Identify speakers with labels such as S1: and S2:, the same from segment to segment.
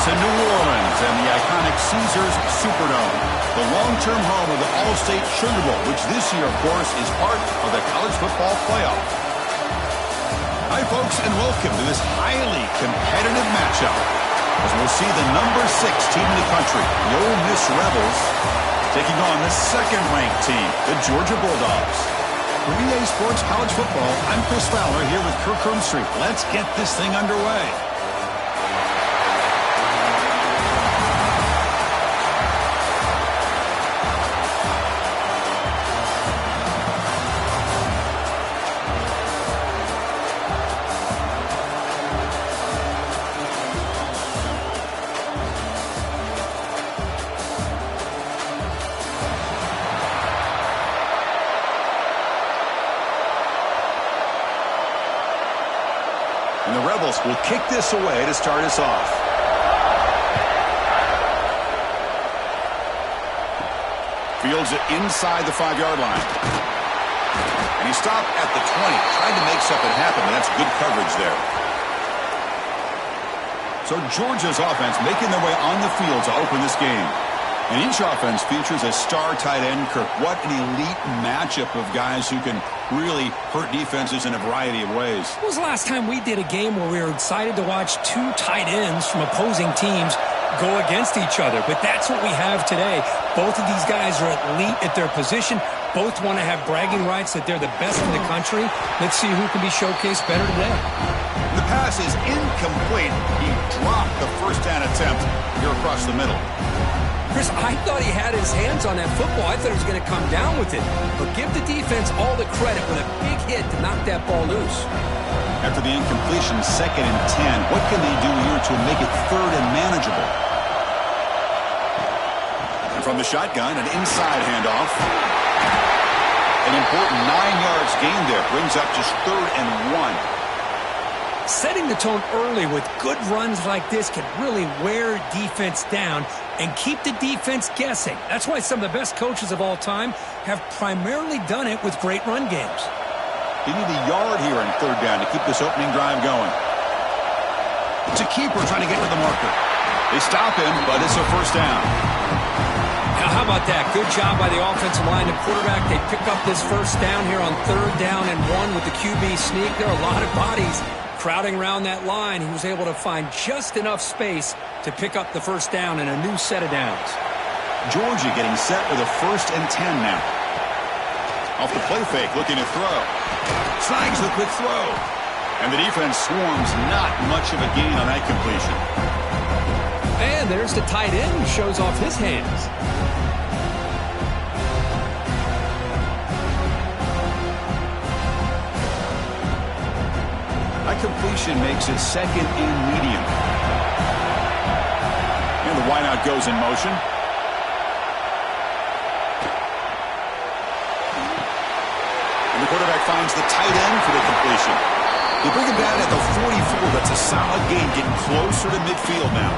S1: in New Orleans and the iconic Caesars Superdome, the long-term home of the All-State Sugar Bowl, which this year, of course, is part of the college football playoff. Hi, folks, and welcome to this highly competitive matchup, as we'll see the number 6 team in the country, the Ole Miss Rebels, taking on the second-ranked team, the Georgia Bulldogs. For EA Sports College Football, I'm Chris Fowler here with Kirk Hermstreet. Let's get this thing underway. And the Rebels will kick this away to start us off. Fields it inside the 5-yard line. And he stopped at the 20. Tried to make something happen, but that's good coverage there. So Georgia's offense making their way on the field to open this game. And each offense features a star tight end. Kirk, what an elite matchup of guys who can really hurt defenses in a variety of ways.
S2: When was the last time we did a game where we were excited to watch 2 tight ends from opposing teams go against each other? But that's what we have today. Both of these guys are elite at their position. Both want to have bragging rights that they're the best in the country. Let's see who can be showcased better today.
S1: The pass is incomplete. He dropped the first down attempt here across the middle.
S2: Chris, I thought he had his hands on that football. I thought he was going to come down with it. But give the defense all the credit with a big hit to knock that ball loose.
S1: After the incompletion, 2nd and 10. What can they do here to make it 3rd and manageable? And from the shotgun, an inside handoff. An important 9 yards gain there. Brings up just 3rd and 1.
S2: Setting the tone early with good runs like this can really wear defense down and keep the defense guessing. That's why some of the best coaches of all time have primarily done it with great run games.
S1: They need a yard here on 3rd down to keep this opening drive going. It's a keeper trying to get to the marker. They stop him, but it's a 1st down.
S2: Now, how about that? Good job by the offensive line. The quarterback, they pick up this 1st down here on 3rd down and 1 with the QB sneak. There are a lot of bodies crowding around that line. He was able to find just enough space to pick up the 1st down and a new set of downs.
S1: Georgia getting set with a 1st and 10 now. Off the play fake, looking to throw. Snags the quick throw. And the defense swarms, not much of a gain on that completion.
S2: And there's the tight end who shows off his hands.
S1: That completion makes it 2nd and medium. And the wideout goes in motion. And the quarterback finds the tight end for the completion. They bring him down at the 44. That's a solid gain, getting closer to midfield now.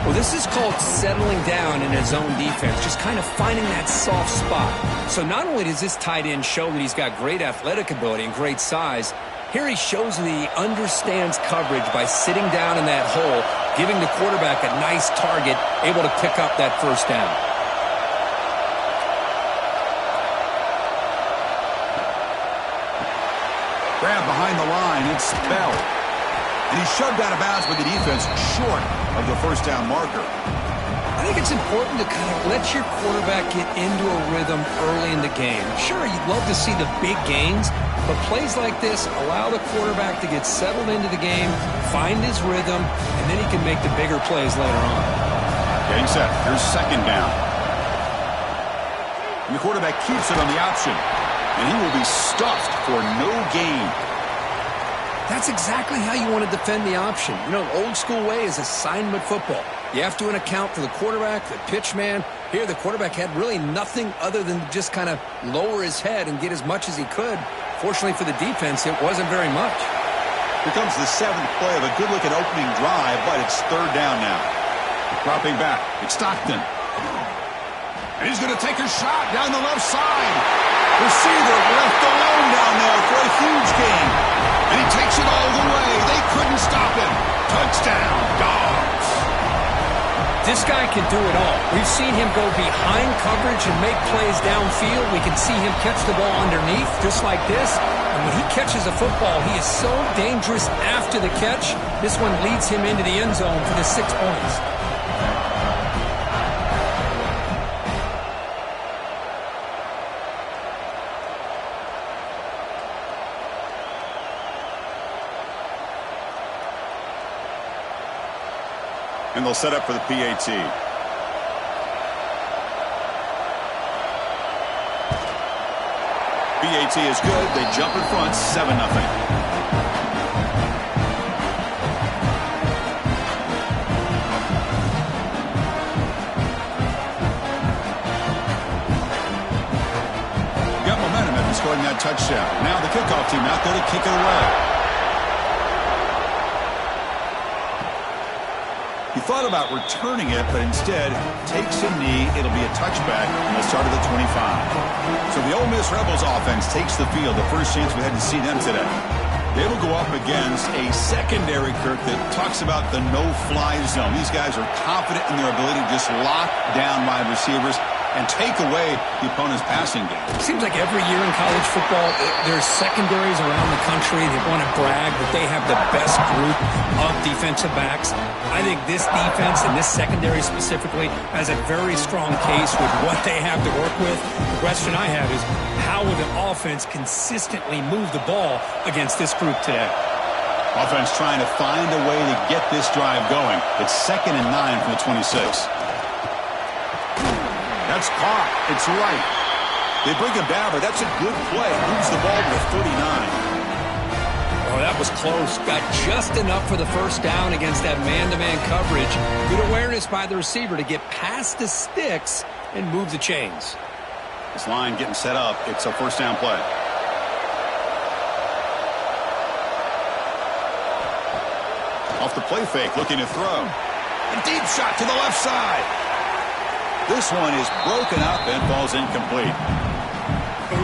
S2: Well, this is called settling down in his own defense, just kind of finding that soft spot. So not only does this tight end show that he's got great athletic ability and great size, here he shows that he understands coverage by sitting down in that hole, giving the quarterback a nice target, able to pick up that 1st down.
S1: Grab behind the line, it's Bell. And he's shoved out of bounds by the defense short of the 1st down marker.
S2: I think it's important to kind of let your quarterback get into a rhythm early in the game. Sure, you'd love to see the big gains, but plays like this allow the quarterback to get settled into the game, find his rhythm, and then he can make the bigger plays later on.
S1: Getting set. Here's 2nd down. And the quarterback keeps it on the option. And he will be stuffed for no gain.
S2: That's exactly how you want to defend the option. You know, old school way is assignment football. You have to account for the quarterback, the pitch man. Here, the quarterback had really nothing other than just kind of lower his head and get as much as he could. Fortunately for the defense, it wasn't very much.
S1: Here comes the 7th play of a good-looking opening drive, but it's 3rd down now. Dropping back, it's Stockton. And he's going to take a shot down the left side. Receiver left alone down there for a huge gain. And he takes it all the way. They couldn't stop him. Touchdown, Dogs.
S2: This guy can do it all. We've seen him go behind coverage and make plays downfield. We can see him catch the ball underneath, just like this. And when he catches a football, he is so dangerous after the catch. This one leads him into the end zone for the 6 points.
S1: And they'll set up for the PAT. PAT is good. They jump in front, 7-0. Got momentum after scoring that touchdown. Now the kickoff team out there to kick it away. He thought about returning it, but instead takes a knee. It'll be a touchback, and they'll start at the 25. So the Ole Miss Rebels offense takes the field. The first chance we had to see them today. They will go up against a secondary, Kirk, that talks about the no-fly zone. These guys are confident in their ability to just lock down wide receivers and take away the opponent's passing game.
S2: It seems like every year in college football, there's secondaries around the country that want to brag that they have the best group of defensive backs. I think this defense and this secondary specifically has a very strong case with what they have to work with. The question I have is, how will the offense consistently move the ball against this group today?
S1: Offense trying to find a way to get this drive going. It's 2nd and 9 from the 26. That's caught. It's right. They bring him down, but that's a good play. Moves the ball to the 39.
S2: Oh, that was close. Got just enough for the first down against that man-to-man coverage. Good awareness by the receiver to get past the sticks and move the chains.
S1: This line getting set up. It's a first down play. Off the play fake, looking to throw. A deep shot to the left side. This one is broken up and falls incomplete.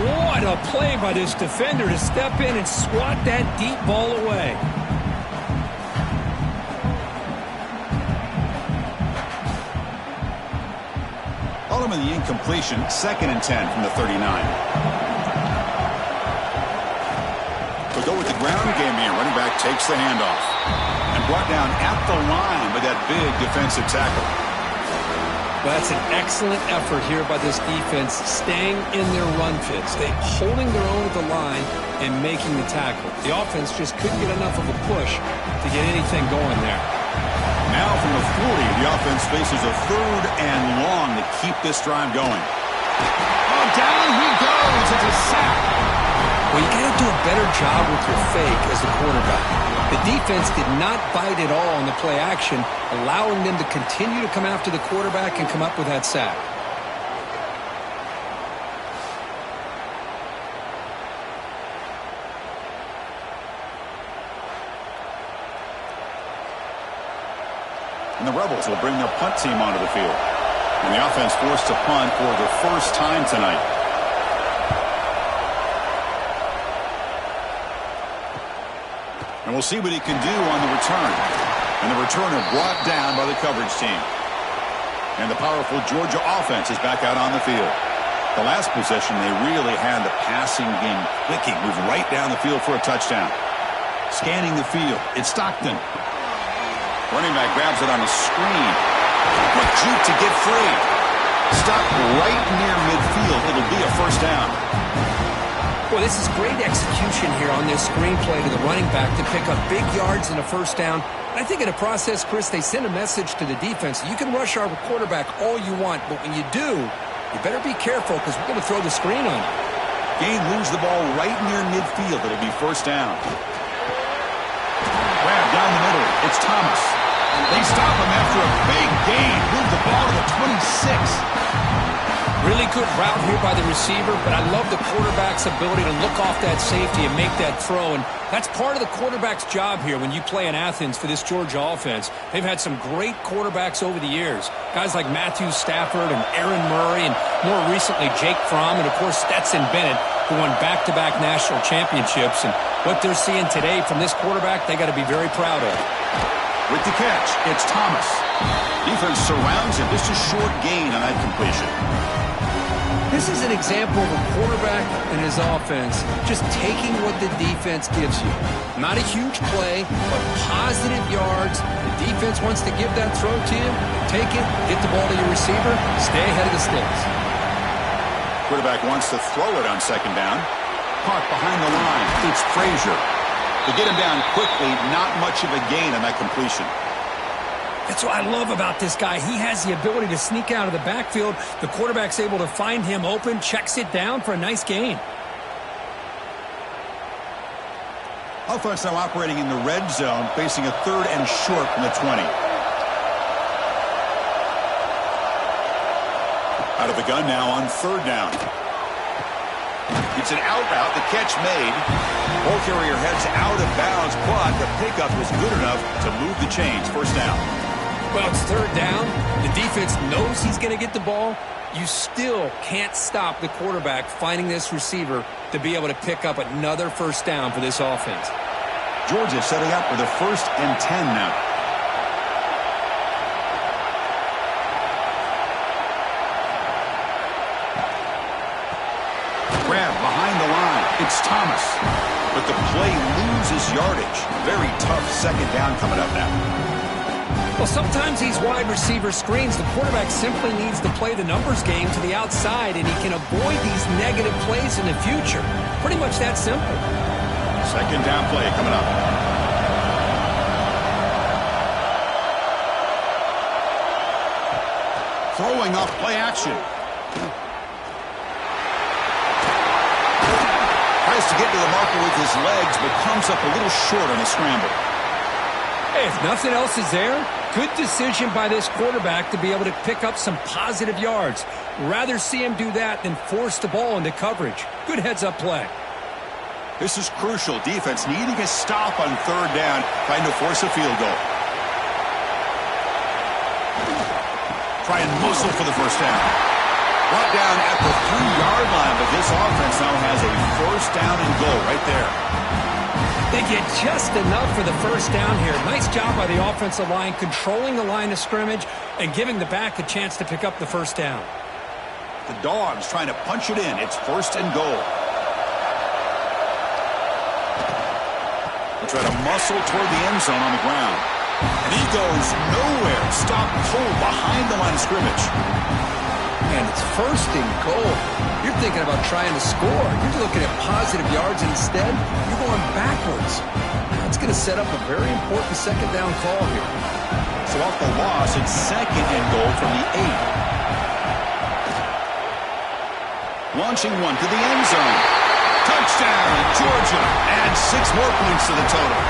S2: What a play by this defender to step in and swat that deep ball away.
S1: Ultimately, the incompletion, 2nd and 10 from the 39. They'll go with the ground game here. Running back takes the handoff. And brought down at the line by that big defensive tackle.
S2: That's an excellent effort here by this defense, staying in their run fits. They holding their own at the line and making the tackle. The offense just couldn't get enough of a push to get anything going there.
S1: Now from the 40, the offense faces a 3rd and long to keep this drive going. Oh, down he goes. It's a sack.
S2: Well, you got to do a better job with your fake as the quarterback. The defense did not bite at all on the play action, allowing them to continue to come after the quarterback and come up with that sack.
S1: And the Rebels will bring their punt team onto the field. And the offense forced to punt for the first time tonight. And we'll see what he can do on the return. And the returner brought down by the coverage team. And the powerful Georgia offense is back out on the field. The last possession, they really had the passing game clicking. Moved right down the field for a touchdown. Scanning the field, it's Stockton. Running back grabs it on the screen. Quick juke to get free. Stopped right near midfield. It'll be a first down.
S2: Well, this is great execution here on this screenplay to the running back to pick up big yards and a first down. I think in the process, Chris, they send a message to the defense. You can rush our quarterback all you want, but when you do, you better be careful because we're going to throw the screen on you.
S1: Gain moves the ball right near midfield. It'll be first down. Grab down the middle. It's Thomas. They stop him after a big gain. Move the ball to the 26.
S2: Really good route here by the receiver, but I love the quarterback's ability to look off that safety and make that throw. And that's part of the quarterback's job here when you play in Athens for this Georgia offense. They've had some great quarterbacks over the years. Guys like Matthew Stafford and Aaron Murray and more recently Jake Fromm and, of course, Stetson Bennett, who won back-to-back national championships. And what they're seeing today from this quarterback, they got to be very proud of.
S1: With the catch, it's Thomas. Defense surrounds him. Just a short gain on that completion.
S2: This is an example of a quarterback and his offense just taking what the defense gives you. Not a huge play, but positive yards. The defense wants to give that throw to you. Take it, get the ball to your receiver, stay ahead of the sticks.
S1: Quarterback wants to throw it on second down. Caught behind the line. It's Frazier. To get him down quickly, not much of a gain on that completion.
S2: That's what I love about this guy. He has the ability to sneak out of the backfield. The quarterback's able to find him open, checks it down for a nice gain.
S1: Offense now operating in the red zone, facing a 3rd and short from the 20. Out of the gun now on 3rd down. It's an out route, the catch made. Ball carrier heads out of bounds, but the pickup was good enough to move the chains. First down.
S2: Well, it's 3rd down. The defense knows he's going to get the ball. You still can't stop the quarterback finding this receiver to be able to pick up another first down for this offense.
S1: Georgia setting up with a 1st and 10 now. Grab behind the line. It's Thomas. But the play loses yardage. Very tough second down coming up now.
S2: Well, sometimes these wide receiver screens, the quarterback simply needs to play the numbers game to the outside, and he can avoid these negative plays in the future. Pretty much that simple.
S1: Second down play coming up. Throwing off play action. Tries to get to the marker with his legs, but comes up a little short on the scramble.
S2: Hey, if nothing else is there, good decision by this quarterback to be able to pick up some positive yards. Rather see him do that than force the ball into coverage. Good heads-up play.
S1: This is crucial. Defense needing a stop on 3rd down, trying to force a field goal. Try and muscle for the first down. Brought down at the 3-yard line, but this offense now has a 1st down and goal right there.
S2: They get just enough for the first down here. Nice job by the offensive line, controlling the line of scrimmage and giving the back a chance to pick up the first down.
S1: The Dogs trying to punch it in. It's 1st and goal. They try to muscle toward the end zone on the ground. And he goes nowhere. Stop cold behind the line of scrimmage.
S2: And it's 1st and goal. You're thinking about trying to score. You're looking at positive yards, and instead, you're going backwards. That's going to set up a very important second down call here.
S1: So off the loss, it's 2nd and goal from the 8. Launching one to the end zone. Touchdown, Georgia. And 6 more points to the total.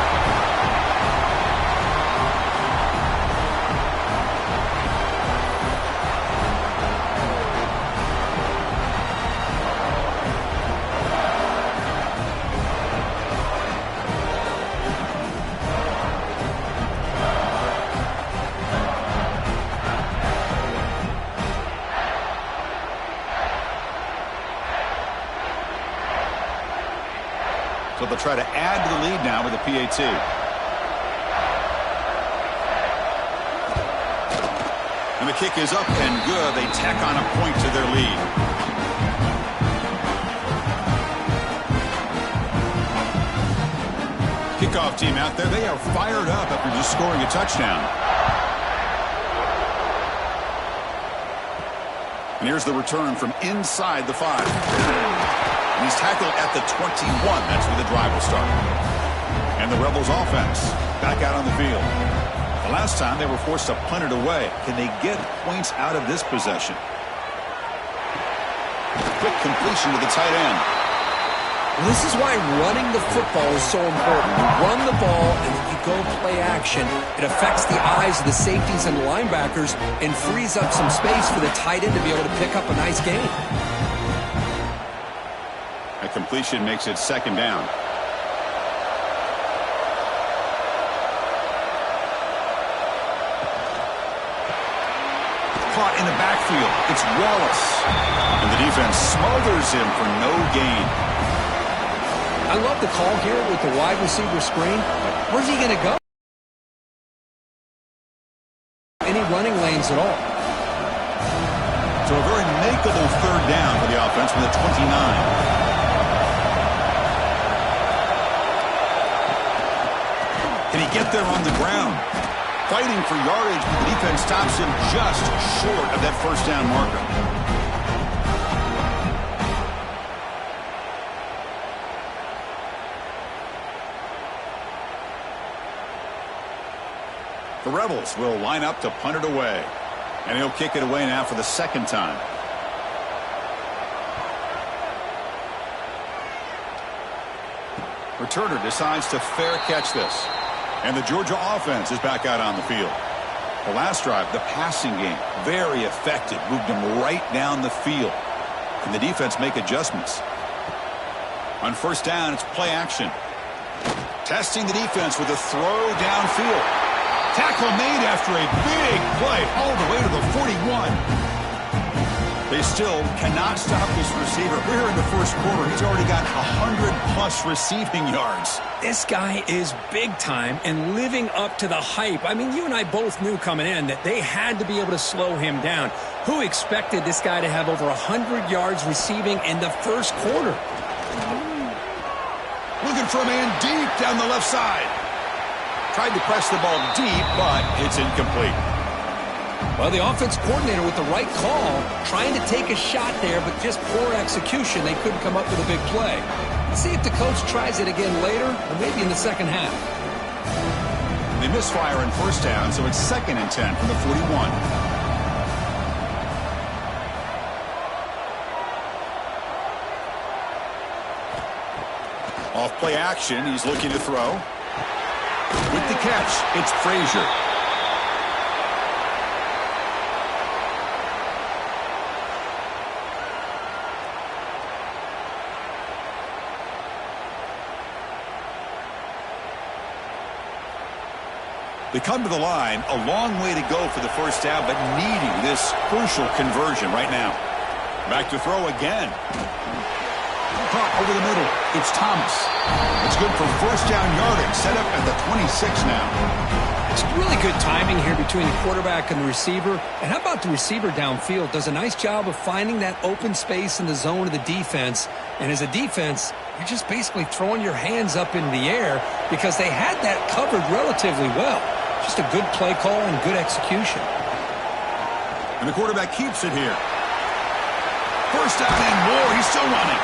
S1: So they'll try to add to the lead now with a PAT. And the kick is up and good. They tack on a point to their lead. Kickoff team out there. They are fired up after just scoring a touchdown. And here's the return from inside the 5. He's tackled at the 21. That's where the drive will start. And the Rebels offense back out on the field. The last time they were forced to punt it away. Can they get points out of this possession? Quick completion to the tight end.
S2: Well, this is why running the football is so important. You run the ball and then you go play action. It affects the eyes of the safeties and the linebackers and frees up some space for the tight end to be able to pick up a nice gain.
S1: That completion makes it 2nd down. Caught in the backfield. It's Wallace. And the defense smothers him for no gain.
S2: I love the call here with the wide receiver screen. Where's he going to go? Any things at all.
S1: So a very makeable third down for the offense with a 29. Can he get there on the ground? Fighting for yardage, but the defense stops him just short of that first down marker. The Rebels will line up to punt it away. And he'll kick it away now for the second time. Returner decides to fair catch this. And the Georgia offense is back out on the field. The last drive, the passing game, very effective. Moved them right down the field. Can the defense make adjustments? On first down, it's play action. Testing the defense with a throw downfield. Tackle made after a big play all the way to the 41. They still cannot stop this receiver. We're here in the first quarter. He's already got 100-plus receiving yards.
S2: This guy is big time and living up to the hype. I mean, you and I both knew coming in that they had to be able to slow him down. Who expected this guy to have over 100 yards receiving in the first quarter?
S1: Looking for a man deep down the left side. Tried to press the ball deep, but it's incomplete.
S2: Well, the offense coordinator with the right call, trying to take a shot there, but just poor execution. They couldn't come up with a big play. Let's see if the coach tries it again later, or maybe in the second half.
S1: They misfire on first down, so it's 2nd and 10 from the 41. Off play action, he's looking to throw. With the catch, it's Frazier. They come to the line, a long way to go for the first down, but needing this crucial conversion right now. Back to throw again. Caught over the middle. It's Thomas. It's good for first down yardage, set up at the 26 now.
S2: It's really good timing here between the quarterback and the receiver. And how about the receiver downfield? Does a nice job of finding that open space in the zone of the defense. And as a defense, you're just basically throwing your hands up in the air because they had that covered relatively well. Just a good play call and good execution.
S1: And the quarterback keeps it here. First down and more. He's still running.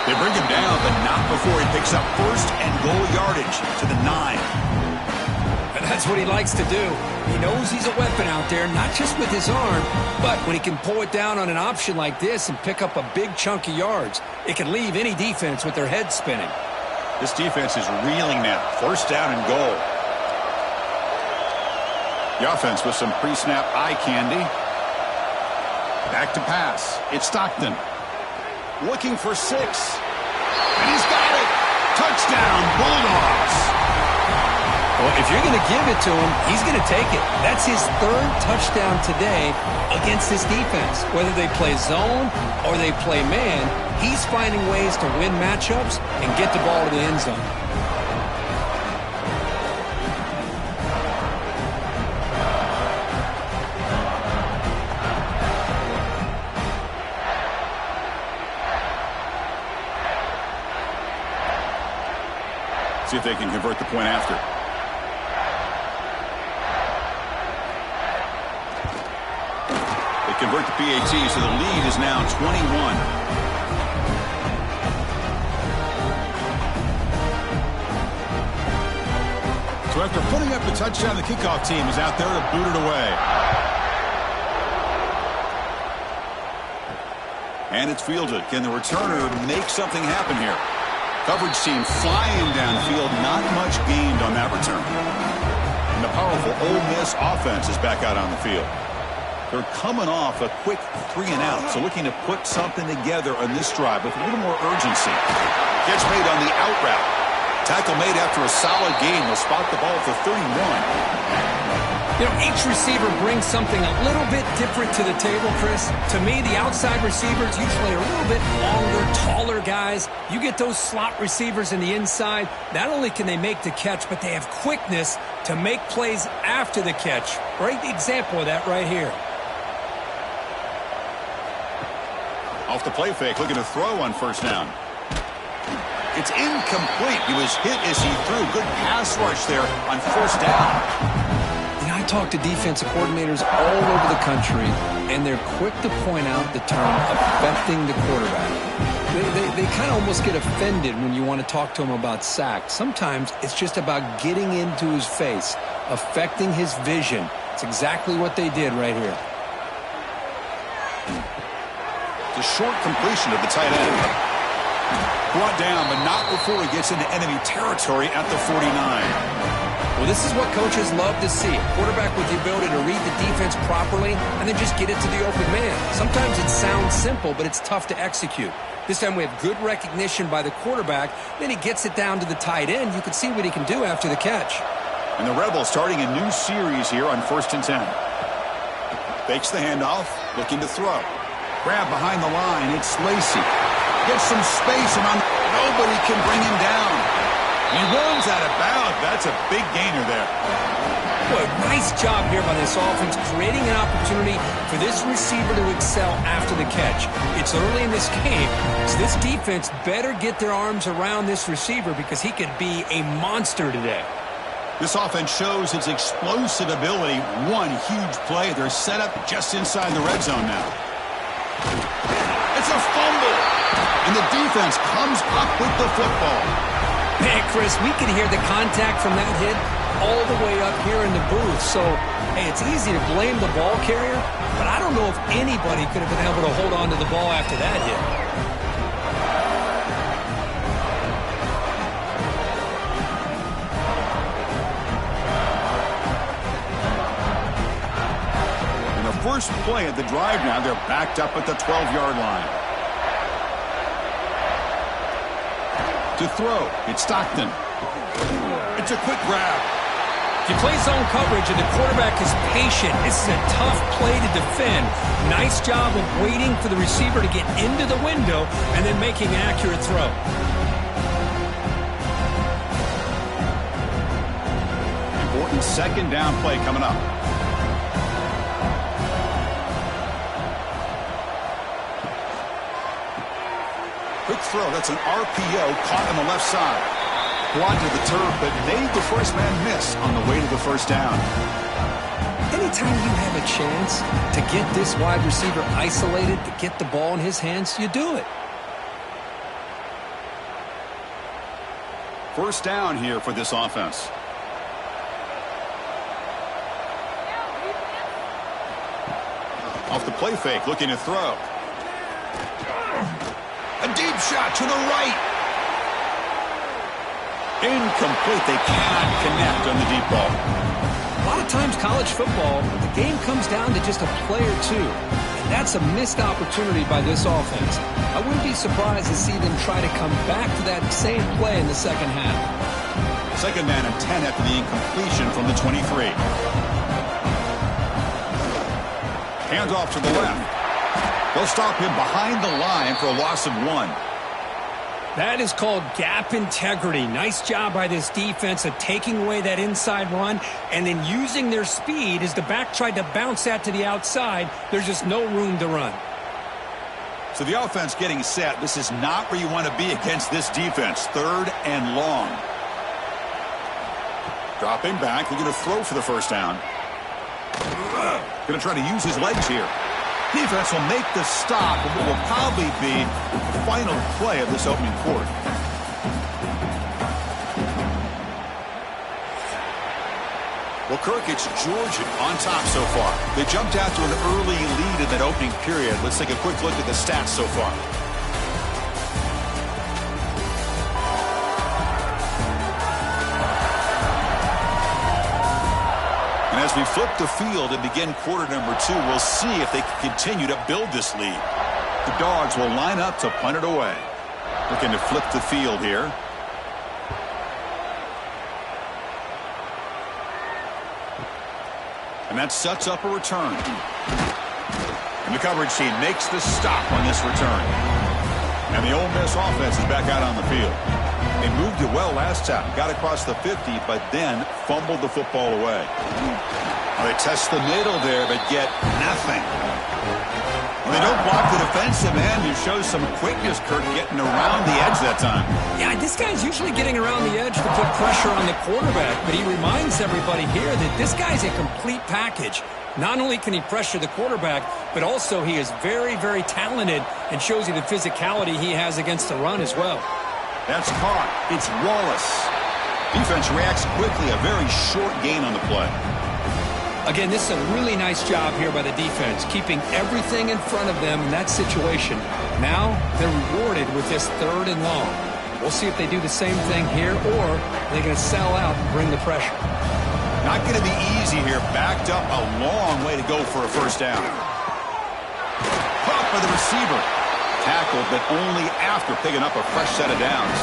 S1: They bring him down, but not before he picks up first and goal yardage to the 9.
S2: And that's what he likes to do. He knows he's a weapon out there, not just with his arm, but when he can pull it down on an option like this and pick up a big chunk of yards, it can leave any defense with their head spinning.
S1: This defense is reeling now. First down and goal. The offense with some pre-snap eye candy. Back to pass. It's Stockton. Looking for 6. And he's got it. Touchdown, Bulldogs.
S2: Well, if you're going to give it to him, he's going to take it. That's his 3rd touchdown today against this defense. Whether they play zone or they play man, he's finding ways to win matchups and get the ball to the end zone.
S1: See if they can convert the point after. They convert the PAT, so the lead is now 21. So after putting up the touchdown, the kickoff team is out there to boot it away. And it's fielded. Can the returner make something happen here? Coverage team flying downfield, not much gained on that return. And the powerful Ole Miss offense is back out on the field. They're coming off a quick 3-and-out, so looking to put something together on this drive with a little more urgency. Catch made on the out route. Tackle made after a solid gain. Will spot the ball at the 31.
S2: You know, each receiver brings something a little bit different to the table, Chris. To me, the outside receivers usually are a little bit longer, taller guys. You get those slot receivers in the inside, not only can they make the catch, but they have quickness to make plays after the catch. Great example of that right here.
S1: Off the play fake, looking to throw on first down. It's incomplete. He was hit as he threw. Good pass rush there on first down.
S2: And I talk to defensive coordinators all over the country, and they're quick to point out the term affecting the quarterback. They kind of almost get offended when you want to talk to them about sacks. Sometimes it's just about getting into his face, affecting his vision. It's exactly what they did right here.
S1: The short completion of the tight end. Brought down, but not before he gets into enemy territory at the 49.
S2: Well, this is what coaches love to see. A quarterback with the ability to read the defense properly and then just get it to the open man. Sometimes it sounds simple, but it's tough to execute. This time we have good recognition by the quarterback. Then he gets it down to the tight end. You can see what he can do after the catch.
S1: And the Rebels starting a new series here on 1st and 10. Fakes the handoff, looking to throw. Grab behind the line, it's Lacy. Gets some space, and nobody can bring him down. He runs out of bounds. That's a big gainer there.
S2: Boy, nice job here by this offense, creating an opportunity for this receiver to excel after the catch. It's early in this game, so this defense better get their arms around this receiver because he could be a monster today.
S1: This offense shows its explosive ability. One huge play. They're set up just inside the red zone now. It's a fumble, and the defense comes up with the football.
S2: Man, Chris, we can hear the contact from that hit all the way up here in the booth. So, hey, it's easy to blame the ball carrier, but I don't know if anybody could have been able to hold on to the ball after that hit.
S1: First play of the drive now. They're backed up at the 12-yard line. To throw, it's Stockton. It's a quick grab.
S2: If you play zone coverage and the quarterback is patient, this is a tough play to defend. Nice job of waiting for the receiver to get into the window and then making an accurate throw.
S1: Important second down play coming up. Quick throw. That's an RPO caught on the left side. Quad to the turf, but made the first man miss on the way to the first down.
S2: Anytime you have a chance to get this wide receiver isolated, to get the ball in his hands, you do it.
S1: First down here for this offense. Off the play fake, looking to throw. A deep shot to the right. Incomplete. They cannot connect on the deep ball.
S2: A lot of times college football, the game comes down to just a play or two. And that's a missed opportunity by this offense. I wouldn't be surprised to see them try to come back to that same play in the second half.
S1: Second man and 10 after the incompletion from the 23. Handoff to the left. They'll stop him behind the line for a loss of 1.
S2: That is called gap integrity. Nice job by this defense of taking away that inside run and then using their speed as the back tried to bounce that to the outside. There's just no room to run.
S1: So the offense getting set. This is not where you want to be against this defense. Third and long. Dropping back. They're going to throw for the first down. Going to try to use his legs here. Defense will make the stop of what will probably be the final play of this opening quarter. Well, Kirk, it's Georgia on top so far. They jumped out to an early lead in that opening period. Let's take a quick look at the stats so far. And as we flip the field and begin quarter number 2, we'll see if they can continue to build this lead. The Dogs will line up to punt it away. Looking to flip the field here. And that sets up a return. And the coverage team makes the stop on this return. And the Ole Miss offense is back out on the field. They moved it well last time, got across the 50, but then fumbled the football away. Well, they test the middle there, but get nothing. Well, they don't block the defensive end, who shows some quickness, Kurt, getting around the edge that time.
S2: Yeah, this guy's usually getting around the edge to put pressure on the quarterback, but he reminds everybody here that this guy's a complete package. Not only can he pressure the quarterback, but also he is very, very talented and shows you the physicality he has against the run as well.
S1: That's caught. It's Wallace. Defense reacts quickly. A very short gain on the play.
S2: Again, this is a really nice job here by the defense, keeping everything in front of them in that situation. Now they're rewarded with this 3rd and long. We'll see if they do the same thing here, or they're going to sell out and bring the pressure.
S1: Not going to be easy here. Backed up a long way to go for a first down. Caught by the receiver. Tackled, but only after picking up a fresh set of downs.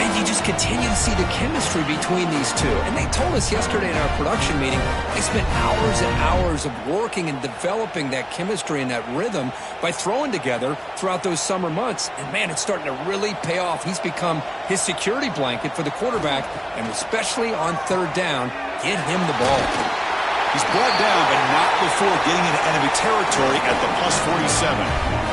S2: And you just continue to see the chemistry between these two. And they told us yesterday in our production meeting, they spent hours and hours of working and developing that chemistry and that rhythm by throwing together throughout those summer months. And, man, it's starting to really pay off. He's become his security blanket for the quarterback, and especially on 3rd down, get him the ball.
S1: He's brought down, but not before getting into enemy territory at the +47.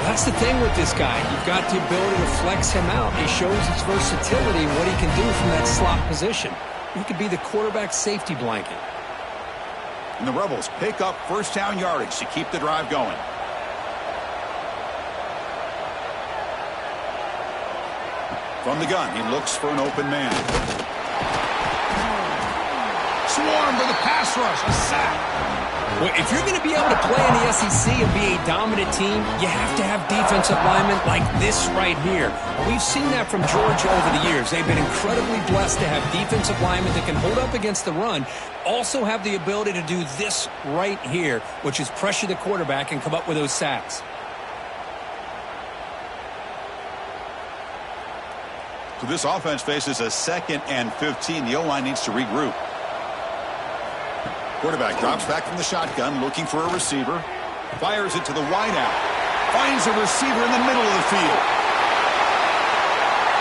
S2: That's the thing with this guy. You've got the ability to flex him out. He shows his versatility and what he can do from that slot position. He could be the quarterback safety blanket.
S1: And the Rebels pick up first down yardage to keep the drive going. From the gun, he looks for an open man. Swarm for the pass rush. A sack.
S2: Well, if you're going to be able to play in the SEC and be a dominant team, you have to have defensive linemen like this right here. We've seen that from Georgia over the years. They've been incredibly blessed to have defensive linemen that can hold up against the run, also have the ability to do this right here, which is pressure the quarterback and come up with those sacks.
S1: So this offense faces a 2nd and 15. The O-line needs to regroup. Quarterback drops back from the shotgun, looking for a receiver. Fires it to the wideout. Finds a receiver in the middle of the field.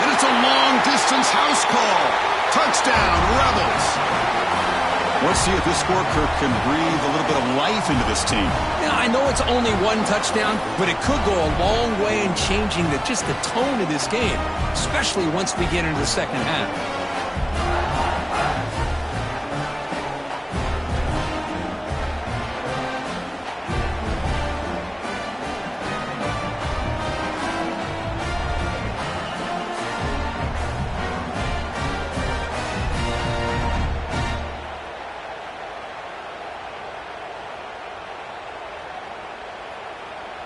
S1: And it's a long-distance house call. Touchdown, Rebels. Let's see if this score, Kirk, can breathe a little bit of life into this team.
S2: Now, I know it's only one touchdown, but it could go a long way in changing just the tone of this game, especially once we get into the second half.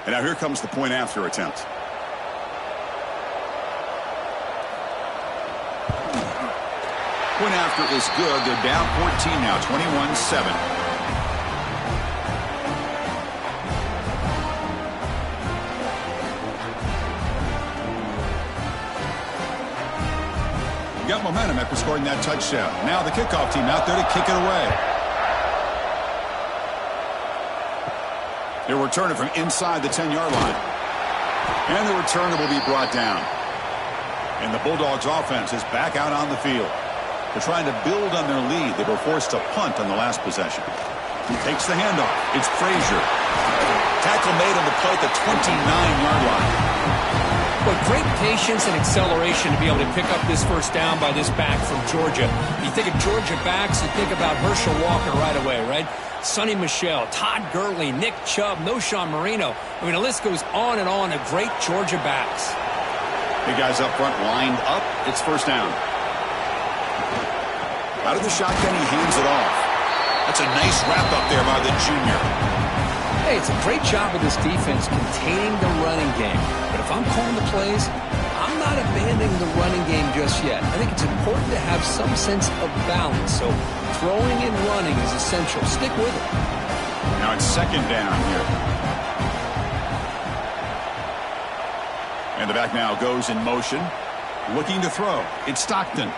S1: And now here comes the point after attempt. Point after is good. They're down 14 now, 21-7. Got momentum after scoring that touchdown. Now the kickoff team out there to kick it away. They're returning from inside the 10-yard line. And the returner will be brought down. And the Bulldogs offense is back out on the field. They're trying to build on their lead. They were forced to punt on the last possession. He takes the handoff. It's Frazier. Tackle made on the play at the 29-yard line.
S2: But great patience and acceleration to be able to pick up this first down by this back from Georgia. You think of Georgia backs, you think about Herschel Walker right away, right? Sonny Michel, Todd Gurley, Nick Chubb, Noshawn Marino. I mean, the list goes on and on of great Georgia backs.
S1: Big guys up front lined up. It's first down. Out of the shotgun, he hands it off. That's a nice wrap up there by the junior.
S2: Hey, it's a great job of this defense containing the running game. But if I'm calling the plays, I'm not abandoning the running game just yet. I think it's important to have some sense of balance. So throwing and running is essential. Stick with it.
S1: Now it's second down here. And the back now goes in motion. Looking to throw. It's Stockton.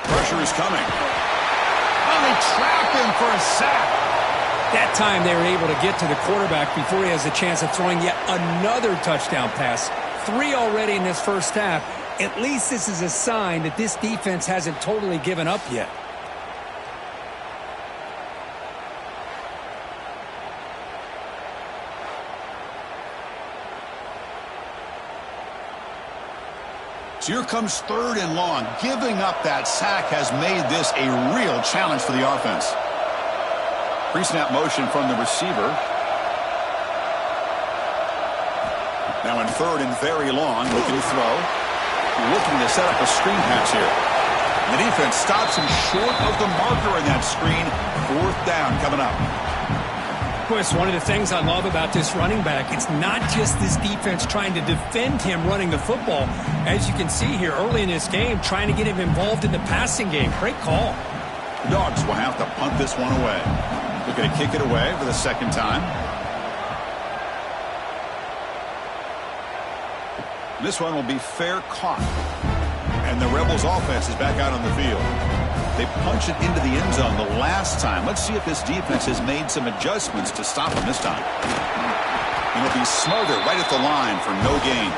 S1: Pressure is coming. Oh, they trap him for a sack.
S2: That time they were able to get to the quarterback before he has a chance of throwing yet another touchdown pass. 3 already in this first half. At least this is a sign that this defense hasn't totally given up yet.
S1: So here comes 3rd and long. Giving up that sack has made this a real challenge for the offense. Pre-snap motion from the receiver. Now in 3rd and very long, looking to throw. Looking to set up a screen pass here. The defense stops him short of the marker in that screen. 4th down coming up.
S2: Chris, one of the things I love about this running back, it's not just this defense trying to defend him running the football. As you can see here early in this game, trying to get him involved in the passing game. Great call.
S1: The Dogs will have to punt this one away. Looking to kick it away for the 2nd time. This one will be fair caught. And the Rebels offense is back out on the field. They punch it into the end zone the last time. Let's see if this defense has made some adjustments to stop him this time. And it'll be smothered right at the line for no gain.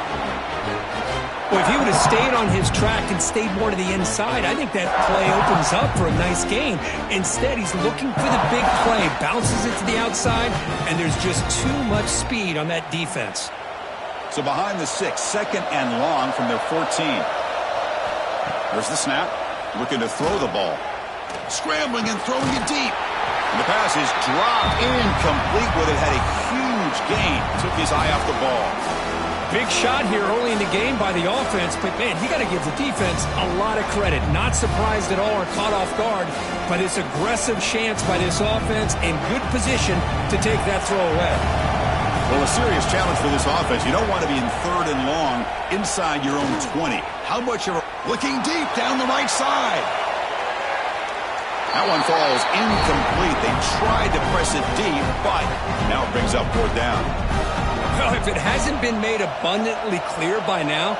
S2: Well, if he would have stayed on his track and stayed more to the inside, I think that play opens up for a nice gain. Instead, he's looking for the big play, bounces it to the outside, and there's just too much speed on that defense.
S1: So behind the 6, 2nd and long from their 14. There's the snap. Looking to throw the ball. Scrambling and throwing it deep. And the pass is dropped incomplete with it. Had a huge gain. Took his eye off the ball.
S2: Big shot here early in the game by the offense, but man, you got to give the defense a lot of credit. Not surprised at all or caught off guard by this aggressive chance by this offense in good position to take that throw away.
S1: Well, a serious challenge for this offense. You don't want to be in 3rd and long inside your own 20. How much of a... Looking deep down the right side. That one falls incomplete. They tried to press it deep, but now it brings up 4th down.
S2: Well, if it hasn't been made abundantly clear by now,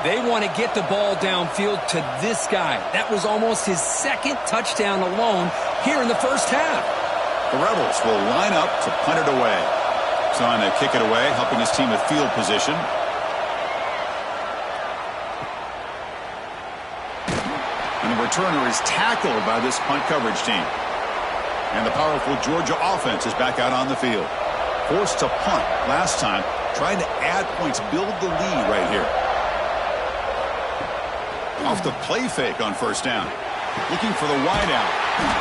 S2: they want to get the ball downfield to this guy. That was almost his 2nd touchdown alone here in the first half.
S1: The Rebels will line up to punt it away. Trying to kick it away, helping his team with field position. And the returner is tackled by this punt coverage team. And the powerful Georgia offense is back out on the field. Forced to punt last time, trying to add points, build the lead right here. Off the play fake on 1st down. Looking for the wideout.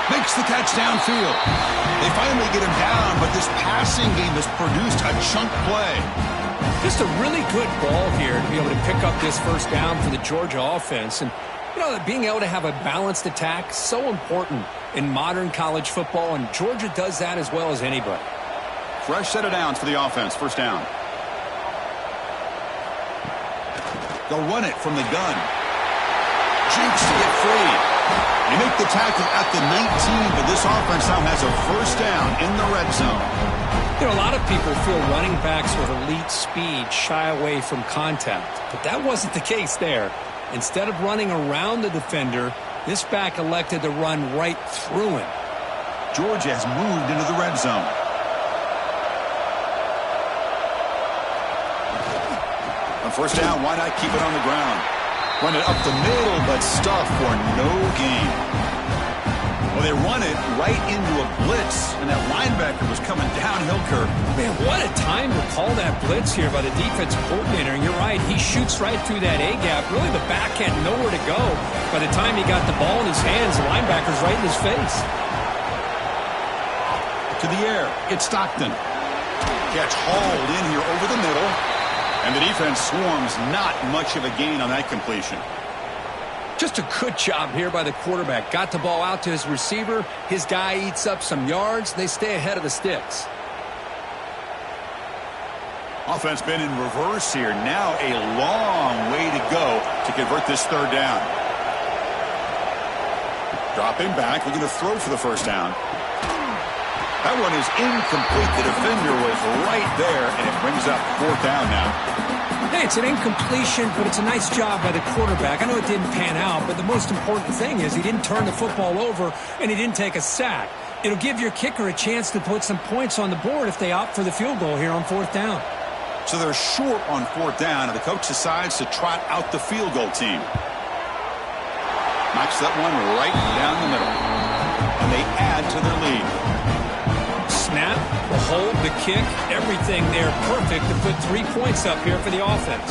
S1: Makes the catch downfield. They finally get him down, but this passing game has produced a chunk play.
S2: Just a really good ball here to be able to pick up this 1st down for the Georgia offense. And, you know, being able to have a balanced attack, so important in modern college football, and Georgia does that as well as anybody.
S1: Fresh set of downs for the offense. 1st down. They'll run it from the gun. Jinx to get free. They make the tackle at the 19, but this offense now has a 1st down in the red zone.
S2: You know, a lot of people feel running backs with elite speed shy away from contact, but that wasn't the case there. Instead of running around the defender, this back elected to run right through him.
S1: Georgia has moved into the red zone. On 1st down, why not keep it on the ground? Run it up the middle, but stuff for no gain. Well, they run it right into a blitz, and that linebacker was coming downhill curve.
S2: Man, what a time to call that blitz here by the defensive coordinator. And you're right, he shoots right through that A-gap. Really, the back had nowhere to go. By the time he got the ball in his hands, the linebacker's right in his face.
S1: To the air, it's Stockton. Catch hauled in here over the middle. And the defense swarms, not much of a gain on that completion.
S2: Just a good job here by the quarterback. Got the ball out to his receiver. His guy eats up some yards. They stay ahead of the sticks.
S1: Offense been in reverse here. Now a long way to go to convert this 3rd down. Dropping back, looking to throw for the 1st down. That one is incomplete. The defender was right there, and it brings up 4th down now.
S2: Hey, it's an incompletion, but it's a nice job by the quarterback. I know it didn't pan out, but the most important thing is he didn't turn the football over, and he didn't take a sack. It'll give your kicker a chance to put some points on the board if they opt for the field goal here on 4th down.
S1: So they're short on 4th down, and the coach decides to trot out the field goal team. Knocks that one right down the middle. And they add to their lead.
S2: Snap, the hold, the kick, everything there perfect to put 3 points up here for the offense.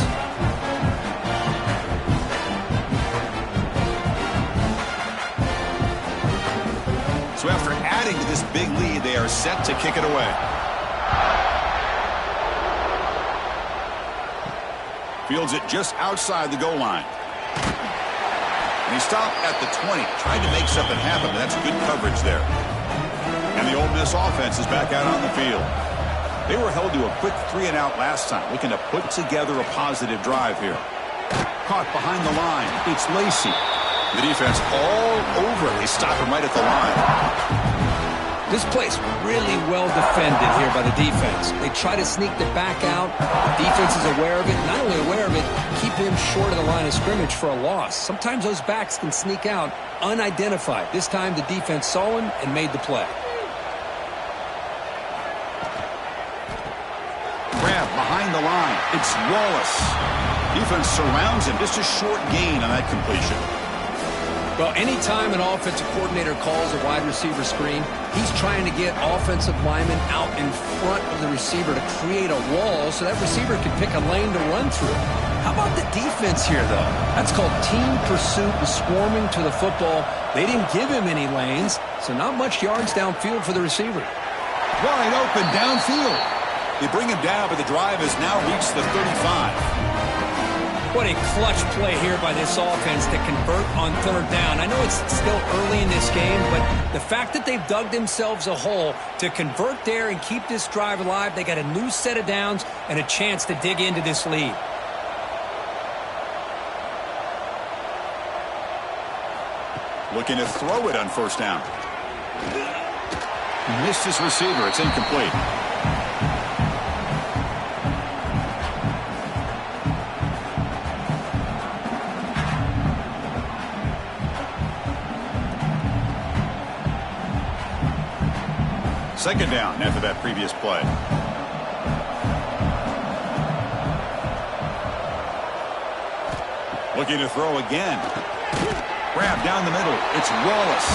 S1: So after adding to this big lead, they are set to kick it away. Fields it just outside the goal line. And he stopped at the 20, tried to make something happen, but that's good coverage there. And the Ole Miss offense is back out on the field. They were held to a quick 3-and-out last time, looking to put together a positive drive here. Caught behind the line. It's Lacey. The defense all over it. They stop him right at the line.
S2: This play's really well defended here by the defense. They try to sneak the back out. The defense is aware of it. Not only aware of it, keep him short of the line of scrimmage for a loss. Sometimes those backs can sneak out unidentified. This time the defense saw him and made the play.
S1: Grab behind the line. It's Wallace. Defense surrounds him. Just a short gain on that completion.
S2: Well, anytime an offensive coordinator calls a wide receiver screen, he's trying to get offensive linemen out in front of the receiver to create a wall so that receiver can pick a lane to run through. How about the defense here, though? That's called team pursuit and swarming to the football. They didn't give him any lanes, so not much yards downfield for the receiver.
S1: Wide open downfield. They bring him down, but the drive has now reached the 35.
S2: What a clutch play here by this offense to convert on 3rd down. I know it's still early in this game, but the fact that they've dug themselves a hole to convert there and keep this drive alive, they got a new set of downs and a chance to dig into this lead.
S1: Looking to throw it on 1st down. Missed his receiver. It's incomplete. Second down after that previous play. Looking to throw again. Grab down the middle. It's Wallace.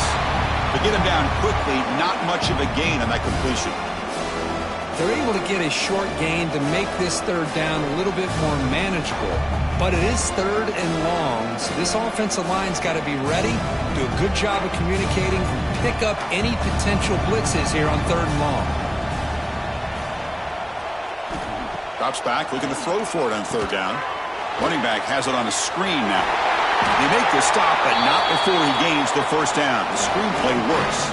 S1: To get him down quickly, not much of a gain on that completion.
S2: They're able to get a short gain to make this 3rd down a little bit more manageable. But it is 3rd and long, so this offensive line's got to be ready, do a good job of communicating, and pick up any potential blitzes here on 3rd and long.
S1: Drops back, looking to throw for it on 3rd down. Running back has it on a screen now. They make the stop, but not before he gains the 1st down. The screen play works.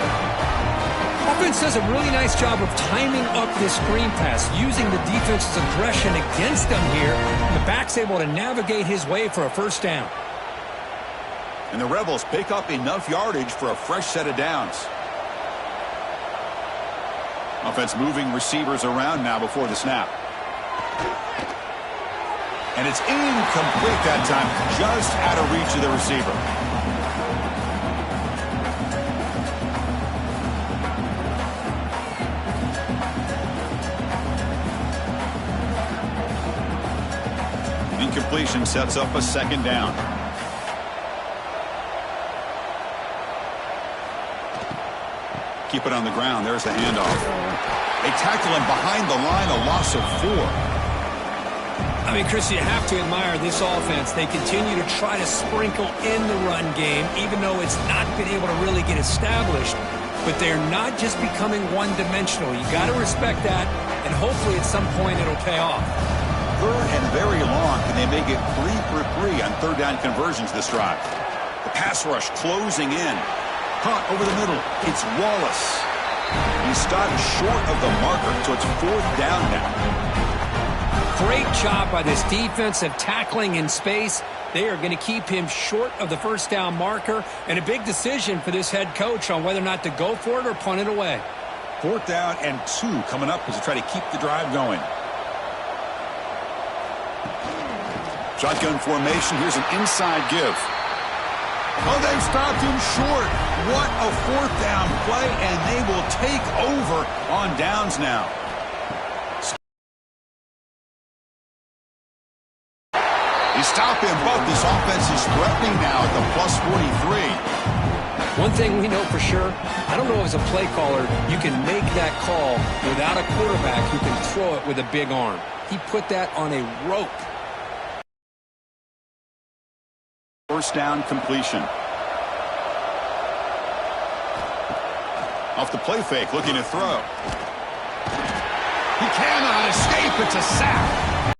S2: Offense does a really nice job of timing up this screen pass, using the defense's aggression against them here. The back's able to navigate his way for a 1st down.
S1: And the Rebels pick up enough yardage for a fresh set of downs. Offense moving receivers around now before the snap. And it's incomplete that time, just out of reach of the receiver. Incompletion sets up a 2nd down. Keep it on the ground. There's the handoff. They tackle him behind the line, a loss of 4.
S2: I mean, Chris, you have to admire this offense. They continue to try to sprinkle in the run game, even though it's not been able to really get established. But they're not just becoming one-dimensional. You got to respect that, and hopefully at some point it'll pay off.
S1: 3rd and very long. Can they make it 3 for 3 on 3rd down conversions this drive? The pass rush closing in. Caught over the middle. It's Wallace. He stopped short of the marker, so it's 4th down now.
S2: Great job by this defense of tackling in space. They are going to keep him short of the 1st down marker, and a big decision for this head coach on whether or not to go for it or punt it away.
S1: 4th down and 2 coming up as they try to keep the drive going. Shotgun formation. Here's an inside give. Oh, they've stopped him short. What a fourth down play, and they will take over on downs now. They stop him, but this offense is threatening now at the plus 43.
S2: One thing we know for sure, I don't know as a play caller, you can make that call without a quarterback who can throw it with a big arm. He put that on a rope.
S1: First down completion. Off the play fake, looking to throw. He cannot escape. It's a sack.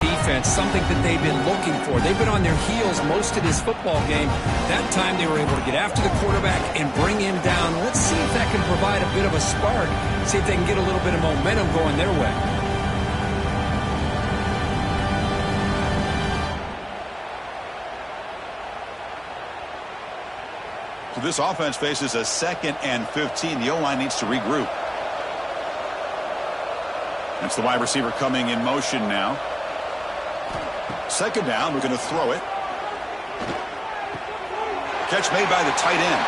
S2: Defense, something that they've been looking for. They've been on their heels most of this football game. That time they were able to get after the quarterback and bring him down. Let's see if that can provide a bit of a spark. See if they can get a little bit of momentum going their way.
S1: So this offense faces a 2nd and 15. The O-line needs to regroup. That's the wide receiver coming in motion now. 2nd down, we're going to throw it. Catch made by the tight end.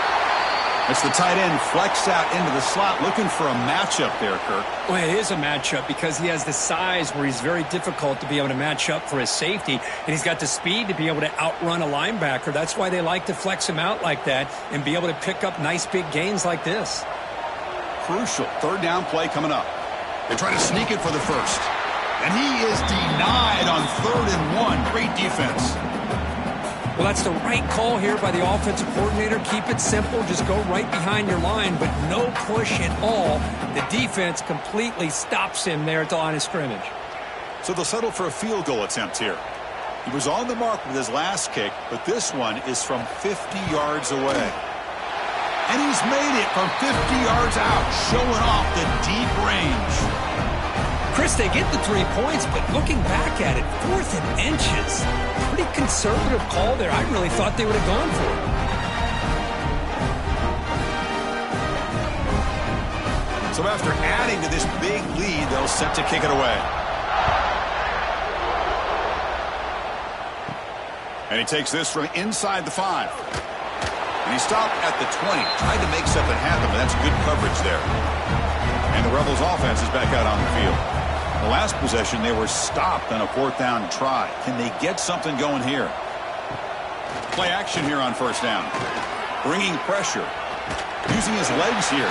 S1: It's the tight end flexed out into the slot, looking for a matchup there, Kirk.
S2: Well, it is a matchup because he has the size where he's very difficult to be able to match up for his safety, and he's got the speed to be able to outrun a linebacker. That's why they like to flex him out like that and be able to pick up nice big gains like this.
S1: Crucial 3rd down play coming up. They try to sneak it for the first. And he is denied on 3rd and 1. Great defense.
S2: Well, that's the right call here by the offensive coordinator. Keep it simple. Just go right behind your line, but no push at all. The defense completely stops him there at the line of scrimmage.
S1: So they'll settle for a field goal attempt here. He was on the mark with his last kick, but this one is from 50 yards away. And he's made it from 50 yards out, showing off the deep range.
S2: Chris, they get the 3 points, but looking back at it, 4th and inches. Pretty conservative call there. I really thought they would have gone for it.
S1: So after adding to this big lead, they'll set to kick it away. And he takes this from inside the 5. And he stopped at the 20. Tried to make something happen, but that's good coverage there. And the Rebels offense is back out on the field. The last possession, they were stopped on a 4th down try. Can they get something going here? Play action here on 1st down. Bringing pressure. Using his legs here.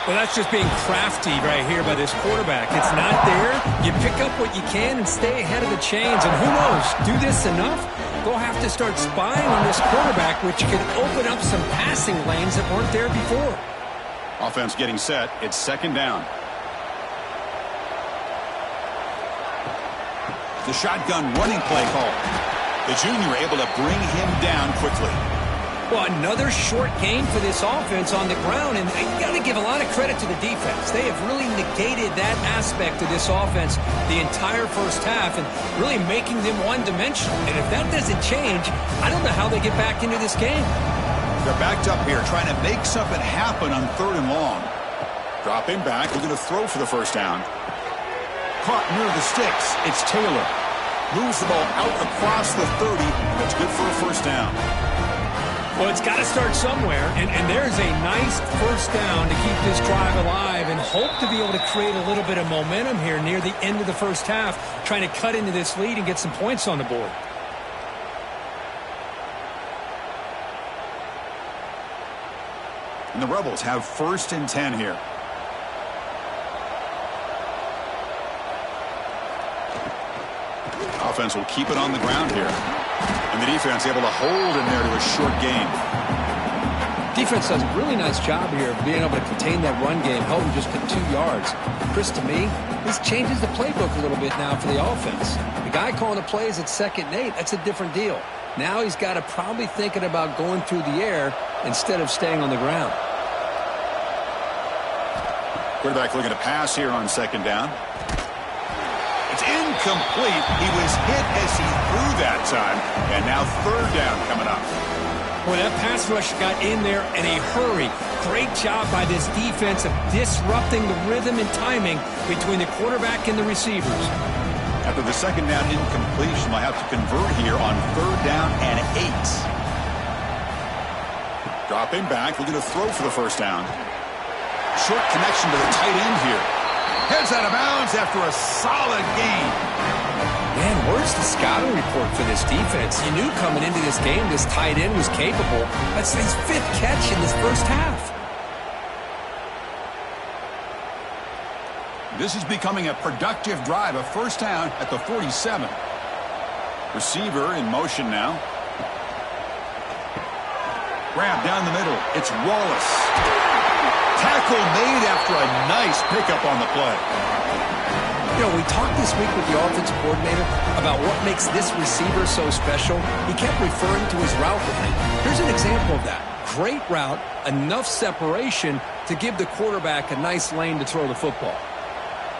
S2: Well, that's just being crafty right here by this quarterback. It's not there. You pick up what you can and stay ahead of the chains. And who knows, do this enough, they'll have to start spying on this quarterback, which could open up some passing lanes that weren't there before.
S1: Offense getting set. It's 2nd down. The shotgun running play call. The junior able to bring him down quickly.
S2: Well, another short gain for this offense on the ground, and you got to give a lot of credit to the defense. They have really negated that aspect of this offense the entire first half and really making them one-dimensional. And if that doesn't change, I don't know how they get back into this game.
S1: They're backed up here trying to make something happen on 3rd and long. Dropping back, we're going to throw for the 1st down. Caught near the sticks. It's Taylor. Moves the ball out across the 30. That's good for a 1st down.
S2: Well, it's got to start somewhere, and there's a nice 1st down to keep this drive alive and hope to be able to create a little bit of momentum here near the end of the first half, trying to cut into this lead and get some points on the board.
S1: And the Rebels have 1st and 10 here. Offense will keep it on the ground here. And the defense able to hold in there to a short gain.
S2: Defense does a really nice job here of being able to contain that run game, held him just to 2 yards. Chris, to me, this changes the playbook a little bit now for the offense. The guy calling the plays at 2nd and 8, that's a different deal. Now he's got to probably thinking about going through the air instead of staying on the ground.
S1: Quarterback looking to pass here on 2nd down. It's incomplete. He was hit as he threw that time. And now 3rd down coming up.
S2: Well, that pass rush got in there in a hurry. Great job by this defense of disrupting the rhythm and timing between the quarterback and the receivers.
S1: After the second down incompletion, they'll have to convert here on 3rd down and 8. Dropping back, looking to throw for the first down. Short connection to the tight end here. Heads out of bounds after a solid gain.
S2: Man, where's the scouting report for this defense? You knew coming into this game this tight end was capable. That's his 5th catch in this first half.
S1: This is becoming a productive drive, a first down at the 47. Receiver in motion now. Grab down the middle. It's Wallace. Tackle made after a nice pickup on the play.
S2: You know, we talked this week with the offensive coordinator about what makes this receiver so special. He kept referring to his route running. Here's an example of that. Great route, enough separation to give the quarterback a nice lane to throw the football.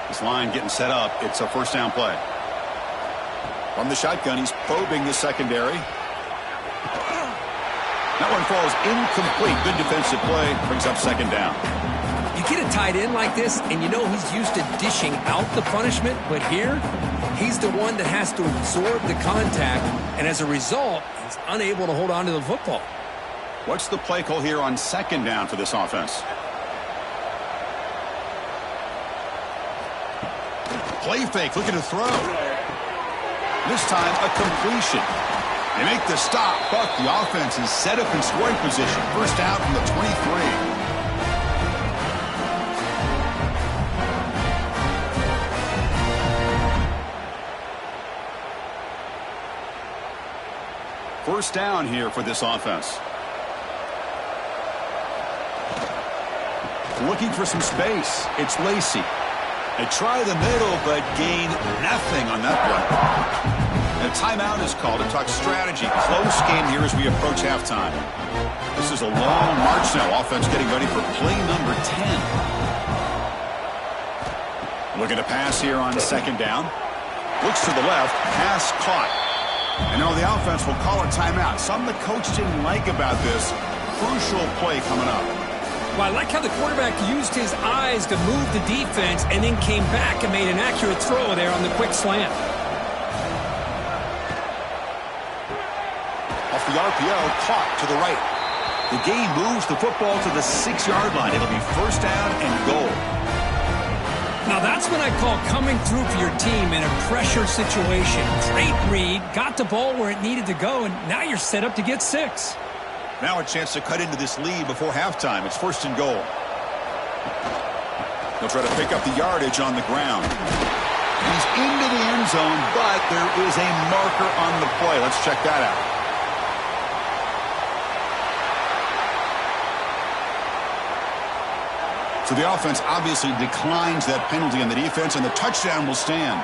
S1: This line getting set up. It's a first down play. From the shotgun, he's probing the secondary. That one falls incomplete. Good defensive play. Brings up second down.
S2: You get a tight end like this, and you know he's used to dishing out the punishment, but here, he's the one that has to absorb the contact, and as a result, he's unable to hold on to the football.
S1: What's the play call here on second down for this offense? Play fake, looking to throw. This time, a completion. They make the stop, but the offense is set up in scoring position. First down from the 23. First down here for this offense. Looking for some space. It's Lacey. They try the middle, but gain nothing on that play. A timeout is called to talk strategy. Close game here as we approach halftime. This is a long march now. Offense getting ready for play number 10. Looking to pass here on second down. Looks to the left. Pass caught. And now the offense will call a timeout. Something the coach didn't like about this. Crucial play coming up.
S2: Well, I like how the quarterback used his eyes to move the defense and then came back and made an accurate throw there on the quick slant.
S1: Off the RPO, caught to the right. The gain moves the football to the 6-yard line. It'll be first down and goal.
S2: Now that's what I call coming through for your team in a pressure situation. Great read, got the ball where it needed to go, and now you're set up to get 6.
S1: Now a chance to cut into this lead before halftime. It's first and goal. They'll try to pick up the yardage on the ground. He's into the end zone, but there is a marker on the play. Let's check that out. So the offense obviously declines that penalty on the defense, and the touchdown will stand.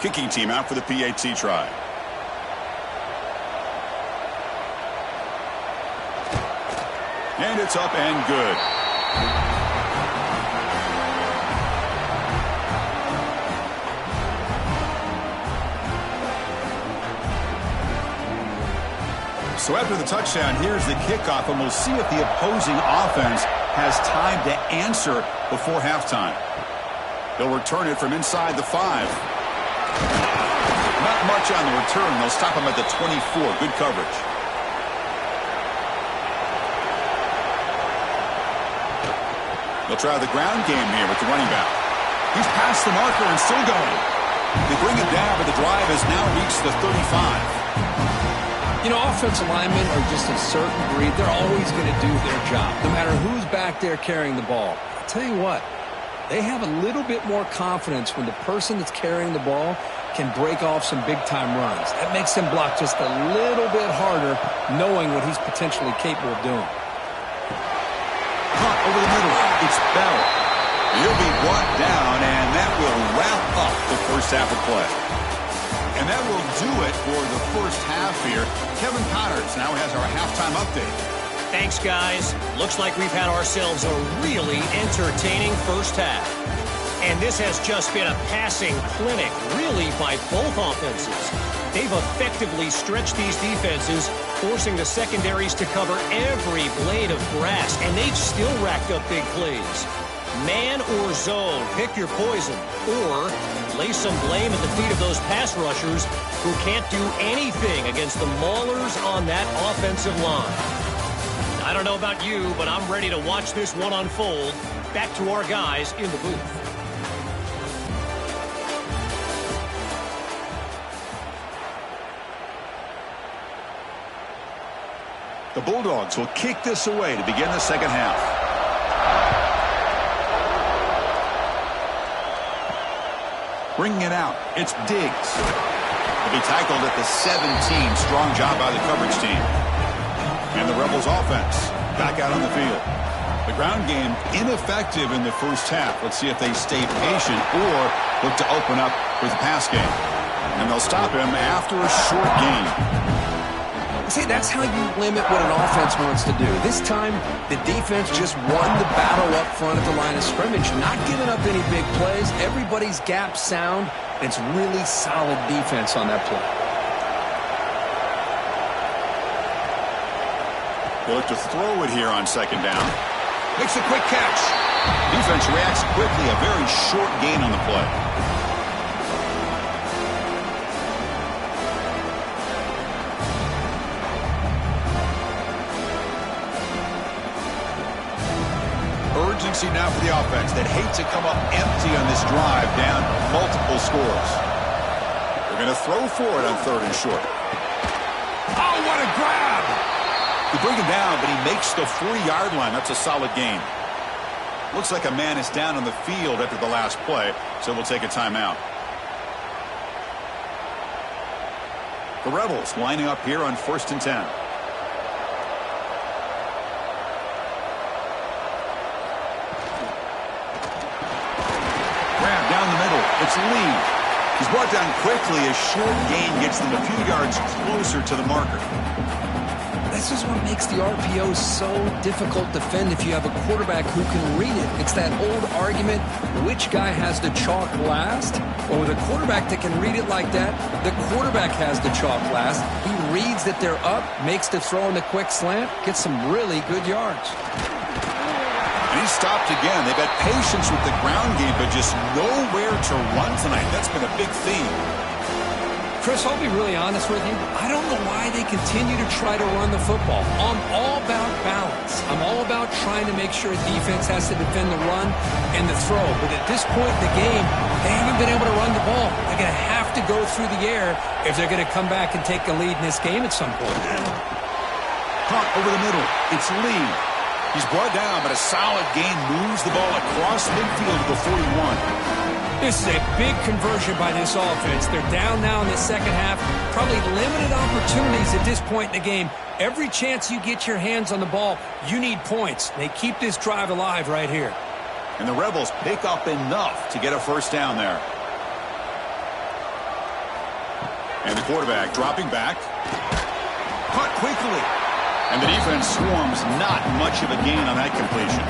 S1: Kicking team out for the PAT try. And it's up and good. So after the touchdown, here's the kickoff, and we'll see if the opposing offense has time to answer before halftime. They'll return it from inside the 5. Not much on the return. They'll stop him at the 24. Good coverage. They'll try the ground game here with the running back. He's past the marker and still going. They bring him down, but the drive has now reached the 35.
S2: You know, offensive linemen are just a certain breed. They're always going to do their job, no matter who's back there carrying the ball. I'll tell you what, they have a little bit more confidence when the person that's carrying the ball can break off some big-time runs. That makes them block just a little bit harder, knowing what he's potentially capable of doing.
S1: Hunt over the middle. It's Bell. He'll be brought down, and that will wrap up the first half of play. And that will do it for the first half here. Kevin Connors now has our halftime update.
S3: Thanks, guys. Looks like we've had ourselves a really entertaining first half. And this has just been a passing clinic, really, by both offenses. They've effectively stretched these defenses, forcing the secondaries to cover every blade of grass, and they've still racked up big plays. Man or zone, pick your poison. Or lay some blame at the feet of those pass rushers who can't do anything against the maulers on that offensive line. I don't know about you, but I'm ready to watch this one unfold. Back to our guys in the booth.
S1: The Bulldogs will kick this away to begin the second half. Bringing it out, it's Diggs. He'll be tackled at the 17. Strong job by the coverage team. And the Rebels offense back out on the field. The ground game ineffective in the first half. Let's see if they stay patient or look to open up with the pass game. And they'll stop him after a short gain.
S2: See, that's how you limit what an offense wants to do. This time, the defense just won the battle up front at the line of scrimmage, not giving up any big plays. Everybody's gap sound. It's really solid defense on that play.
S1: They look to throw it here on second down. Makes a quick catch. Defense reacts quickly. A very short gain on the play. Urgency now for the offense that hate to come up empty on this drive, down multiple scores. They're going to throw for it on third and short. Oh, what a grab! They bring him down, but he makes the 40-yard line. That's a solid gain. Looks like a man is down on the field after the last play, so we'll take a timeout. The Rebels lining up here on 1st and 10. Down the middle, it's Lee. He's brought down quickly. A short gain gets them a few yards closer to the marker.
S2: This is what makes the RPO so difficult to defend if you have a quarterback who can read it. It's that old argument, which guy has the chalk last? Well, with a quarterback that can read it like that, the quarterback has the chalk last. He reads that they're up, makes the throw in the quick slant, gets some really good yards.
S1: And he stopped again. They've had patience with the ground game, but just nowhere to run tonight. That's been a big theme.
S2: Chris, I'll be really honest with you. I don't know why they continue to try to run the football. I'm all about balance. I'm all about trying to make sure defense has to defend the run and the throw. But at this point in the game, they haven't been able to run the ball. They're going to have to go through the air if they're going to come back and take a lead in this game at some point.
S1: Caught over the middle. It's Lee. He's brought down, but a solid gain moves the ball across midfield to the 41.
S2: This is a big conversion by this offense. They're down now in the second half. Probably limited opportunities at this point in the game. Every chance you get your hands on the ball, you need points. They keep this drive alive right here.
S1: And the Rebels pick up enough to get a first down there. And the quarterback dropping back. Caught quickly. And the defense swarms, not much of a gain on that completion.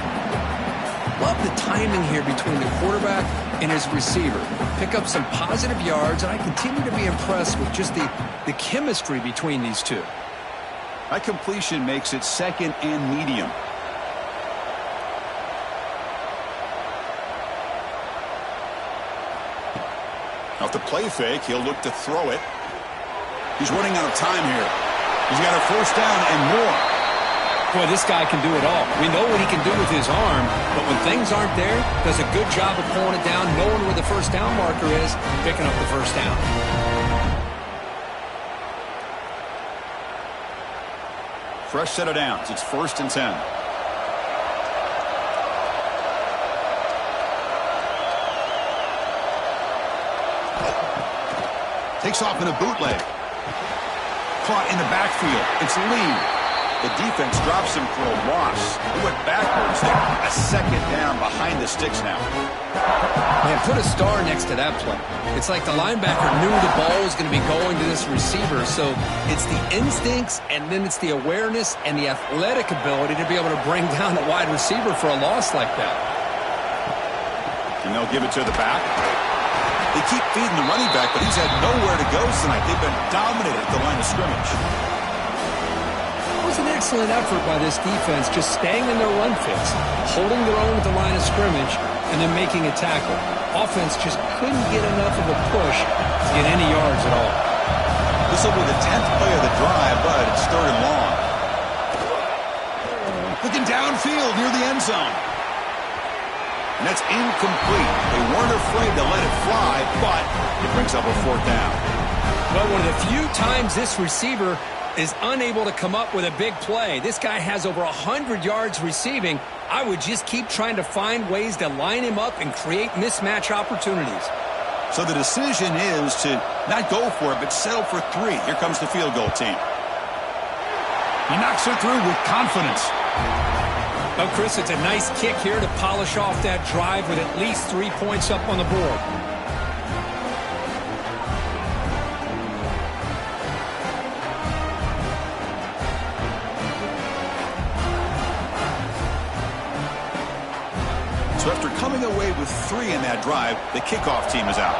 S2: Love the timing here between the quarterback and his receiver. Pick up some positive yards, and I continue to be impressed with just the chemistry between these two.
S1: That completion makes it second and medium. Off the play fake, he'll look to throw it. He's running out of time here. He's got a first down and more.
S2: Boy, this guy can do it all. We know what he can do with his arm, but when things aren't there, does a good job of pulling it down, knowing where the first down marker is, picking up the first down.
S1: Fresh set of downs. It's 1st and 10. Takes off in a bootleg. Caught in the backfield. It's Lee. The defense drops him for a loss. He went backwards there. A second down behind the sticks now.
S2: Man, put a star next to that play. It's like the linebacker knew the ball was going to be going to this receiver. So it's the instincts, and then it's the awareness and the athletic ability to be able to bring down a wide receiver for a loss like that.
S1: And they'll give it to the back. They keep feeding the running back, but he's had nowhere to go tonight. They've been dominated at the line of scrimmage.
S2: was an excellent effort by this defense, just staying in their run fits, holding their own at the line of scrimmage, and then making a tackle. Offense just couldn't get enough of a push to get any yards at all.
S1: This will be the 10th play of the drive, but it's 3rd and long. Looking downfield near the end zone. And that's incomplete. They weren't afraid to let it fly, but it brings up a 4th down.
S2: Well, one of the few times this receiver is unable to come up with a big play. This guy has over 100 yards receiving. I would just keep trying to find ways to line him up and create mismatch opportunities.
S1: So the decision is to not go for it, but settle for 3. Here comes the field goal team. He knocks it through with confidence.
S2: Oh, Chris, it's a nice kick here to polish off that drive with at least 3 points up on the board.
S1: So after coming away with 3 in that drive, the kickoff team is out.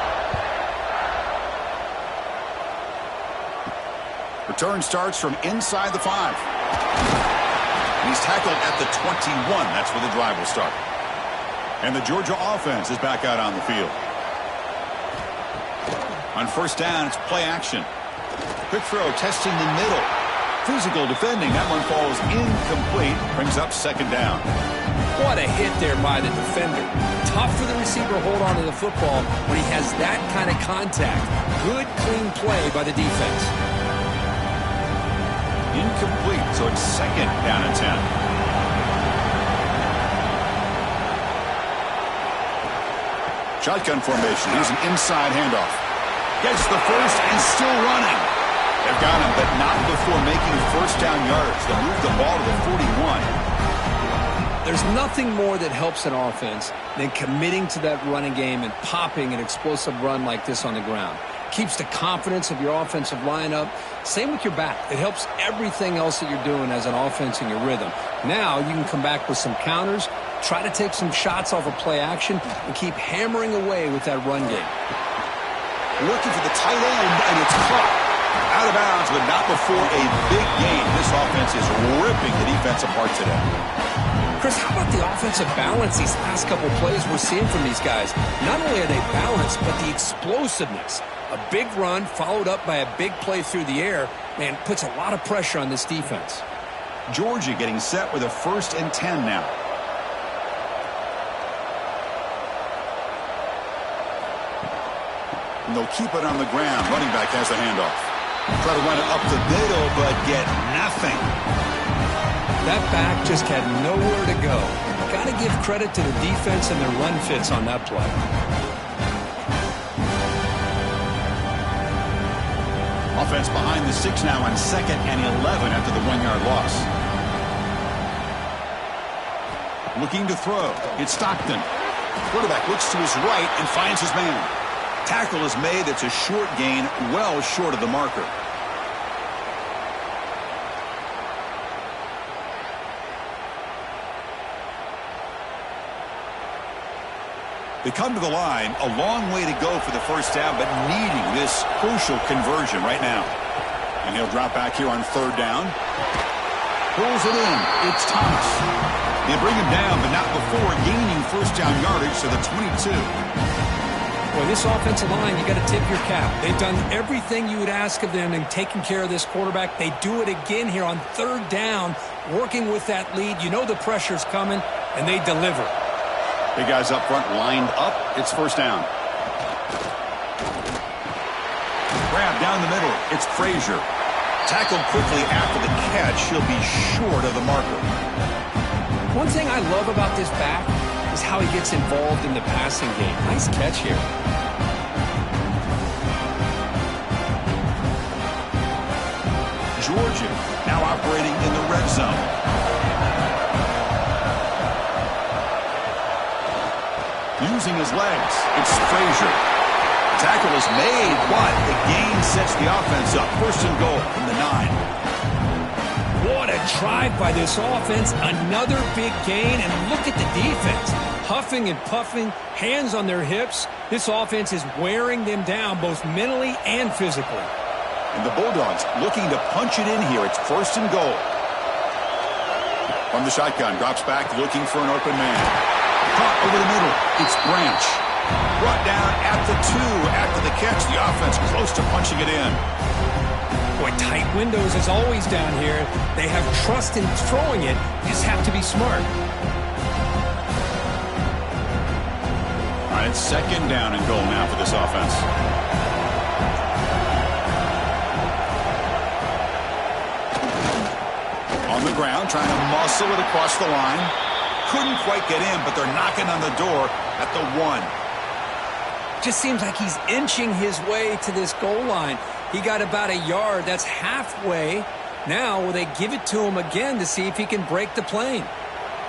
S1: Return starts from inside the 5. He's tackled at the 21. That's where the drive will start. And the Georgia offense is back out on the field. On 1st down, it's play action. Quick throw, testing the middle. Physical defending. That one falls incomplete. Brings up 2nd down.
S2: What a hit there by the defender. Tough for the receiver to hold on to the football when he has that kind of contact. Good, clean play by the defense.
S1: Incomplete, so it's 2nd down and 10. Shotgun formation. Here's an inside handoff. Gets the first and still running. They've got him, but not before making 1st down yards. They'll move the ball to the 41.
S2: There's nothing more that helps an offense than committing to that running game and popping an explosive run like this on the ground. Keeps the confidence of your offensive lineup. Same with your back. It helps everything else that you're doing as an offense in your rhythm. Now you can come back with some counters, try to take some shots off of play action, and keep hammering away with that run game.
S1: Looking for the tight end, and it's caught. Out of bounds, but not before a big game. This offense is ripping the defense apart today.
S2: Chris, how about the offensive balance these last couple plays we're seeing from these guys? Not only are they balanced, but the explosiveness. A big run followed up by a big play through the air, man, puts a lot of pressure on this defense.
S1: Georgia getting set with a 1st and 10 now. And they'll keep it on the ground. Running back has the handoff. Try to run it up the middle, but get nothing.
S2: That back just had nowhere to go. Got to give credit to the defense and their run fits on that play.
S1: Offense behind the 6 now on 2nd and 11 after the 1-yard loss. Looking to throw. It's Stockton. Quarterback looks to his right and finds his man. Tackle is made. It's a short gain, well short of the marker. They come to the line, a long way to go for the 1st down, but needing this crucial conversion right now. And he'll drop back here on 3rd down. Pulls it in. It's Thomas. They bring him down, but not before gaining 1st down yardage to the 22.
S2: Well, this offensive line, you got to tip your cap. They've done everything you would ask of them in taking care of this quarterback. They do it again here on 3rd down, working with that lead. You know the pressure's coming, and they deliver.
S1: Big guys up front lined up. It's 1st down. Grab down the middle. It's Frazier. Tackled quickly after the catch. He'll be short of the marker.
S2: One thing I love about this back is how he gets involved in the passing game. Nice catch here.
S1: Georgia now operating in the red zone. Using his legs, it's Frazier. Tackle is made, but the gain sets the offense up. 1st and goal from the 9.
S2: What a drive by this offense. Another big gain, and look at the defense. Huffing and puffing, hands on their hips. This offense is wearing them down both mentally and physically.
S1: And the Bulldogs looking to punch it in here. It's 1st and goal. From the shotgun, drops back, looking for an open man. Caught over the middle. It's Branch. Brought down at the 2 after the catch. The offense close to punching it in.
S2: Boy, tight windows is always down here. They have trust in throwing it. You just have to be smart.
S1: All right, it's second down and goal now for this offense. On the ground, trying to muscle it across the line. Couldn't quite get in, but they're knocking on the door at the 1.
S2: Just seems like he's inching his way to this goal line. He got about a yard. That's halfway. Now, will they give it to him again to see if he can break the plane?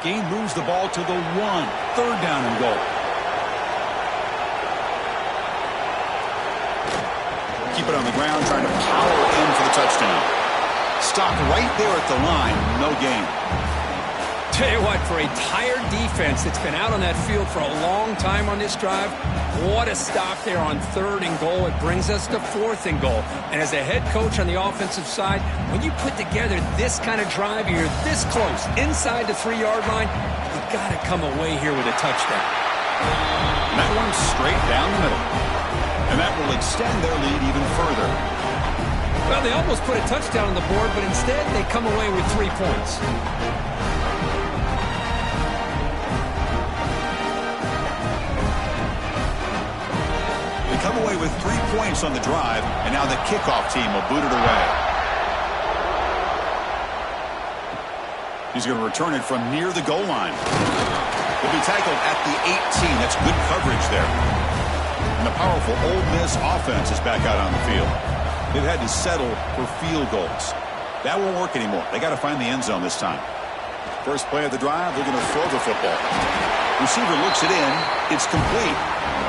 S1: Gain moves the ball to the 1. Third down and goal. Keep it on the ground, trying to power in for the touchdown. Stopped right there at the line. No gain.
S2: Tell you what, for a tired defense that's been out on that field for a long time on this drive, what a stop there on 3rd and goal. It brings us to 4th and goal. And as a head coach on the offensive side, when you put together this kind of drive, you're this close, inside the 3-yard line, you've got to come away here with a touchdown.
S1: And that one's straight down the middle. And that will extend their lead even further.
S2: Well, they almost put a touchdown on the board, but instead they come away with 3 points.
S1: They come away with 3 points on the drive, and now the kickoff team will boot it away. He's going to return it from near the goal line. He'll be tackled at the 18. That's good coverage there. And the powerful Ole Miss offense is back out on the field. They've had to settle for field goals. That won't work anymore. They got to find the end zone this time. First play of the drive, they're going to throw the football. Receiver looks it in. It's complete.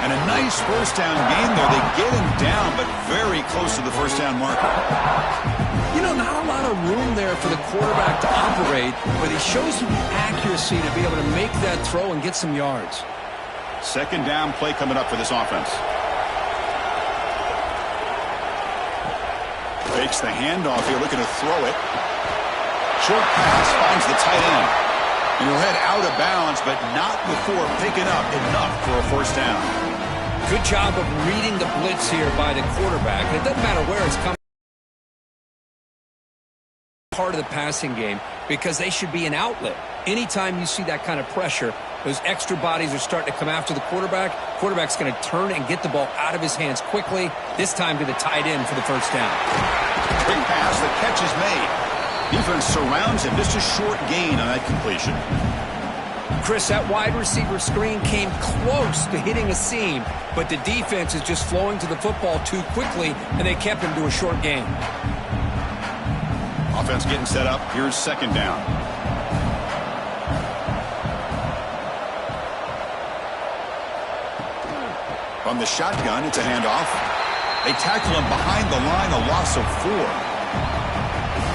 S1: And a nice first down gain there. They get him down, but very close to the first down marker.
S2: You know, not a lot of room there for the quarterback to operate, but he shows you the accuracy to be able to make that throw and get some yards.
S1: Second down play coming up for this offense. Fakes the handoff here, looking to throw it. Short pass finds the tight end. And he'll head out of bounds, but not before picking up enough for a first down.
S2: Good job of reading the blitz here by the quarterback. It doesn't matter where it's coming. Part of the passing game, because they should be an outlet. Anytime you see that kind of pressure, those extra bodies are starting to come after the quarterback. Quarterback's going to turn and get the ball out of his hands quickly, this time to the tight end for the first down.
S1: Quick pass, the catch is made. Defense surrounds him, just a short gain on that completion.
S2: Chris, that wide receiver screen came close to hitting a seam, but the defense is just flowing to the football too quickly, and they kept him to a short gain.
S1: Offense getting set up. Here's second down. From the shotgun, it's a handoff. They tackle him behind the line, a loss of 4.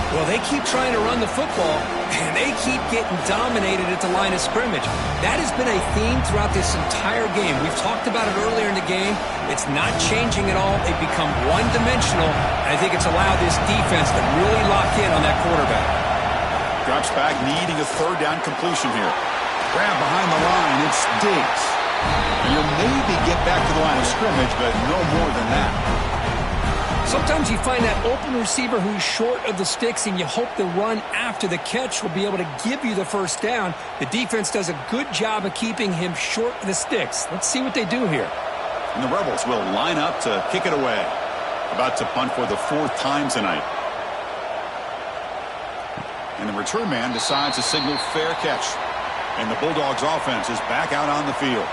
S2: Well, they keep trying to run the football, and they keep getting dominated at the line of scrimmage. That has been a theme throughout this entire game. We've talked about it earlier in the game. It's not changing at all. They've become one-dimensional, and I think it's allowed this defense to really lock in on that quarterback.
S1: Drops back, needing a third down completion here. Grab behind the line, it's Diggs. And you'll maybe get back to the line of scrimmage, but no more than that.
S2: Sometimes you find that open receiver who's short of the sticks, and you hope the run after the catch will be able to give you the first down. The defense does a good job of keeping him short of the sticks. Let's see what they do here.
S1: And the Rebels will line up to kick it away. About to punt for the 4th time tonight. And the return man decides to signal fair catch. And the Bulldogs offense is back out on the field.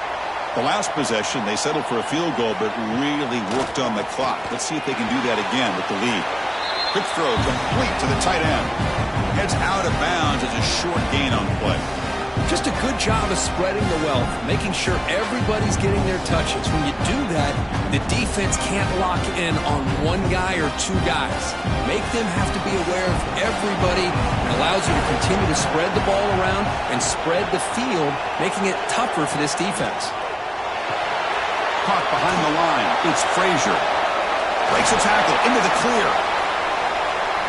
S1: The last possession, they settled for a field goal, but really worked on the clock. Let's see if they can do that again with the lead. Quick throw complete to the tight end. Heads out of bounds as a short gain on the play.
S2: Just a good job of spreading the wealth, making sure everybody's getting their touches. When you do that, the defense can't lock in on one guy or 2 guys. Make them have to be aware of everybody. It allows you to continue to spread the ball around and spread the field, making it tougher for this defense.
S1: Caught behind the line. It's Frazier. Breaks a tackle into the clear.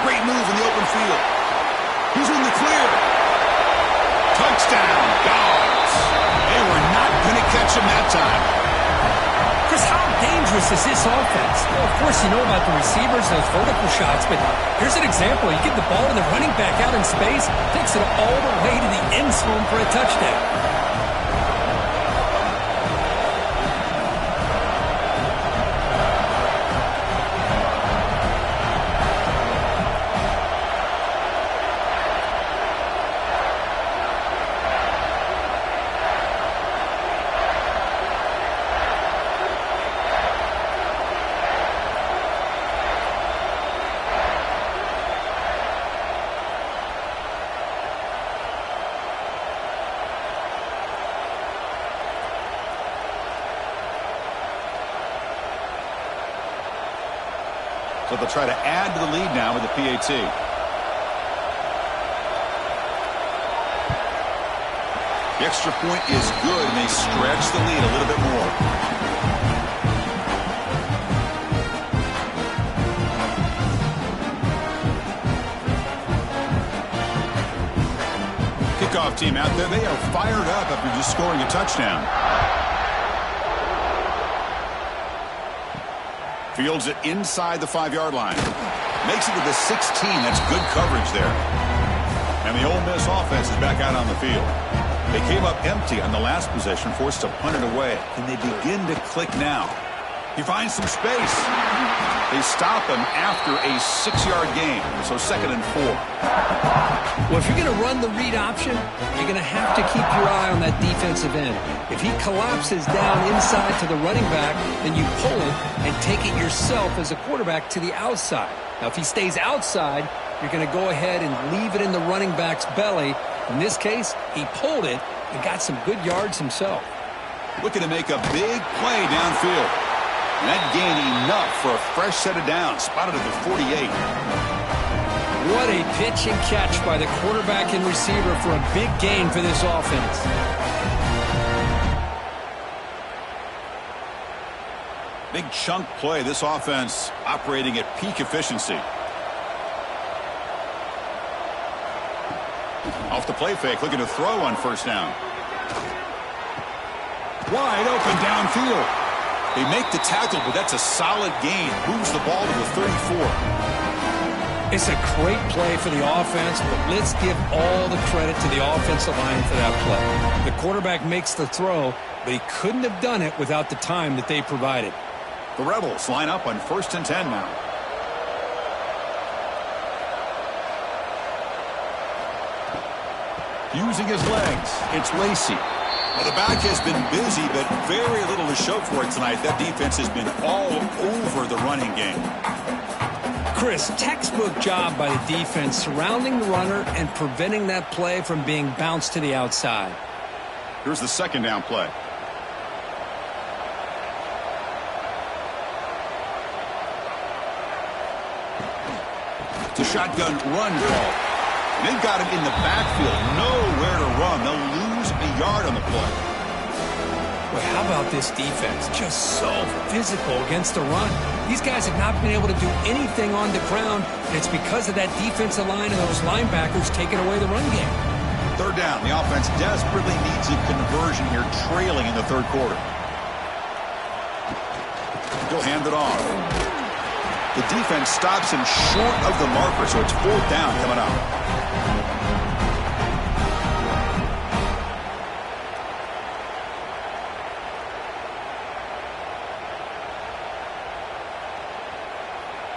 S1: Great move in the open field. He's in the clear. Touchdown, Dogs. They were not going to catch him that time.
S2: Chris, how dangerous is this offense? Well, of course, you know about the receivers, those vertical shots, but here's an example. You get the ball and the running back out in space, takes it all the way to the end zone for a touchdown.
S1: So they'll try to add to the lead now with the PAT. The extra point is good, and they stretch the lead a little bit more. Kickoff team out there, they are fired up after just scoring a touchdown. Fields it inside the 5-yard line. Makes it to the 16. That's good coverage there. And the Ole Miss offense is back out on the field. They came up empty on the last possession, forced to punt it away. And they begin to click now. He finds some space. They stop him after a 6-yard gain. So 2nd and 4.
S2: Well, if you're going to run the read option, you're going to have to keep your eye on that defensive end. If he collapses down inside to the running back, then you pull it and take it yourself as a quarterback to the outside. Now, if he stays outside, you're going to go ahead and leave it in the running back's belly. In this case, he pulled it and got some good yards himself.
S1: Looking to make a big play downfield. And that gained enough for a fresh set of downs. Spotted at the 48.
S2: What a pitch and catch by the quarterback and receiver for a big gain for this offense.
S1: Big chunk play. This offense operating at peak efficiency. Off the play fake, looking to throw on 1st down. Wide open downfield. They make the tackle, but that's a solid gain. Moves the ball to the 34.
S2: It's a great play for the offense, but let's give all the credit to the offensive line for that play. The quarterback makes the throw, but he couldn't have done it without the time that they provided.
S1: The Rebels line up on 1st and 10 now. Using his legs, it's Lacey. Well, the back has been busy, but very little to show for it tonight. That defense has been all over the running game.
S2: Chris, textbook job by the defense surrounding the runner and preventing that play from being bounced to the outside.
S1: Here's the 2nd down play. It's a shotgun run call. They've got him in the backfield, nowhere to run. They'll lose a yard on the play.
S2: Well, how about this defense? Just so physical against the run. These guys have not been able to do anything on the ground, and it's because of that defensive line and those linebackers taking away the run game.
S1: 3rd down. The offense desperately needs a conversion here, trailing in the 3rd quarter. He'll hand it off. The defense stops him short of the marker, so it's 4th down coming up.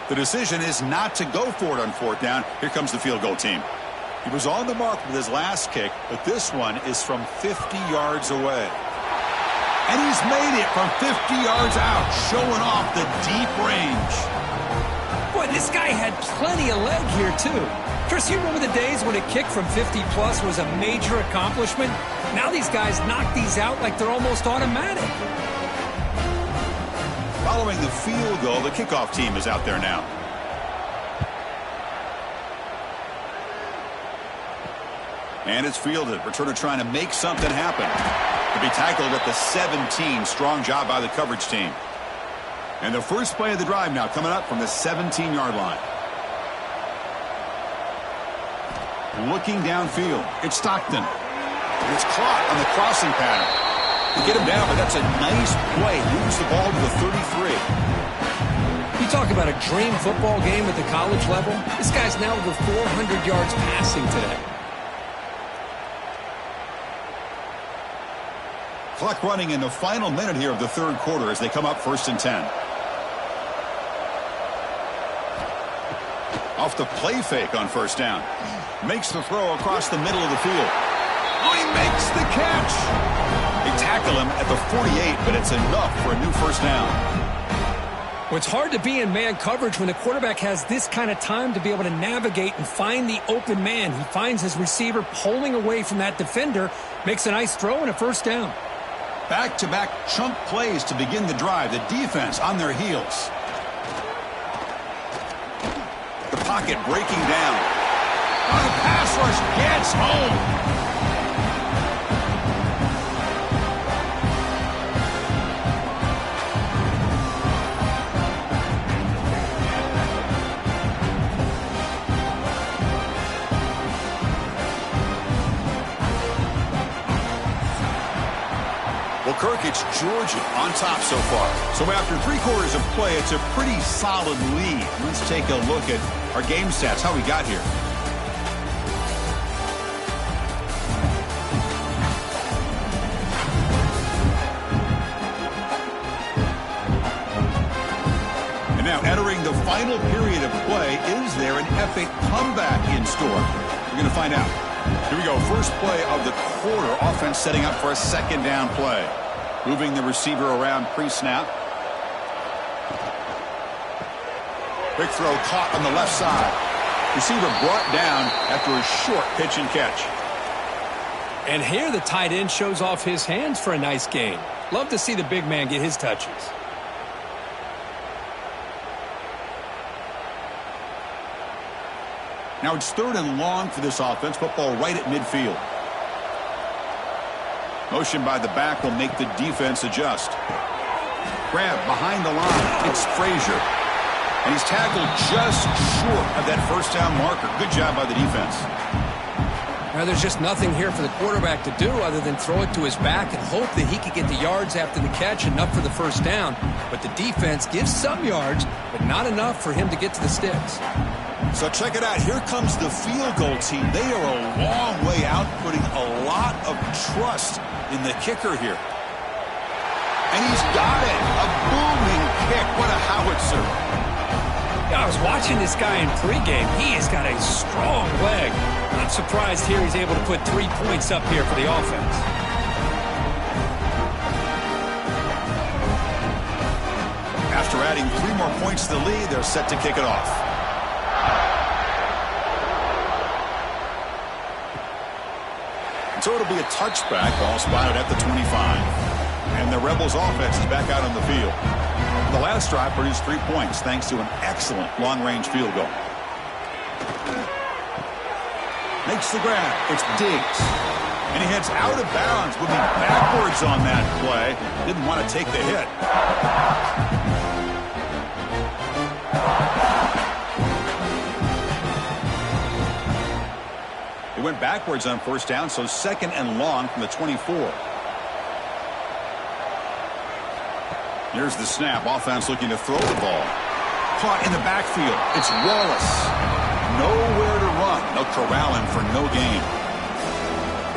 S1: The decision is not to go for it on 4th down. Here comes the field goal team. He was on the mark with his last kick, but this one is from 50 yards away. And he's made it from 50 yards out, showing off the deep range.
S2: Boy, this guy had plenty of leg here, too. Chris, you remember the days when a kick from 50-plus was a major accomplishment? Now these guys knock these out like they're almost automatic.
S1: Following the field goal, the kickoff team is out there now. And it's fielded. Returner trying to make something happen. To be tackled at the 17. Strong job by the coverage team. And the first play of the drive now coming up from the 17-yard line. Looking downfield. It's Stockton. And it's caught on the crossing pattern. To get him down, but that's a nice play. Moves the ball to the 33.
S2: You talk about a dream football game at the college level. This guy's now over 400 yards passing today.
S1: Clock running in the final minute here of the third quarter as they come up 1st and 10. Off the play fake on 1st down. Makes the throw across the middle of the field. Oh, he makes the catch. They tackle him at the 48, but it's enough for a new 1st down.
S2: Well, it's hard to be in man coverage when the quarterback has this kind of time to be able to navigate and find the open man. He finds his receiver pulling away from that defender, makes a nice throw and a 1st down.
S1: Back-to-back chunk plays to begin the drive. The defense on their heels. The pocket breaking down. Oh, the pass rush gets home. Well, Kirk, it's Georgia on top so far. So after 3 quarters of play, it's a pretty solid lead. Let's take a look at our game stats, how we got here. And now entering the final period of play, is there an epic comeback in store? We're going to find out. Here we go. First play of the quarter. Offense setting up for a 2nd down play. Moving the receiver around pre-snap. Quick throw caught on the left side. Receiver brought down after a short pitch and catch.
S2: And here the tight end shows off his hands for a nice gain. Love to see the big man get his touches.
S1: Now it's 3rd and long for this offense. Football right at midfield. Motion by the back will make the defense adjust. Grab behind the line. It's Frazier. And he's tackled just short of that 1st down marker. Good job by the defense.
S2: Now there's just nothing here for the quarterback to do other than throw it to his back and hope that he could get the yards after the catch, enough for the 1st down. But the defense gives some yards, but not enough for him to get to the sticks.
S1: So check it out. Here comes the field goal team. They are a long way out, putting a lot of trust in the kicker here. And he's got it. A booming kick. What a howitzer.
S2: Yeah, I was watching this guy in pregame. He has got a strong leg. Not surprised here he's able to put 3 points up here for the offense.
S1: After adding 3 more points to the lead, they're set to kick it off. So it'll be a touchback, ball spotted at the 25. And the Rebels offense is back out on the field. The last drive produced 3 points thanks to an excellent long-range field goal. Makes the grab. It's Diggs. And he heads out of bounds, moving backwards on that play. Didn't want to take the hit. He went backwards on 1st down, so 2nd and long from the 24. Here's the snap. Offense looking to throw the ball. Caught in the backfield. It's Wallace. Nowhere to run. They'll corral him for no gain.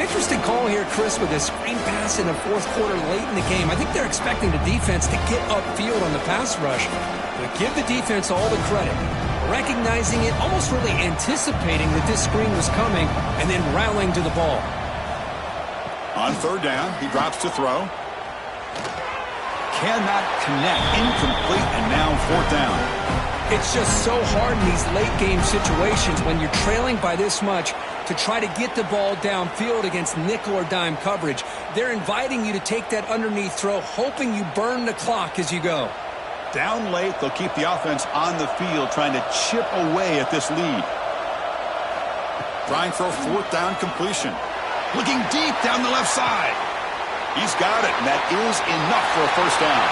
S2: Interesting call here, Chris, with a screen pass in the 4th quarter late in the game. I think they're expecting the defense to get upfield on the pass rush. But give the defense all the credit. Recognizing it, almost really anticipating that this screen was coming, and then rallying to the ball.
S1: On 3rd down, he drops to throw. Cannot connect. Incomplete, and now 4th down.
S2: It's just so hard in these late-game situations when you're trailing by this much to try to get the ball downfield against nickel or dime coverage. They're inviting you to take that underneath throw, hoping you burn the clock as you go.
S1: Down late, they'll keep the offense on the field, trying to chip away at this lead. Trying for a 4th down completion. Looking deep down the left side. He's got it, and that is enough for a 1st down.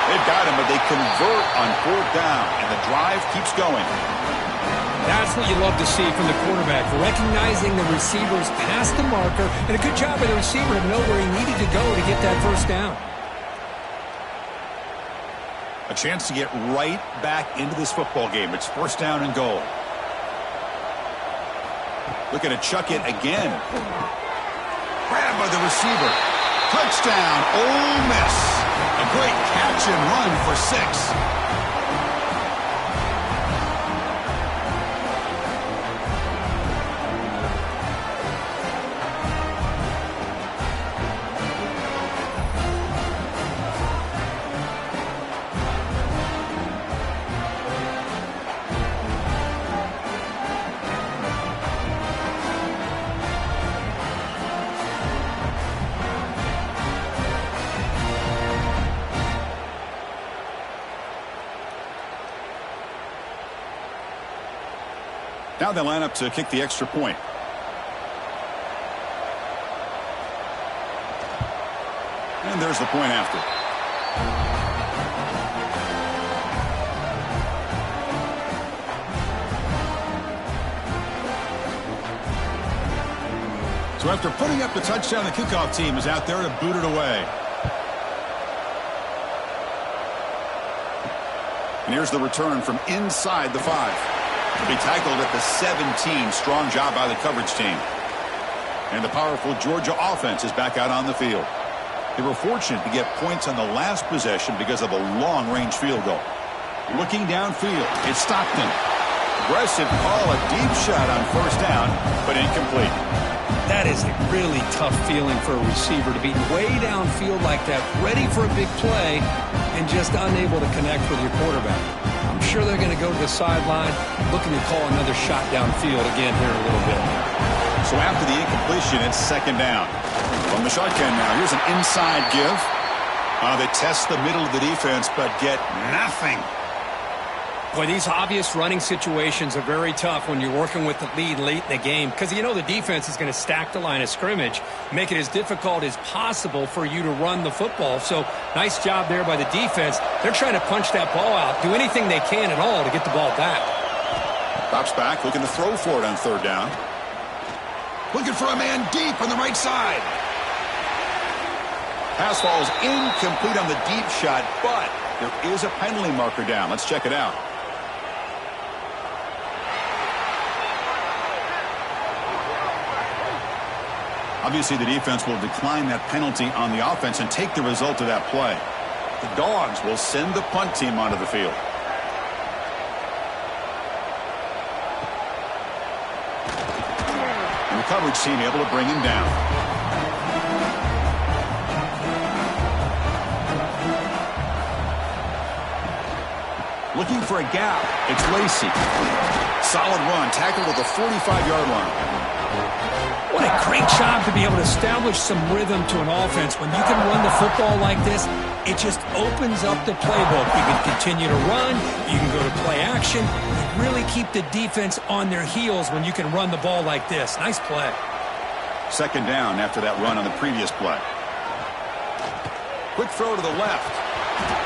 S1: They've got him, but they convert on 4th down, and the drive keeps going.
S2: That's what you love to see from the quarterback, recognizing the receivers past the marker, and a good job by the receiver to know where he needed to go to get that first down.
S1: A chance to get right back into this football game. It's first down and goal. Looking to chuck it again. Grabbed by the receiver. Touchdown, Ole Miss. A great catch and run for 6. Now they line up to kick the extra point. And there's the point after. So after putting up the touchdown, the kickoff team is out there to boot it away. And here's the return from inside the 5. To be tackled at the 17. Strong job by the coverage team. And the powerful Georgia offense is back out on the field. They were fortunate to get points on the last possession because of a long-range field goal. Looking downfield, it's Stockton. Aggressive call, a deep shot on first down, but incomplete.
S2: That is a really tough feeling for a receiver to be way downfield like that, ready for a big play, and just unable to connect with your quarterback. I'm sure they're going to go to the sideline, looking to call another shot downfield again here in a little bit.
S1: So after the incompletion, it's second down. From the shotgun now, here's an inside give. They test the middle of the defense, but get nothing.
S2: Boy, these obvious running situations are very tough when you're working with the lead late in the game, because you know the defense is going to stack the line of scrimmage, make it as difficult as possible for you to run the football. So nice job there by the defense. They're trying to punch that ball out, do anything they can at all to get the ball back.
S1: Drops back, looking to throw for it on third down. Looking for a man deep on the right side. Pass falls incomplete on the deep shot, but there is a penalty marker down. Let's check it out. Obviously, the defense will decline that penalty on the offense and take the result of that play. The Dogs will send the punt team onto the field. And the coverage team able to bring him down. Looking for a gap. It's Lacey. Solid run. Tackled at the 45-yard line.
S2: What a great job to be able to establish some rhythm to an offense. When you can run the football like this, it just opens up the playbook. You can continue to run. You can go to play action. You really keep the defense on their heels when you can run the ball like this. Nice play.
S1: Second down after that run on the previous play. Quick throw to the left.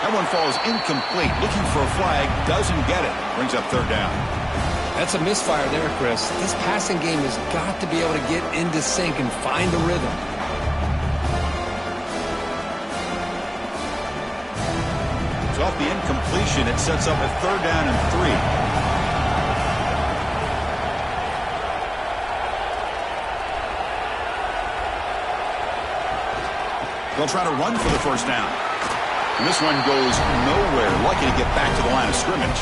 S1: That one falls incomplete. Looking for a flag. Doesn't get it. Brings up third down.
S2: That's a misfire there, Chris. This passing game has got to be able to get into sync and find the rhythm.
S1: So off the incompletion, it sets up a third down and 3. They'll try to run for the first down. And this one goes nowhere. Lucky to get back to the line of scrimmage.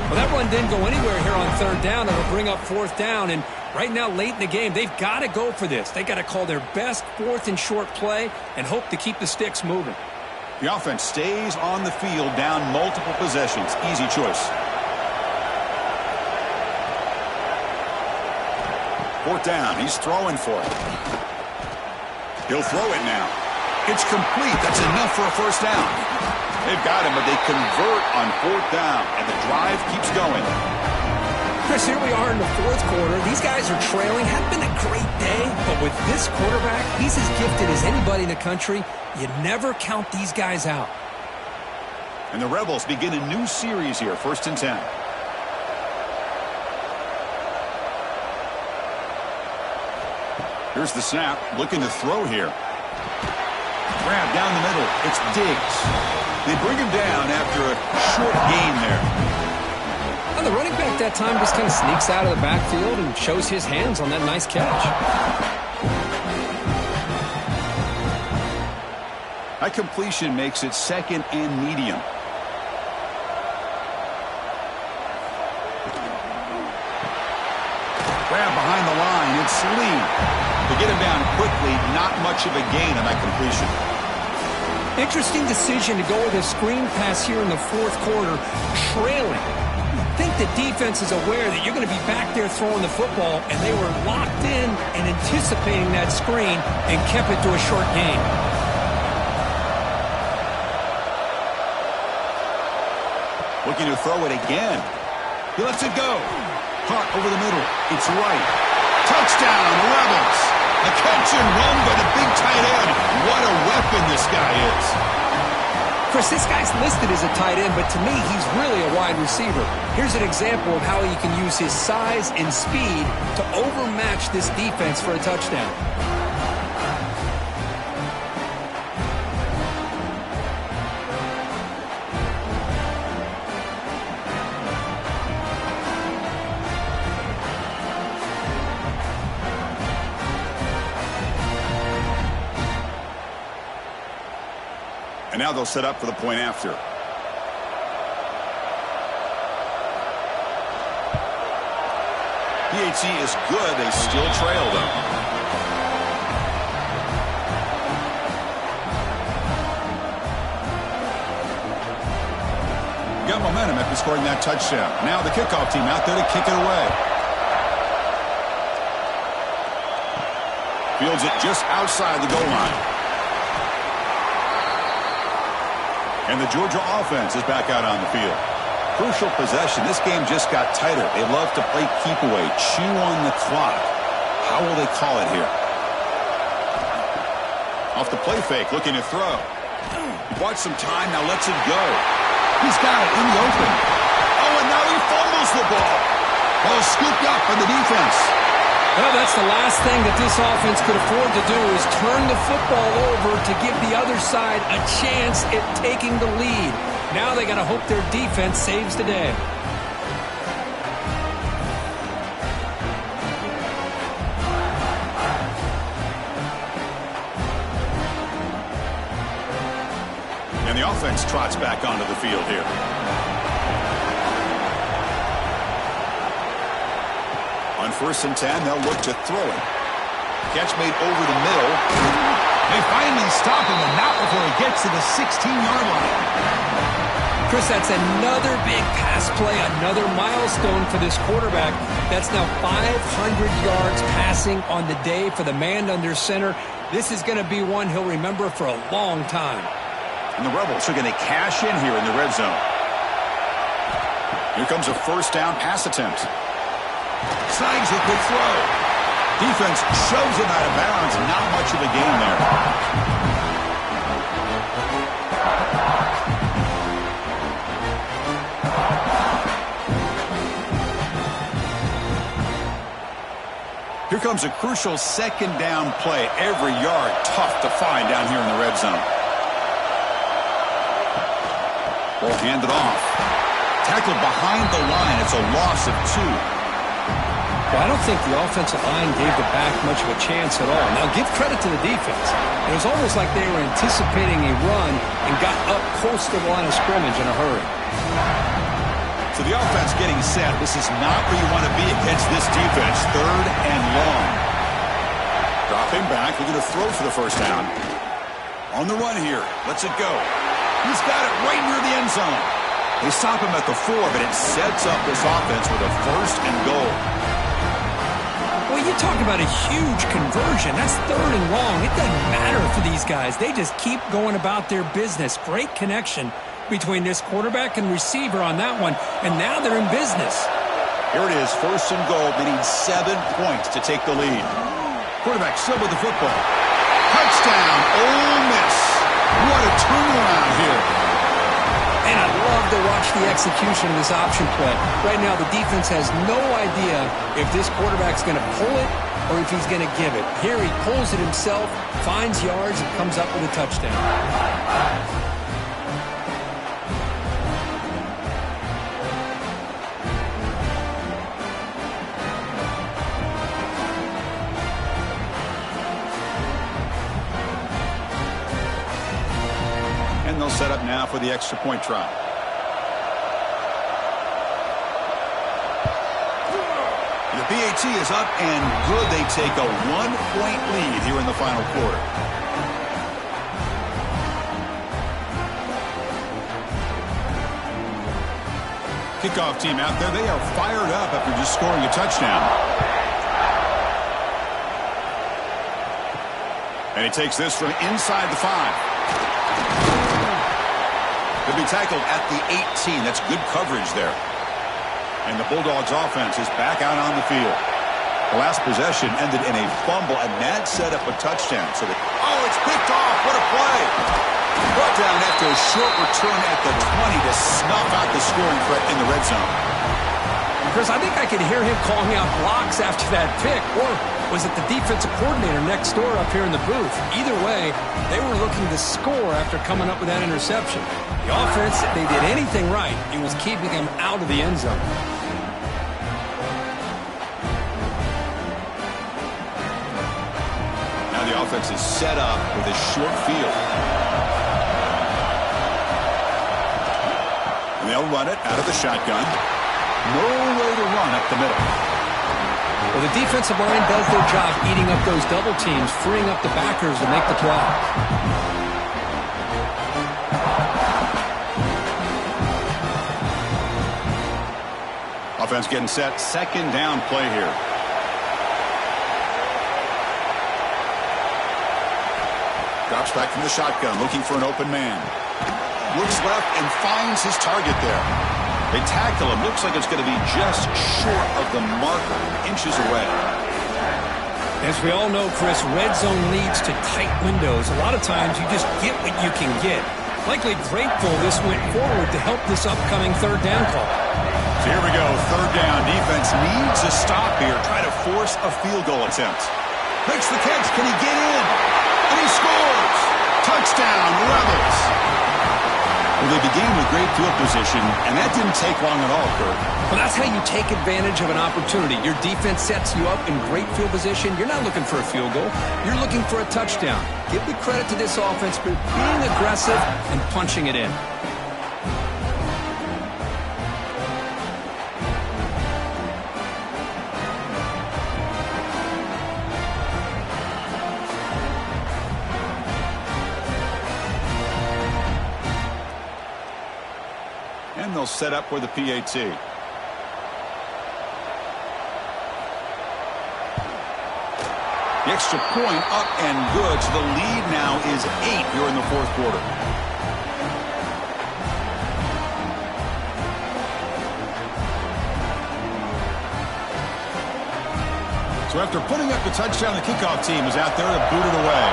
S2: Well, that run didn't go anywhere here on third down. It'll bring up fourth down. And right now, late in the game, they've got to go for this. They've got to call their best fourth and short play and hope to keep the sticks moving.
S1: The offense stays on the field down multiple possessions. Easy choice. Fourth down. He's throwing for it. He'll throw it now. It's complete. That's enough for a first down. They've got him, but they convert on fourth down, and the drive keeps going.
S2: Chris, here we are in the fourth quarter. These guys are trailing. Hadn't been a great day, but with this quarterback, he's as gifted as anybody in the country. You never count these guys out.
S1: And the Rebels begin a new series here, 1st and 10. Here's the snap, looking to throw here. Grab down the middle. It's Diggs. They bring him down after a short gain there.
S2: Well, the running back that time just kind of sneaks out of the backfield and shows his hands on that nice catch.
S1: That completion makes it second and medium. Grab behind the line. It's Lee. To get him down quickly, not much of a gain on that completion.
S2: Interesting decision to go with a screen pass here in the fourth quarter, trailing. I think the defense is aware that you're going to be back there throwing the football, and they were locked in and anticipating that screen and kept it to a short gain.
S1: Looking to throw it again. He lets it go. Caught over the middle. It's right. Touchdown, Rebels. A catch and run by the big tight end. What a weapon this guy is.
S2: Chris, this guy's listed as a tight end, but to me, he's really a wide receiver. Here's an example of how he can use his size and speed to overmatch this defense for a touchdown.
S1: And now they'll set up for the point after. PHC is good. They still trail, though. Got momentum after scoring that touchdown. Now the kickoff team out there to kick it away. Fields it just outside the goal line. And the Georgia offense is back out on the field. Crucial possession. This game just got tighter. They love to play keep away, chew on the clock. How will they call it here? Off the play fake, looking to throw. He bought some time, now lets it go. He's got it in the open. Oh, and now he fumbles the ball. Ball scooped up by the defense.
S2: Well, that's the last thing that this offense could afford to do is turn the football over to give the other side a chance at taking the lead. Now they got to hope their defense saves the day.
S1: And the offense trots back onto the field here. On 1st and 10, they'll look to throw it. Catch made over the middle. They finally stop him, and not before he gets to the 16-yard line.
S2: Chris, that's another big pass play, another milestone for this quarterback. That's now 500 yards passing on the day for the man under center. This is going to be one he'll remember for a long time.
S1: And the Rebels are going to cash in here in the red zone. Here comes a first down pass attempt. Signs a quick throw. Defense shoves him out of bounds. Not much of a gain there. Here comes a crucial second down play. Every yard tough to find down here in the red zone. Ball handed off. Tackled behind the line. It's a loss of 2.
S2: Well, I don't think the offensive line gave the back much of a chance at all. Now, give credit to the defense. It was almost like they were anticipating a run and got up close to the line of scrimmage in a hurry.
S1: So the offense getting set. This is not where you want to be against this defense. 3rd and long. Dropping back. We're going to throw for the first down. On the run here. Lets it go. He's got it right near the end zone. They stop him at the 4, but it sets up this offense with a 1st and goal.
S2: Well, you talk about a huge conversion. That's 3rd and long. It doesn't matter for these guys. They just keep going about their business. Great connection between this quarterback and receiver on that one, and now they're in business.
S1: Here it is, 1st and goal. They need 7 points to take the lead. Quarterback still with the football. Touchdown, Ole Miss. What a turnaround here.
S2: And I love to watch watch the execution of this option play. Right now, the defense has no idea if this quarterback's going to pull it or if he's going to give it. Here he pulls it himself, finds yards, and comes up with a touchdown.
S1: And they'll set up now for the extra point try. The PAT is up and good. They take a 1-point lead here in the final quarter. Kickoff team out there. They are fired up after just scoring a touchdown. And he takes this from inside the 5. He'll be tackled at the 18. That's good coverage there. And the Bulldogs offense is back out on the field. The last possession ended in a fumble, and that set up a touchdown. So it's picked off. What a play. Brought down after a short return at the 20 to snuff out the scoring threat in the red zone.
S2: Chris, I think I could hear him calling out blocks after that pick. Or was it the defensive coordinator next door up here in the booth? Either way, they were looking to score after coming up with that interception. The offense, if they did anything right, it was keeping them out of the end zone.
S1: Now the offense is set up with a short field. And they'll run it out of the shotgun. No way to run up the middle.
S2: Well, the defensive line does their job eating up those double teams, freeing up the backers to make the play.
S1: Offense getting set. Second down play here. Drops back from the shotgun, looking for an open man. Looks left and finds his target there. They tackle him. Looks like it's going to be just short of the marker, inches away.
S2: As we all know, Chris, red zone leads to tight windows. A lot of times you just get what you can get. Likely grateful this went forward to help this upcoming third down call.
S1: So here we go, third down. Defense needs a stop here. Try to force a field goal attempt. Makes the catch. Can he get in? And he scores. Touchdown, Rebels. Well, they began with great field position, and that didn't take long at all, Kurt.
S2: Well, that's how you take advantage of an opportunity. Your defense sets you up in great field position. You're not looking for a field goal. You're looking for a touchdown. Give the credit to this offense for being aggressive and punching it in.
S1: And they'll set up for the PAT. The extra point up and good. So the lead now is 8 here in the fourth quarter. So after putting up the touchdown, the kickoff team is out there to boot it away.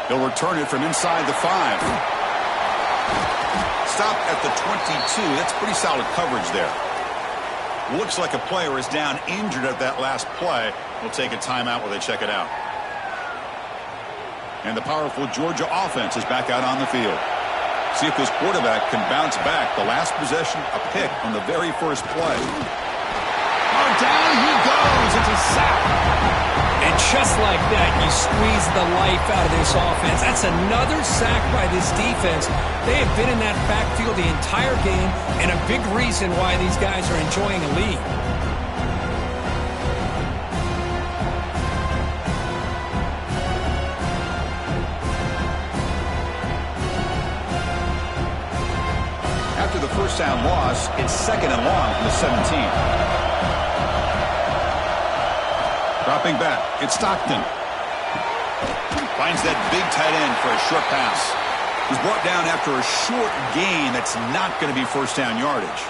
S1: They'll return it from inside the 5. Stop at the 22. That's pretty solid coverage there. Looks like a player is down injured at that last play. We'll take a timeout while they check it out. And the powerful Georgia offense is back out on the field. See if this quarterback can bounce back. The last possession, a pick on the very first play. Oh, down he goes. It's a sack.
S2: And just like that, you squeeze the life out of this offense. That's another sack by this defense. They have been in that backfield the entire game, and a big reason why these guys are enjoying a lead.
S1: After the first down loss, it's second and long from the 17. Dropping back, it's Stockton. Finds that big tight end for a short pass. He's brought down after a short gain that's not going to be first down yardage.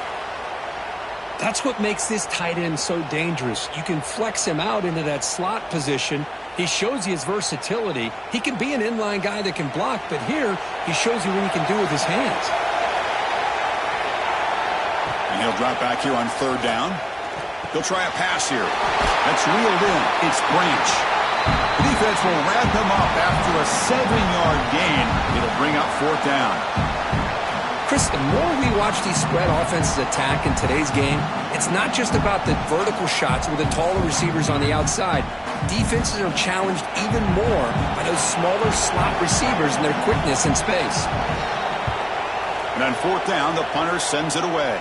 S2: That's what makes this tight end so dangerous. You can flex him out into that slot position, He shows you his versatility. He can be an inline guy that can block, but here he shows you what he can do with his hands.
S1: And he'll drop back here on third down. He'll try a pass here. That's reeled in. It's Branch. The defense will wrap him up after a 7-yard gain. It'll bring up fourth down.
S2: Chris, the more we watch these spread offenses attack in today's game, it's not just about the vertical shots with the taller receivers on the outside. Defenses are challenged even more by those smaller slot receivers and their quickness in space.
S1: And on fourth down, the punter sends it away.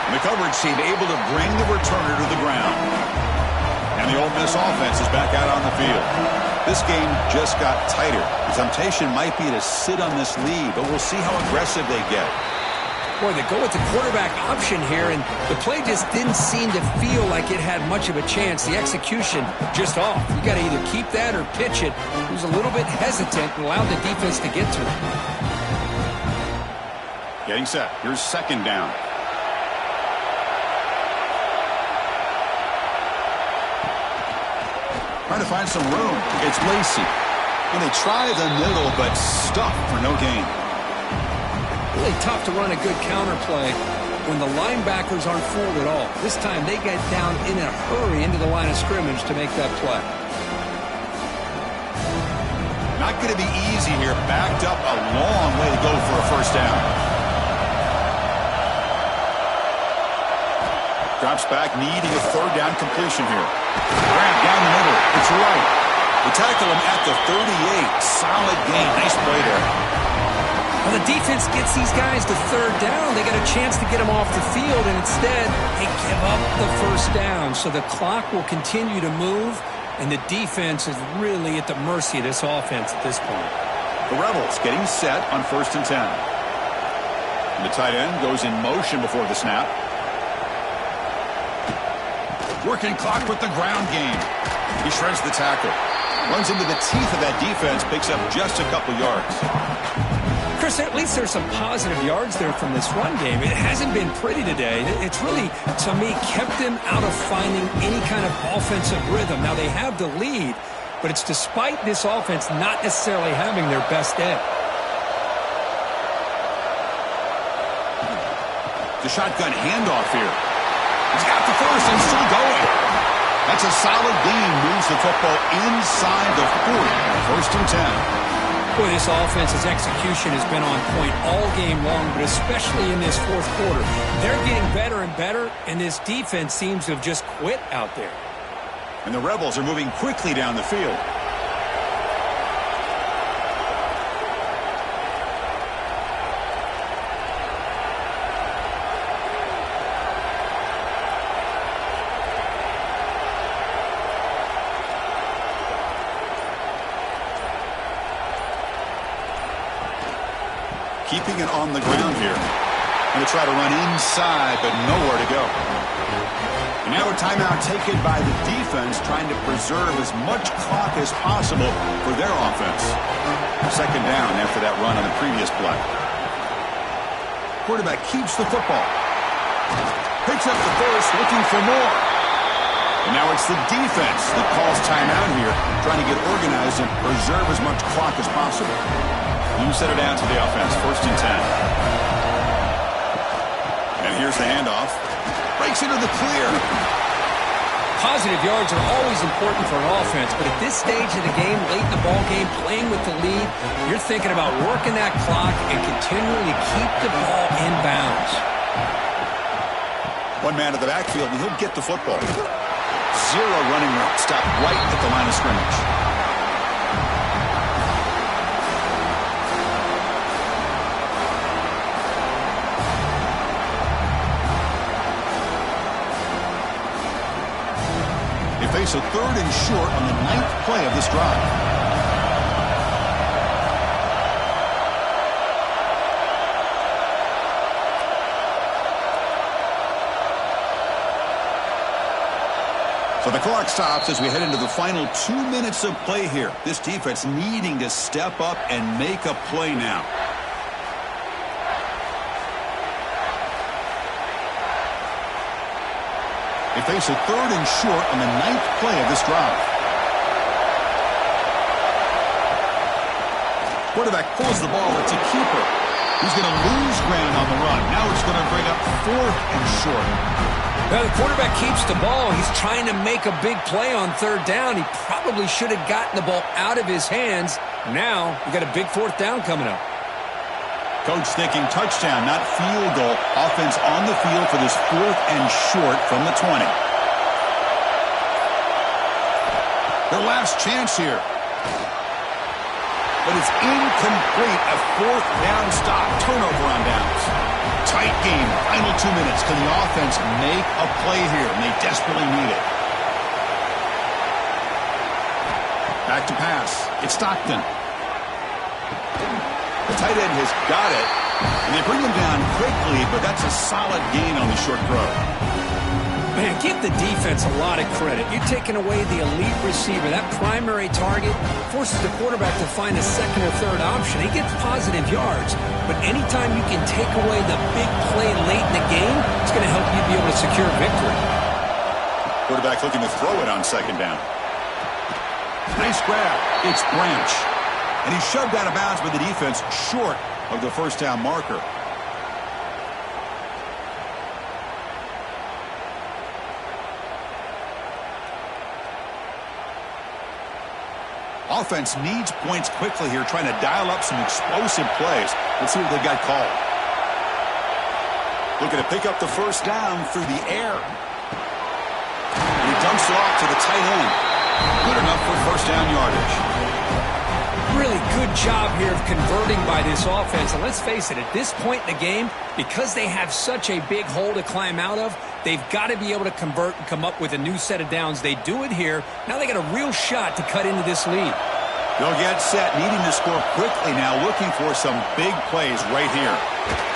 S1: And the coverage team able to bring the returner to the ground. And the Ole Miss offense is back out on the field. This game just got tighter. The temptation might be to sit on this lead, but we'll see how aggressive they get.
S2: Boy, they go with the quarterback option here, and the play just didn't seem to feel like it had much of a chance. The execution just off. You got to either keep that or pitch it. He was a little bit hesitant and allowed the defense to get to him.
S1: Getting set. Here's second down. Trying to find some room. It's Lacey. And they try the middle, but stuffed for no gain.
S2: Really tough to run a good counter play when the linebackers aren't fooled at all. This time they get down in a hurry into the line of scrimmage to make that play.
S1: Not going to be easy here. Backed up a long way to go for a first down. Drops back, needing a third down completion here. Grab down the middle. It's right. They tackle him at the 38. Solid gain. Nice play there.
S2: Well, the defense gets these guys to third down. They got a chance to get them off the field, and instead they give up the first down. So the clock will continue to move, and the defense is really at the mercy of this offense at this point.
S1: The Rebels getting set on 1st and 10. And the tight end goes in motion before the snap. Working clock with the ground game. He shreds the tackle. Runs into the teeth of that defense. Picks up just a couple yards.
S2: Chris, at least there's some positive yards there from this run game. It hasn't been pretty today. It's really, to me, kept them out of finding any kind of offensive rhythm. Now, they have the lead, but it's despite this offense not necessarily having their best day.
S1: The shotgun handoff here. He's got the first and still going. That's a solid gain. Moves the football inside the 40. 1st and 10.
S2: Boy, this offense's execution has been on point all game long, but especially in this fourth quarter. They're getting better and better, and this defense seems to have just quit out there.
S1: And the Rebels are moving quickly down the field. Keeping it on the ground here. Going to try to run inside, but nowhere to go. And now a timeout taken by the defense, trying to preserve as much clock as possible for their offense. Second down after that run on the previous play. Quarterback keeps the football. Picks up the first, looking for more. And now it's the defense that calls timeout here, trying to get organized and preserve as much clock as possible. You set it down to the offense, 1st and 10. And here's the handoff. Breaks into the clear.
S2: Positive yards are always important for an offense, but at this stage of the game, late in the ball game, playing with the lead, you're thinking about working that clock and continuing to keep the ball in bounds.
S1: One man at the backfield, and he'll get the football. Zero running room. Stop right at the line of scrimmage. Face a 3rd and short on the 9th play of this drive. So the clock stops as we head into the final 2 minutes of play here. This defense needing to step up and make a play now. They face a 3rd and short on the 9th play of this drive. Quarterback pulls the ball. It's a keeper. He's going to lose ground on the run. Now it's going to bring up 4th and short.
S2: Well, the quarterback keeps the ball. He's trying to make a big play on 3rd down. He probably should have gotten the ball out of his hands. Now we got a big 4th down coming up.
S1: Coach thinking touchdown, not field goal. Offense on the field for this 4th and short from the 20. Their last chance here. But it's incomplete. A 4th down stop. Turnover on downs. Tight game. Final 2 minutes. Can the offense make a play here? And they desperately need it. Back to pass. It's Stockton. The tight end has got it. And they bring him down quickly, but that's a solid gain on the short throw.
S2: Man, give the defense a lot of credit. You're taking away the elite receiver. That primary target forces the quarterback to find a 2nd or 3rd option. He gets positive yards, but anytime you can take away the big play late in the game, it's going to help you be able to secure victory.
S1: Quarterback looking to throw it on 2nd down. Nice grab. It's Branch. And he's shoved out of bounds by the defense short of the 1st down marker. Offense needs points quickly here, trying to dial up some explosive plays. Let's see what they got called. Looking to pick up the 1st down through the air. And he dumps it off to the tight end. Good enough for 1st down yardage.
S2: Really good job here of converting by this offense. And let's face it, at this point in the game, because they have such a big hole to climb out of, they've got to be able to convert and come up with a new set of downs. They do it here. Now they got a real shot to cut into this lead.
S1: They'll get set, needing to score quickly now, looking for some big plays right here.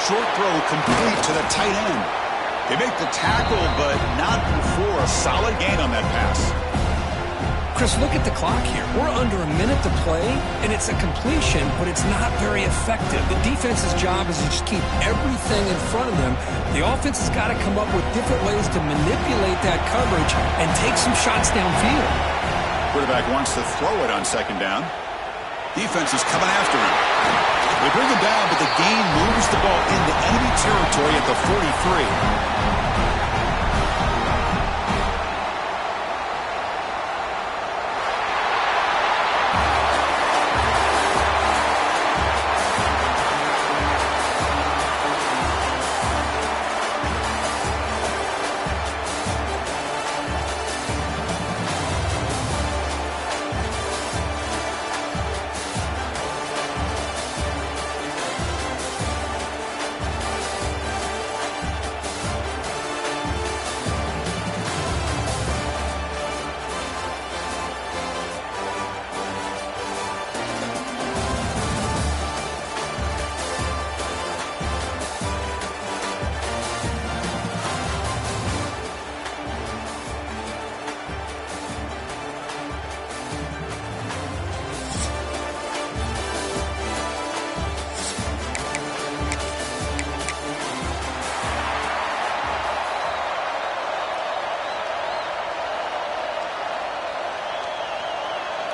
S1: Short throw complete to the tight end. They make the tackle, but not before a solid gain on that pass.
S2: Chris, look at the clock here. We're under a minute to play, and it's a completion, but it's not very effective. The defense's job is to just keep everything in front of them. The offense has got to come up with different ways to manipulate that coverage and take some shots downfield.
S1: Quarterback wants to throw it on 2nd down. Defense is coming after him. They bring him down, but the gain moves the ball into enemy territory at the 43.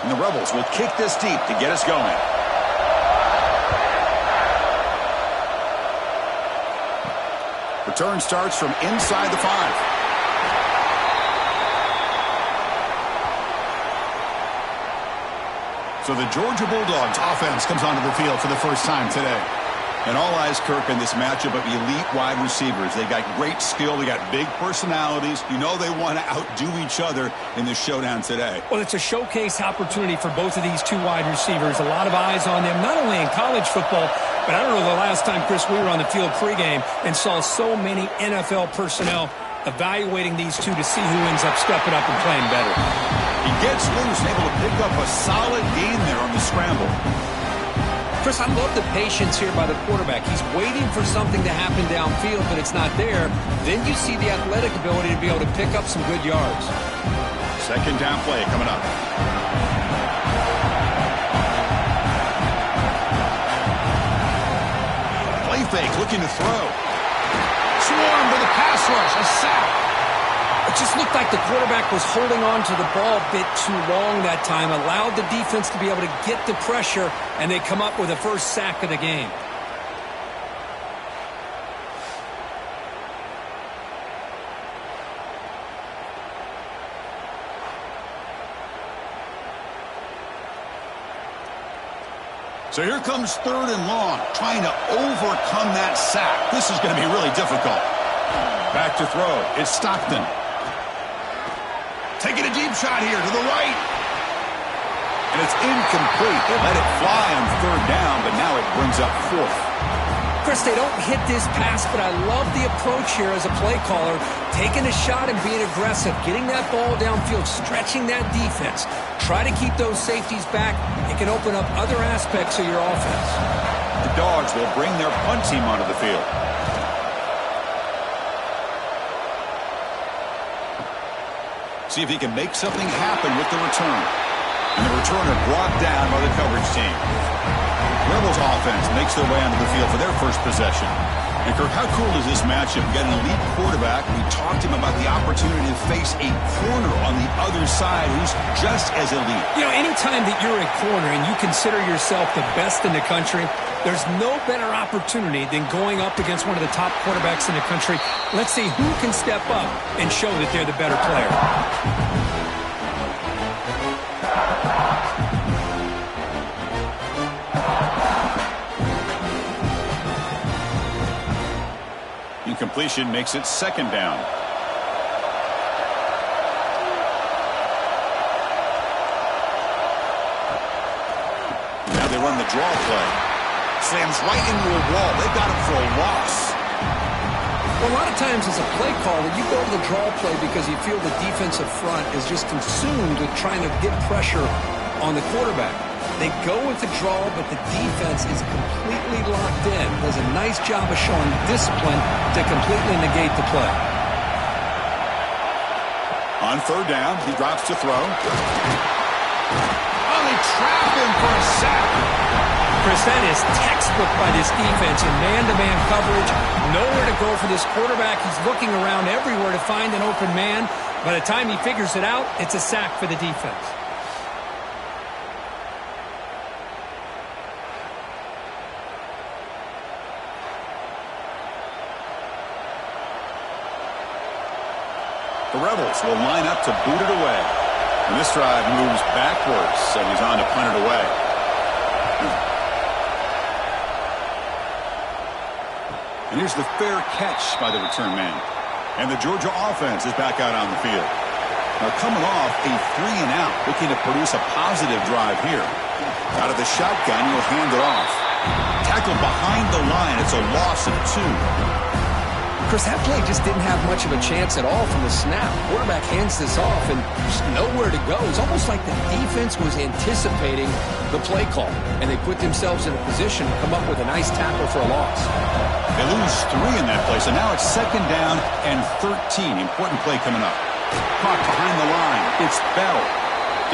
S1: And the Rebels will kick this deep to get us going. Return starts from inside the 5. So the Georgia Bulldogs offense comes onto the field for the first time today. And all eyes, Kirk, in this matchup of elite wide receivers. They got great skill. They got big personalities. You know they want to outdo each other in this showdown today.
S2: Well, it's a showcase opportunity for both of these 2 wide receivers. A lot of eyes on them, not only in college football, but I don't know the last time, Chris, we were on the field pregame and saw so many NFL personnel evaluating these 2 to see who ends up stepping up and playing better.
S1: He gets loose and able to pick up a solid gain there on the scramble.
S2: Chris, I love the patience here by the quarterback. He's waiting for something to happen downfield, but it's not there. Then you see the athletic ability to be able to pick up some good yards.
S1: 2nd down play coming up. Play fake, looking to throw. Swarm to the pass rush, a sack.
S2: It just looked like the quarterback was holding on to the ball a bit too long that time, allowed the defense to be able to get the pressure, and they come up with the first sack of the game.
S1: So here comes 3rd and long, trying to overcome that sack. This is going to be really difficult. Back to throw. It's Stockton. Taking a deep shot here to the right. And it's incomplete. They let it fly on 3rd down, but now it brings up 4th.
S2: Chris, they don't hit this pass, but I love the approach here as a play caller, taking a shot and being aggressive, getting that ball downfield, stretching that defense. Try to keep those safeties back. It can open up other aspects of your offense.
S1: The Dogs will bring their punt team onto the field. See if he can make something happen with the return. And the returner brought down by the coverage team. Rebels offense makes their way onto the field for their first possession. And Kirk, how cool is this matchup? You got an elite quarterback. We talked to him about the opportunity to face a corner on the other side who's just as elite.
S2: You know, anytime that you're a corner and you consider yourself the best in the country, there's no better opportunity than going up against one of the top quarterbacks in the country. Let's see who can step up and show that they're the better player.
S1: Incompletion makes it 2nd down. Now they run the draw play. Slams right into a wall. They got him for a loss.
S2: Well, a lot of times as a play caller, you go to the draw play because you feel the defensive front is just consumed with trying to get pressure on the quarterback. They go with the draw, but the defense is completely locked in. Does a nice job of showing discipline to completely negate the play.
S1: On 3rd down, he drops to throw. Oh, they trap him for a sack.
S2: Chris, that is textbook by this defense in man-to-man coverage. Nowhere to go for this quarterback. He's looking around everywhere to find an open man. By the time he figures it out, it's a sack for the defense.
S1: The Rebels will line up to boot it away. And this drive moves backwards, so he's on to punt it away. And here's the fair catch by the return man. And the Georgia offense is back out on the field. Now coming off a 3-and-out, looking to produce a positive drive here. Out of the shotgun, he'll hand it off. Tackled behind the line, it's a loss of 2.
S2: Chris, that play just didn't have much of a chance at all from the snap. Quarterback hands this off and there's nowhere to go. It's almost like the defense was anticipating the play call, and they put themselves in a position to come up with a nice tackle for a loss.
S1: They lose 3 in that play, so now it's 2nd down and 13. Important play coming up. Caught behind the line. It's Bell.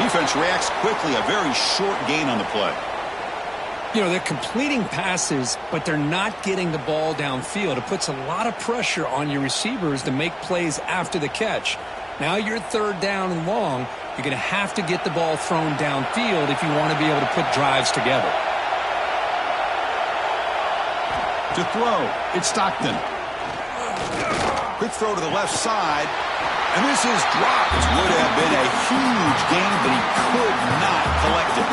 S1: Defense reacts quickly. A very short gain on the play.
S2: You know, they're completing passes, but they're not getting the ball downfield. It puts a lot of pressure on your receivers to make plays after the catch. Now you're 3rd down and long. You're going to have to get the ball thrown downfield if you want to be able to put drives together.
S1: To throw, it's Stockton. Quick throw to the left side, and this is dropped. Would have been a huge gain, but he could not collect it.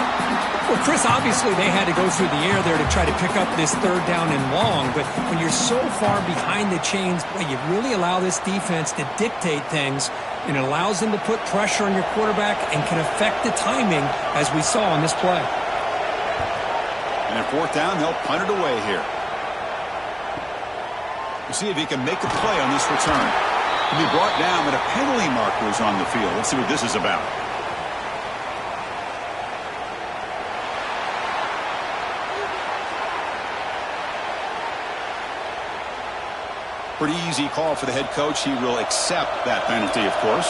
S2: Well, Chris, obviously they had to go through the air there to try to pick up this 3rd down and long, but when you're so far behind the chains, boy, you really allow this defense to dictate things, and it allows them to put pressure on your quarterback and can affect the timing, as we saw on this play.
S1: And at 4th down, they'll punt it away here. We'll see if he can make a play on this return. He'll be brought down, but a penalty marker is on the field. Let's see what this is about. Pretty easy call for the head coach. He will accept that penalty, of course.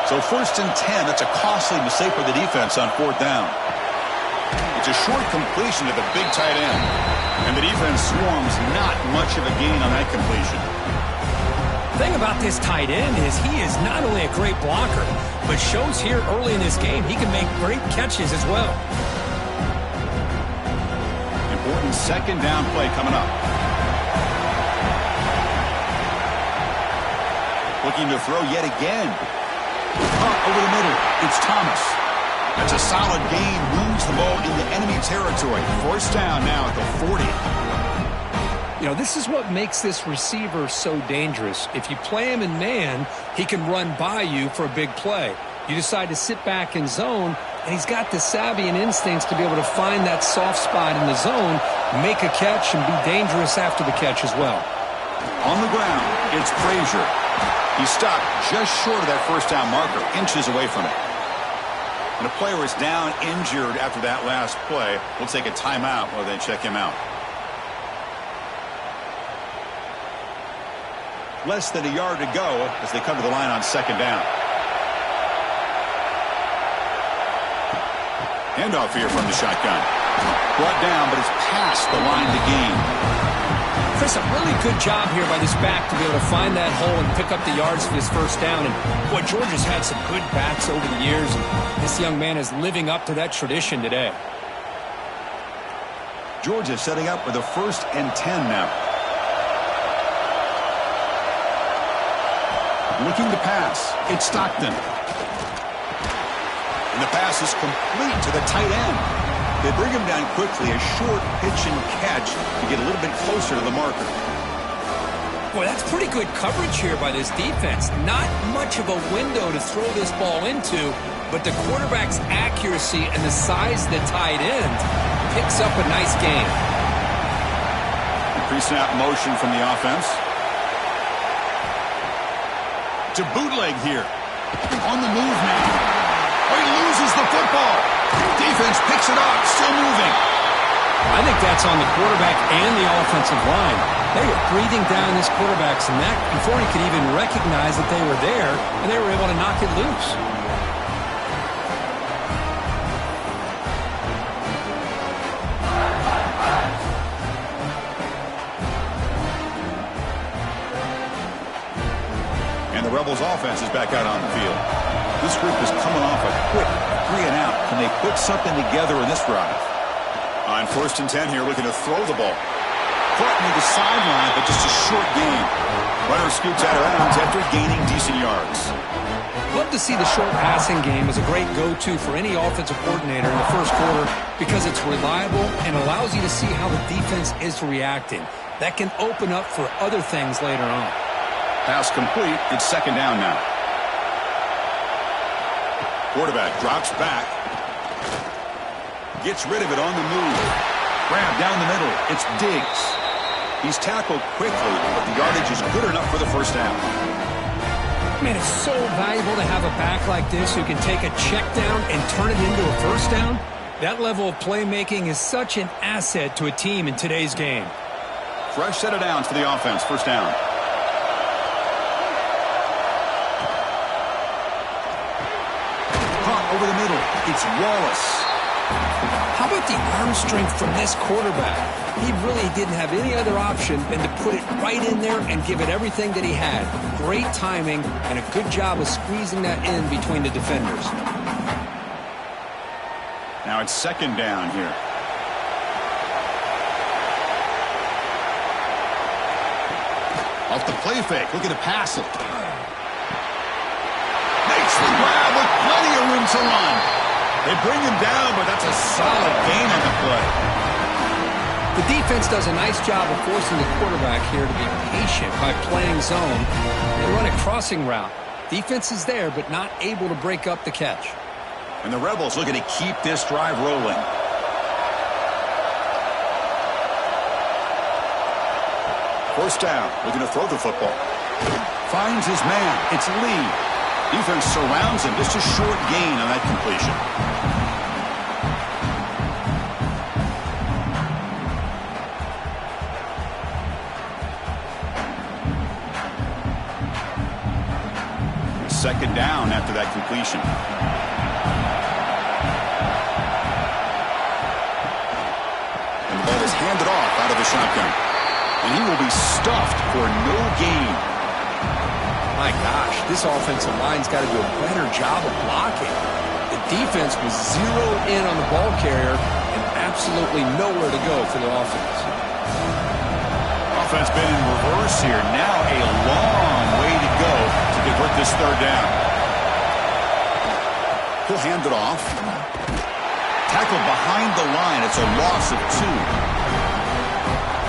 S1: So 1st and 10, that's a costly mistake for the defense on 4th down. It's a short completion to the big tight end. And the defense swarms, not much of a gain on that completion.
S2: thing about this tight end is he is not only a great blocker, but shows here early in this game he can make great catches as well.
S1: Important second down play coming up. Looking to throw yet again. Over the middle. It's Thomas. That's a solid gain. Moves the ball into enemy territory. First down now at the 40.
S2: You know, this is what makes this receiver so dangerous. If you play him in man, he can run by you for a big play. You decide to sit back in zone, and he's got the savvy and instincts to be able to find that soft spot in the zone, make a catch, and be dangerous after the catch as well.
S1: On the ground, it's Frazier. He stopped just short of that first down marker, inches away from it. And a player is down injured after that last play. We'll take a timeout while they check him out. Less than a yard to go as they come to the line on second down. Handoff here from the shotgun. Brought down, but it's past the line to gain.
S2: Chris, a really good job here by this back to be able to find that hole and pick up the yards for his first down. And boy, Georgia's had some good backs over the years. This young man is living up to that tradition today.
S1: Georgia setting up with a 1st and 10 now. Looking to pass. It's Stockton. And the pass is complete to the tight end. They bring him down quickly, a short pitch and catch to get a little bit closer to the marker.
S2: Boy, that's pretty good coverage here by this defense. Not much of a window to throw this ball into, but the quarterback's accuracy and the size of the tight end picks up a nice gain.
S1: Pre-snap motion from the offense. To bootleg here. On the move now. Oh, he loses the football. Defense picks it up, still moving.
S2: I think that's on the quarterback and the offensive line. They were breathing down this quarterback's neck before he could even recognize that they were there, and they were able to knock it loose.
S1: And the Rebels offense is back out on the field. This group is coming off a quick 3 and out. Can they put something together in this drive? On 1st and 10 here, looking to throw the ball. Caught near the sideline, but just a short gain. Runner scoots out of bounds after gaining decent yards.
S2: Love to see the short passing game as a great go-to for any offensive coordinator in the first quarter because it's reliable and allows you to see how the defense is reacting. That can open up for other things later on.
S1: Pass complete. It's second down now. Quarterback drops back. Gets rid of it on the move. Grab down the middle. It's Diggs. He's tackled quickly, but the yardage is good enough for the first down.
S2: Man, it's so valuable to have a back like this who can take a check down and turn it into a first down. That level of playmaking is such an asset to a team in today's game.
S1: Fresh set of downs for the offense. First down. Over the middle, it's Wallace.
S2: How about the arm strength from this quarterback? He really didn't have any other option than to put it right in there and give it everything that he had. Great timing and a good job of squeezing that in between the defenders.
S1: Now it's second down here. Off the play fake, looking to pass it. Makes the grab with plenty of room to run. They bring him down, but that's a solid gain on the play.
S2: The defense does a nice job of forcing the quarterback here to be patient by playing zone. They run a crossing route. Defense is there, but not able to break up the catch.
S1: And the Rebels looking to keep this drive rolling. First down, looking to throw the football. Finds his man. It's Lee. Defense surrounds him. Just a short gain on that completion. Second down after that completion. And the ball is handed off out of the shotgun. And he will be stuffed for no gain.
S2: my gosh, this offensive line's got to do a better job of blocking. The defense was zeroed in on the ball carrier and absolutely nowhere to go for the offense.
S1: Offense been in reverse here. Now a long way to go to convert this third down. He'll hand it off. Tackle behind the line. It's a loss of 2.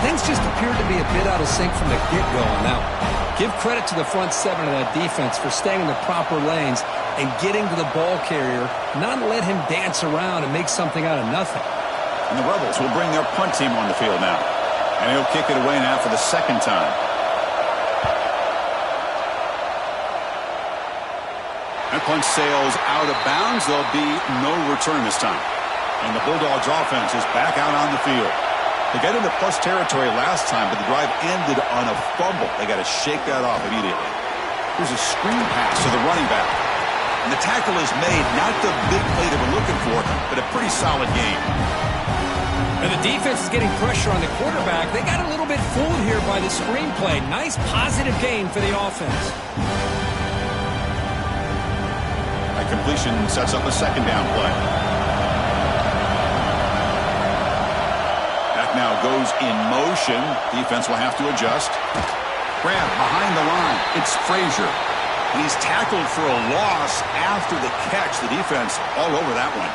S2: Things just appeared to be a bit out of sync from the get-go on that one. Give credit to the front 7 of that defense for staying in the proper lanes and getting to the ball carrier, not let him dance around and make something out of nothing.
S1: And the Rebels will bring their punt team on the field now. And he'll kick it away now for the second time. That punt sails out of bounds. There'll be no return this time. And the Bulldogs offense is back out on the field. They got into plus territory last time, but the drive ended on a fumble. They got to shake that off immediately. Here's a screen pass to the running back. And the tackle is made. Not the big play they were looking for, but a pretty solid game.
S2: And the defense is getting pressure on the quarterback. They got a little bit fooled here by the screenplay. Nice positive gain for the offense.
S1: That completion sets up a second down play. That now goes in motion. Defense will have to adjust. Grab behind the line. It's Frazier. And he's tackled for a loss after the catch. The defense all over that one.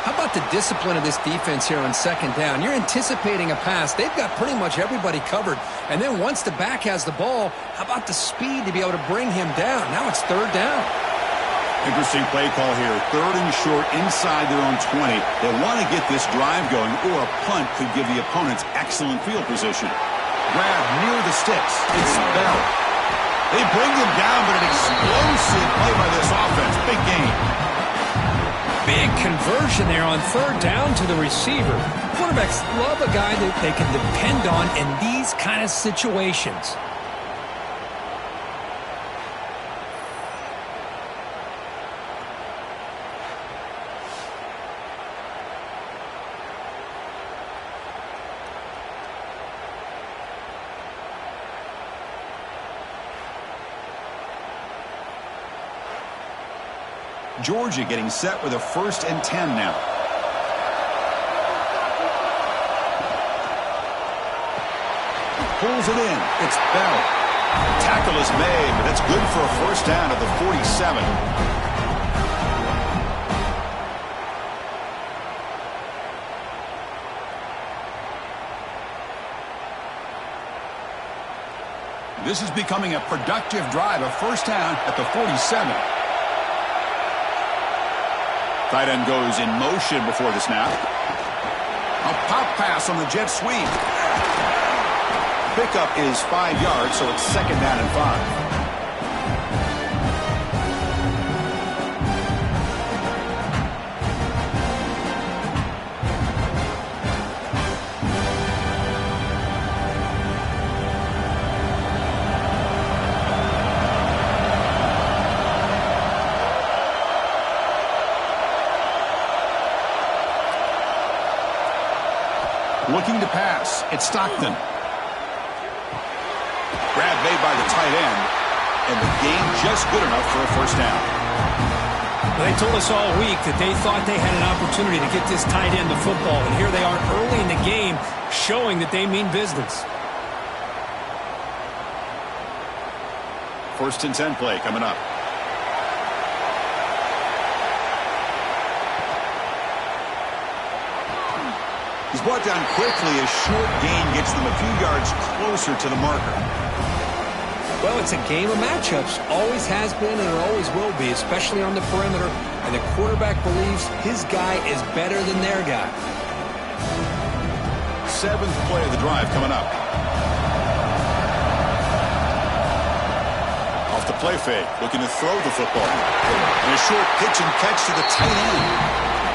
S2: How about the discipline of this defense here on second down? You're anticipating a pass. They've got pretty much everybody covered. And then once the back has the ball, how about the speed to be able to bring him down? Now it's third down.
S1: Interesting play call here. Third and short inside their own 20. They want to get this drive going, or a punt could give the opponents excellent field position. Grab near the sticks. It's Bell. They bring them down, but an explosive play by this offense. Big game.
S2: Big conversion there on third down to the receiver. Quarterbacks love a guy that they can depend on in these kind of situations.
S1: Georgia getting set with a 1st and 10 now. Pulls it in. It's Bell. Tackle is made, but that's good for a first down at the 47. This is becoming a productive drive. A first down at the 47. Tight end goes in motion before the snap. A pop pass on the jet sweep. Pickup is 5 yards, so it's second down and 5. Looking to pass. It's Stockton. Grab made by the tight end. And the game just good enough for a first down.
S3: They told us all week that they thought they had an opportunity to get this tight end the football. And here they are early in the game showing that they mean business.
S1: 1st and 10 play coming up. He's brought down quickly. A short gain gets them a few yards closer to the marker.
S2: Well, it's a game of matchups. Always has been and it always will be, especially on the perimeter. And the quarterback believes his guy is better than their guy.
S1: 7th play of the drive coming up. Off the play fake, looking to throw the football. And a short pitch and catch to the tight end.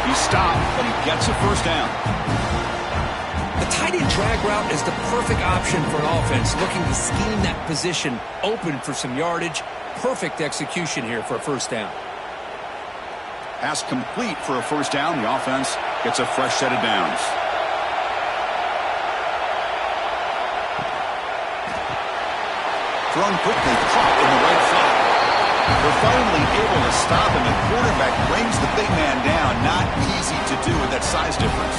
S1: He stopped, but he gets a first down.
S2: The tight end drag route is the perfect option for an offense looking to scheme that position open for some yardage. Perfect execution here for a first down.
S1: Pass complete for a first down. The offense gets a fresh set of downs. Thrown quickly, caught in the right flat. They're finally able to stop him. The quarterback brings the big man down. Not easy to do with that size difference.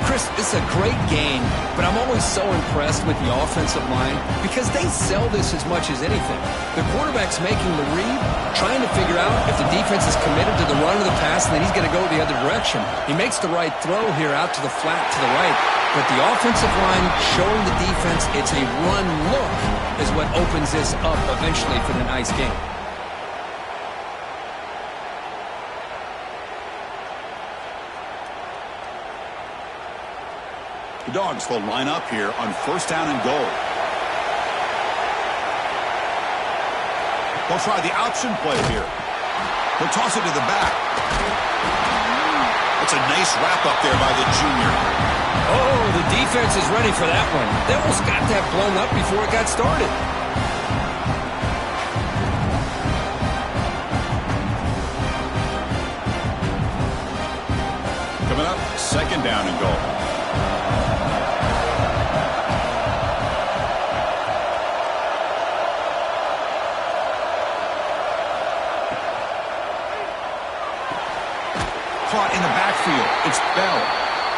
S2: Chris, this is a great game, but I'm always so impressed with the offensive line because they sell this as much as anything. The quarterback's making the read, trying to figure out if the defense is committed to the run or the pass, and then he's going to go the other direction. He makes the right throw here out to the flat to the right, but the offensive line showing the defense it's a run look is what opens this up eventually for the nice game.
S1: The Dogs will line up here on first down and goal. They'll try the option play here. They'll toss it to the back. That's a nice wrap up there by the junior.
S2: Oh, the defense is ready for that one. They almost got that blown up before it got started.
S1: Coming up, second down and goal. In the backfield, it's Bell.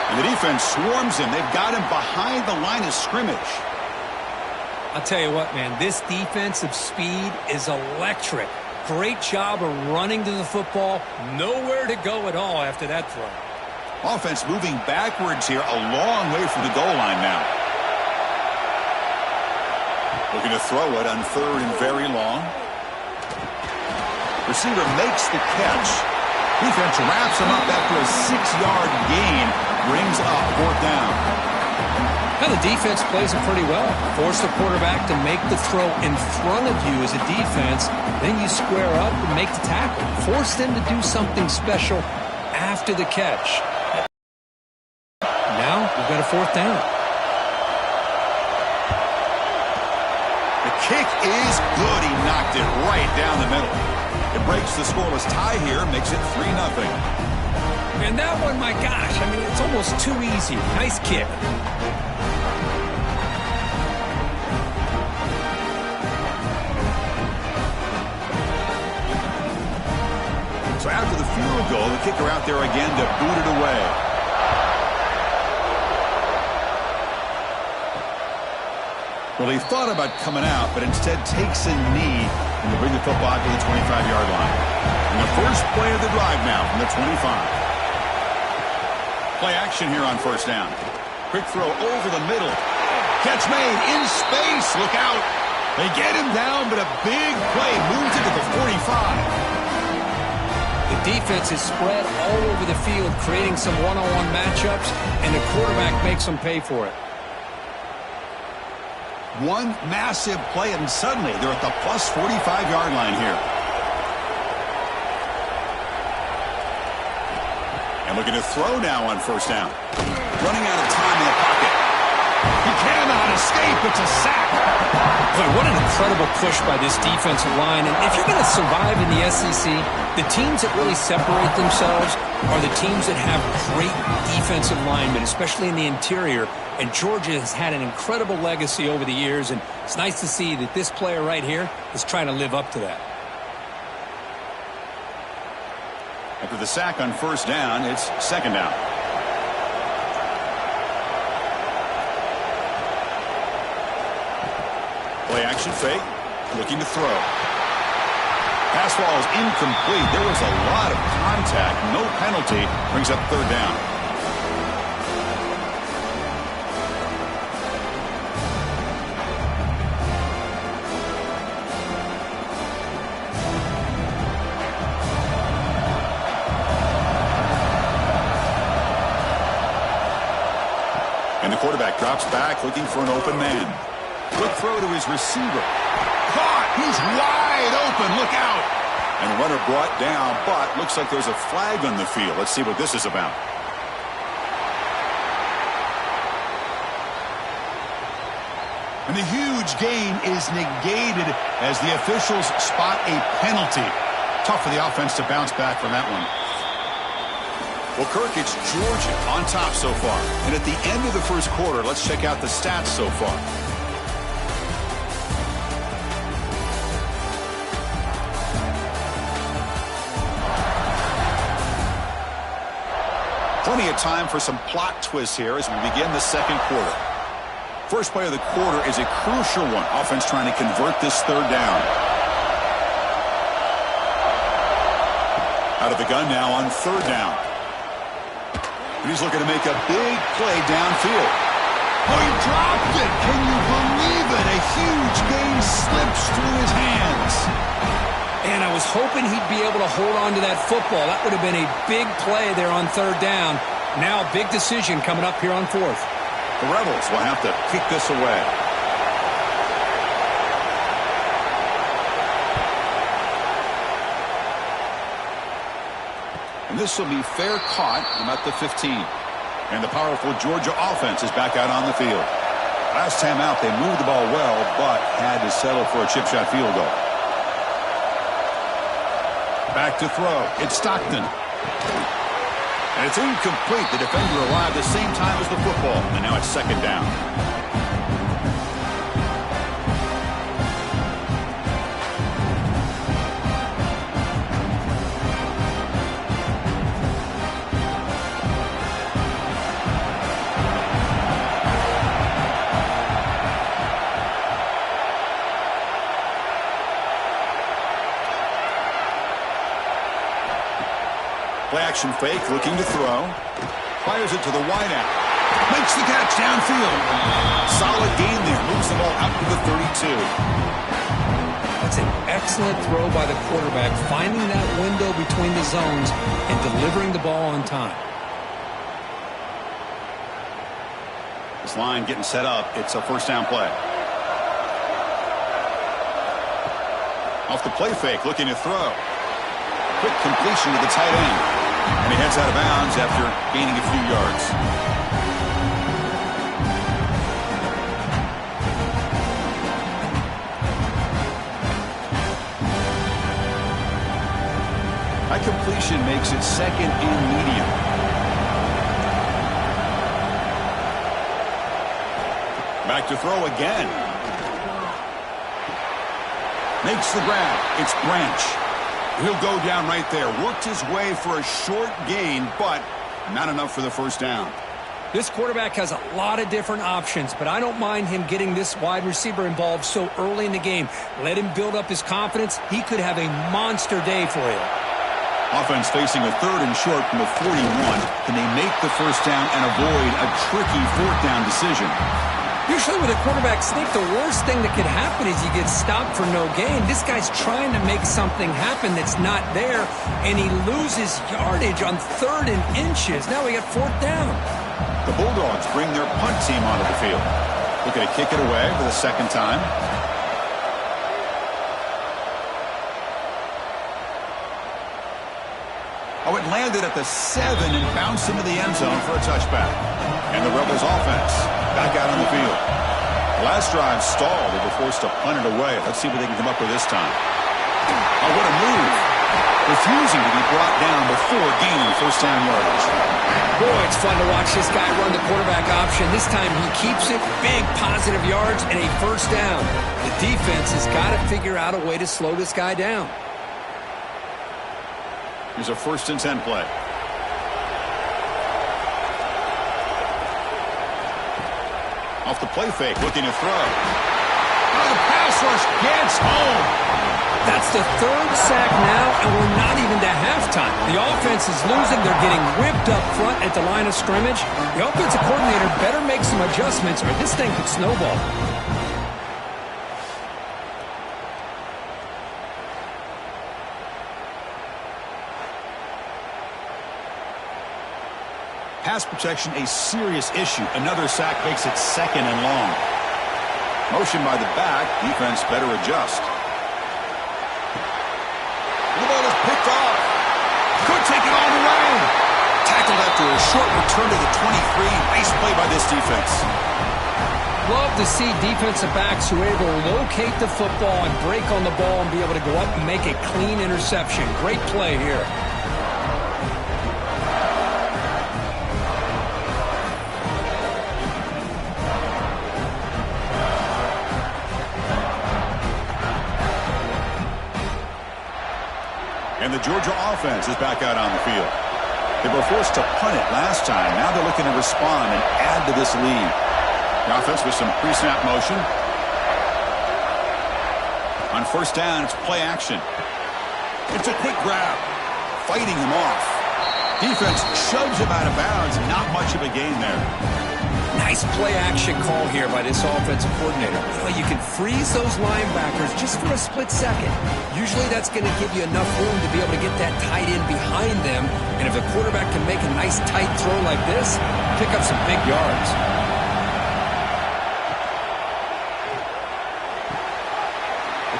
S1: And the defense swarms him. They've got him behind the line of scrimmage.
S2: I'll tell you what, man, this defensive speed is electric. Great job of running to the football. Nowhere to go at all after that throw.
S1: Offense moving backwards here, a long way from the goal line now. Looking to throw it on third and very long. Receiver makes the catch. Defense wraps him up after a 6-yard gain. Brings up fourth down.
S2: Now the defense plays it pretty well. Force the quarterback to make the throw in front of you as a defense. Then you square up and make the tackle. Force them to do something special after the catch. Now we've got a fourth down.
S1: The kick is good. He knocked it right down the middle. It breaks the scoreless tie here, makes it 3-0.
S2: And that one, my gosh, I mean, it's almost too easy. Nice kick.
S1: So after the field goal, the kicker out there again to boot it away. Well, he thought about coming out, but instead takes a knee and to bring the football to the 25-yard line. And the first play of the drive now from the 25. Play action here on first down. Quick throw over the middle. Catch made in space. Look out. They get him down, but a big play moves it to the 45.
S2: The defense is spread all over the field, creating some one-on-one matchups, and the quarterback makes them pay for it.
S1: One massive play, and suddenly they're at the plus 45-yard line here. And looking to throw now on first down. Running out of time in the pocket. He cannot escape. It's a sack.
S2: Boy, what an incredible push by this defensive line. And if you're going to survive in the SEC, the teams that really separate themselves are the teams that have great defensive linemen, especially in the interior. And Georgia has had an incredible legacy over the years, and it's nice to see that this player right here is trying to live up to that.
S1: After the sack on first down, it's second down. Play action fake, looking to throw. Pass ball is incomplete. There was a lot of contact. No penalty. Brings up third down. And the quarterback drops back, looking for an open man. Quick throw to his receiver. Caught! He's wide open. Look out! And the runner brought down, but looks like there's a flag on the field. Let's see what this is about. And the huge gain is negated as the officials spot a penalty. Tough for the offense to bounce back from that one. Well, Kirk, it's Georgia on top so far. And at the end of the first quarter, let's check out the stats so far. Plenty of time for some plot twists here as we begin the second quarter. First play of the quarter is a crucial one. Offense trying to convert this third down. Out of the gun now on third down. And he's looking to make a big play downfield. Oh, he dropped it! Can you believe it? A huge gain slips through his hands.
S2: And I was hoping he'd be able to hold on to that football. That would have been a big play there on third down. Now a big decision coming up here on fourth.
S1: The Rebels will have to kick this away. And this will be fair caught about the 15. And the powerful Georgia offense is back out on the field. Last time out, they moved the ball well, but had to settle for a chip shot field goal. Back to throw. It's Stockton. And it's incomplete. The defender arrived the same time as the football. And now it's second down. Play action fake, looking to throw. Fires it to the wideout. Makes the catch downfield. Solid gain there. Moves the ball out to the 32.
S2: That's an excellent throw by the quarterback, finding that window between the zones and delivering the ball on time.
S1: This line getting set up. It's a first down play. Off the play fake, looking to throw. Quick completion to the tight end. And he heads out of bounds after gaining a few yards. That completion makes it second and medium. Back to throw again. Makes the grab. It's Branch. He'll go down right there. Worked his way for a short gain, but not enough for the first down.
S2: This quarterback has a lot of different options, but I don't mind him getting this wide receiver involved so early in the game. Let him build up his confidence. He could have a monster day for you.
S1: Offense facing a third and short from the 41. Can they make the first down and avoid a tricky fourth down decision?
S2: Usually with a quarterback sneak, the worst thing that could happen is you get stopped for no gain. This guy's trying to make something happen that's not there, and he loses yardage on third and inches. Now we got fourth down.
S1: The Bulldogs bring their punt team onto the field. Looking to kick it away for the second time. Oh, it landed at the 7 and bounced into the end zone for a touchback. And the Rebels offense back out on the field. The last drive stalled. They were forced to punt it away. Let's see what they can come up with this time. Oh, what a move. Refusing to be brought down before gaining first down yardage.
S2: Boy, it's fun to watch this guy run the quarterback option. This time he keeps it. Big positive yards and a first down. The defense has got to figure out a way to slow this guy down.
S1: Here's a 1st and 10 play. Off the play fake, looking to throw. Oh, the pass rush gets home.
S2: That's the third sack now, and we're not even to halftime. The offense is losing. They're getting whipped up front at the line of scrimmage. The offensive coordinator better make some adjustments or this thing could snowball.
S1: Pass protection a serious issue. Another sack makes it second and long. Motion by the back. Defense better adjust. The ball is picked off. Could take it all the way. Tackled after a short return to the 23. Nice play by this defense.
S2: Love to see defensive backs who are able to locate the football and break on the ball and be able to go up and make a clean interception. Great play here. And the Georgia offense is back out on the field.
S1: They were forced to punt it last time. Now they're looking to respond and add to this lead. The offense with some pre-snap motion. On first down, it's play action. It's a quick grab. Fighting them off. Defense shoves him out of bounds. Not much of a gain there.
S2: Nice play action call here by this offensive coordinator. You can freeze those linebackers just for a split second. Usually that's going to give you enough room to be able to get that tight end behind them. And if the quarterback can make a nice tight throw like this, pick up some big yards.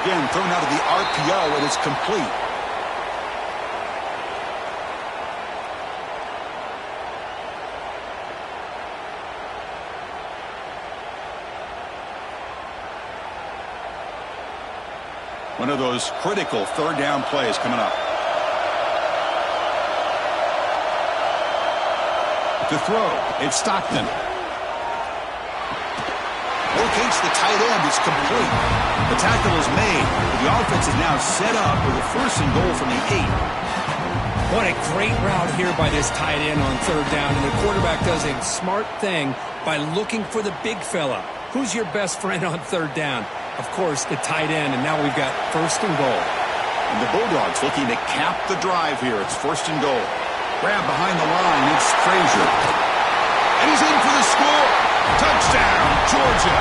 S1: Again, thrown out of the RPO, and it's complete. One of those critical third down plays coming up. To throw, it's Stockton. Locates the tight end. It's complete. The tackle is made. The offense is now set up with a first and goal from the 8.
S2: What a great route here by this tight end on third down. And the quarterback does a smart thing by looking for the big fella. Who's your best friend on third down? Of course, the tight end. And now we've got first and goal.
S1: And the Bulldogs looking to cap the drive here. It's first and goal. Grab behind the line. It's Frazier. And he's in for the score. Touchdown, Georgia.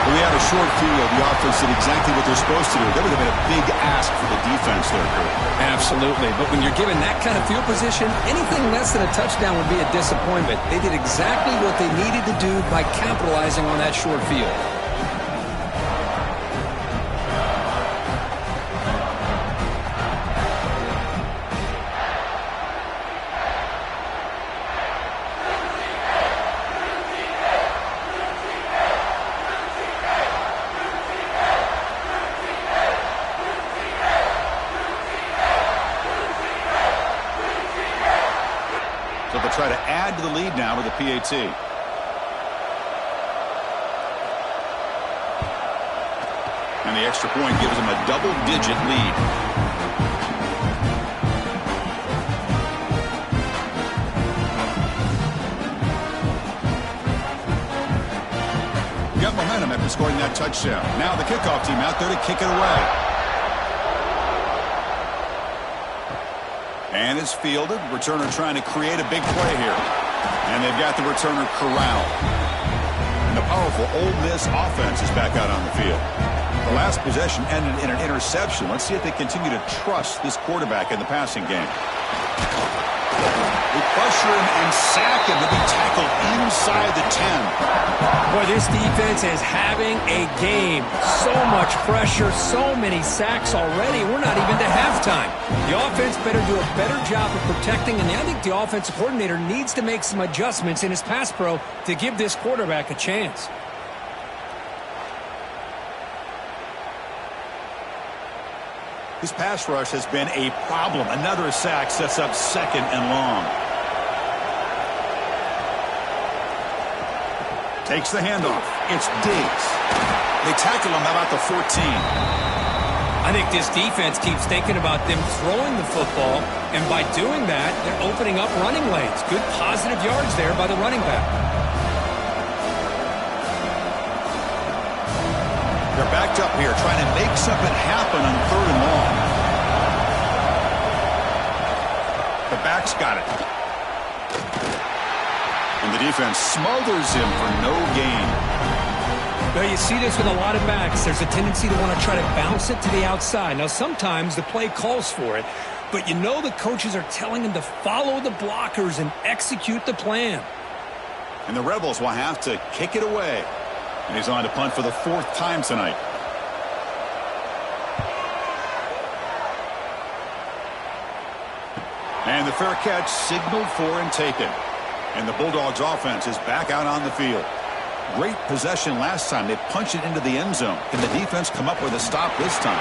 S1: Well, we had a short field. The offense did exactly what they're supposed to do. That would have been a big ask for the defense there, Kurt.
S2: Absolutely. But when you're given that kind of field position, anything less than a touchdown would be a disappointment. They did exactly what they needed to do by capitalizing on that short field.
S1: Try to add to the lead now with a PAT. And the extra point gives them a double-digit lead. Got momentum after scoring that touchdown. Now the kickoff team out there to kick it away. And it's fielded. Returner trying to create a big play here. And they've got the returner corralled. And the powerful Ole Miss offense is back out on the field. The last possession ended in an interception. Let's see if they continue to trust this quarterback in the passing game. They pressure him and sack him to be tackled inside the 10.
S2: Boy, this defense is having a game. So much pressure, so many sacks already. We're not even to halftime. The offense better do a better job of protecting, and I think the offensive coordinator needs to make some adjustments in his pass pro to give this quarterback a chance.
S1: This pass rush has been a problem. Another sack sets up second and long. Takes the handoff. It's Diggs. They tackle him about the 14.
S2: I think this defense keeps thinking about them throwing the football, and by doing that, they're opening up running lanes. Good positive yards there by the running back.
S1: They're backed up here trying to make something happen on third and long. The back's got it. And the defense smothers him for no gain.
S2: Well, you see this with a lot of backs. There's a tendency to want to try to bounce it to the outside. Now, sometimes the play calls for it, but you know the coaches are telling them to follow the blockers and execute the plan.
S1: And the Rebels will have to kick it away. And he's on to punt for the fourth time tonight. And the fair catch signaled for and taken. And the Bulldogs offense is back out on the field. Great possession last time. They punched it into the end zone. Can the defense come up with a stop this time?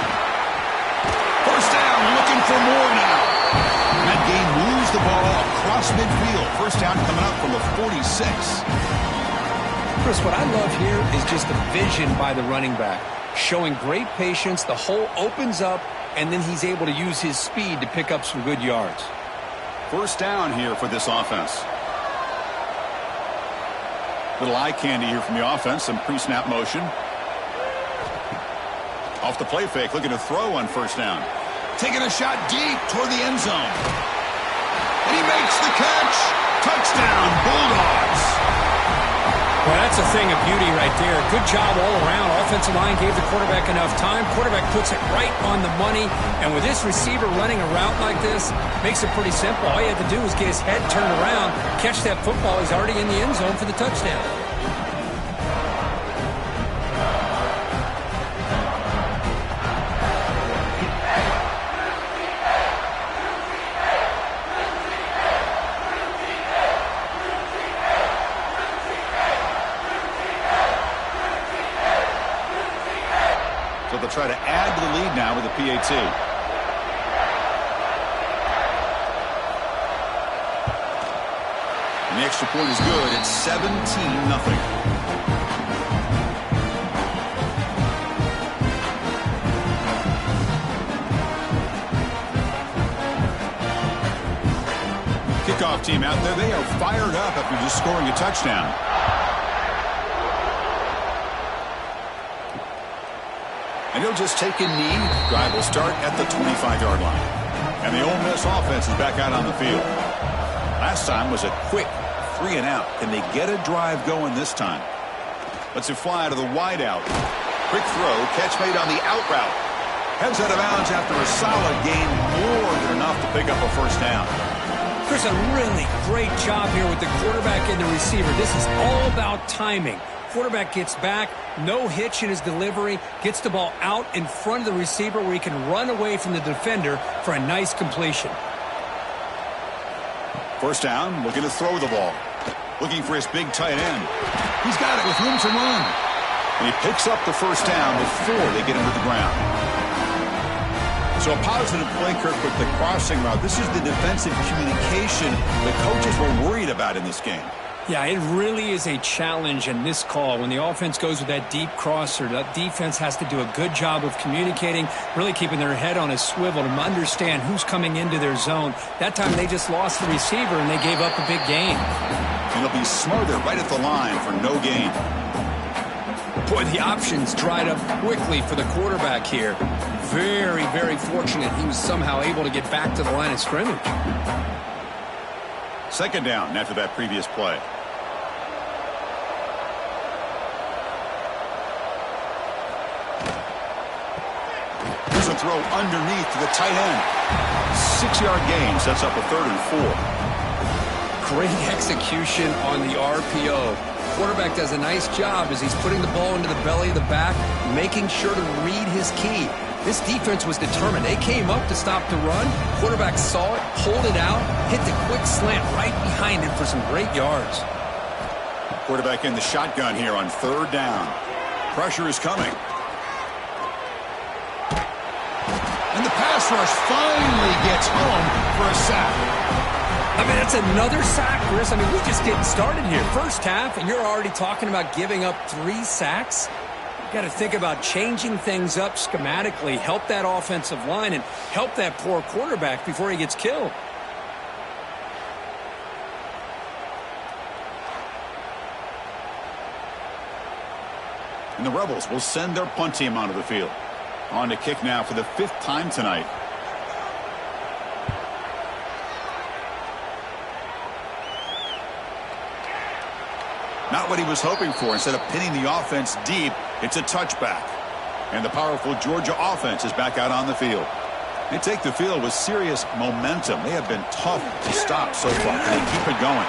S1: First down, looking for more now. That game moves the ball across midfield. First down coming up from the 46.
S2: Chris, what I love here is just the vision by the running back. Showing great patience, the hole opens up, and then he's able to use his speed to pick up some good yards.
S1: First down here for this offense. Little eye candy here from the offense. Some pre-snap motion. Off the play fake, looking to throw on first down. Taking a shot deep toward the end zone. And he makes the catch. Touchdown, Bulldogs.
S2: Well, that's a thing of beauty right there. Good job all around. Offensive line gave the quarterback enough time. Quarterback puts it right on the money. And with this receiver running a route like this, makes it pretty simple. All you have to do is get his head turned around, catch that football. He's already in the end zone for the touchdown.
S1: So they'll try to add to the lead now with a PAT. And the extra point is good. It's 17-0. Kickoff team out there. They are fired up after just scoring a touchdown. And he'll just take a knee. Drive will start at the 25-yard line. And the Ole Miss offense is back out on the field. Last time was a quick 3-and-out. Can they get a drive going this time? Let's it fly to the wideout. Quick throw. Catch made on the out route. Heads out of bounds after a solid gain. More than enough to pick up a first down.
S2: Chris, a really great job here with the quarterback and the receiver. This is all about timing. Quarterback gets back, no hitch in his delivery, gets the ball out in front of the receiver where he can run away from the defender for a nice completion.
S1: First down, looking to throw the ball. Looking for his big tight end. He's got it with room to run. And he picks up the first down before they get him to the ground. So a positive play, Kirk, with the crossing route. This is the defensive communication the coaches were worried about in this game.
S2: Yeah, it really is a challenge in this call. When the offense goes with that deep crosser, that defense has to do a good job of communicating, really keeping their head on a swivel to understand who's coming into their zone. That time they just lost the receiver and they gave up a big gain.
S1: And they'll be smarter right at the line for no gain.
S2: Boy, the options dried up quickly for the quarterback here. Very, very fortunate he was somehow able to get back to the line of scrimmage.
S1: Second down after that previous play. Here's a throw underneath to the tight end. 6-yard gain sets up a 3rd and 4.
S2: Great execution on the RPO. Quarterback does a nice job as he's putting the ball into the belly of the back, making sure to read his key. This defense was determined. They came up to stop the run. Quarterback saw it, pulled it out, hit the quick slant right behind him for some great yards.
S1: Quarterback in the shotgun here on 3rd down. Pressure is coming. And the pass rush finally gets home for a sack.
S2: I mean, that's another sack, Chris. I mean, we just getting started here. First half, and you're already talking about giving up 3 sacks. Got to think about changing things up schematically, help that offensive line, and help that poor quarterback before he gets killed.
S1: And the Rebels will send their punt team onto the field. On to kick now for the 5th time tonight. Not what he was hoping for. Instead of pinning the offense deep, it's a touchback. And the powerful Georgia offense is back out on the field. They take the field with serious momentum. They have been tough to stop so far. And they keep it going.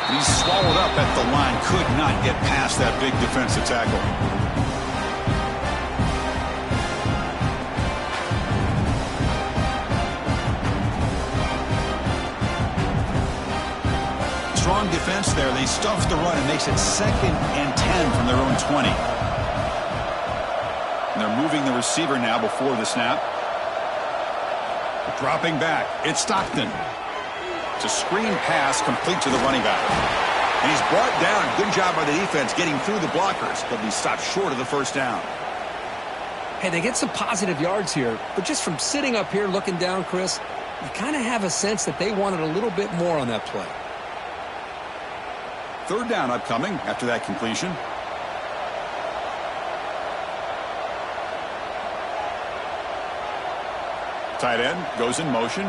S1: And he's swallowed up at the line. Could not get past that big defensive tackle. Strong defense there. They stuff the run and makes it 2nd and 10 from their own 20. And they're moving the receiver now before the snap. Dropping back. It's Stockton. It's a screen pass complete to the running back. And he's brought down. Good job by the defense getting through the blockers. But he stopped short of the first down.
S2: Hey, they get some positive yards here. But just from sitting up here looking down, Chris, you kind of have a sense that they wanted a little bit more on that play.
S1: Third down upcoming after that completion. Tight end goes in motion.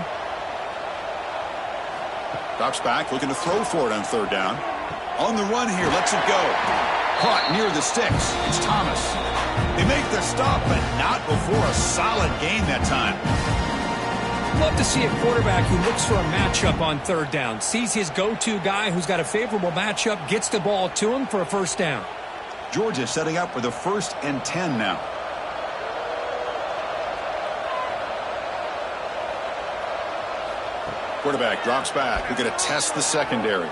S1: Drops back, looking to throw for it on third down. On the run here, lets it go. Caught near the sticks. It's Thomas. They make the stop, but not before a solid gain that time.
S2: Love to see a quarterback who looks for a matchup on third down. Sees his go-to guy who's got a favorable matchup, gets the ball to him for a first down.
S1: Georgia setting up for the 1st and 10 now. Quarterback drops back. We're going to test the secondary.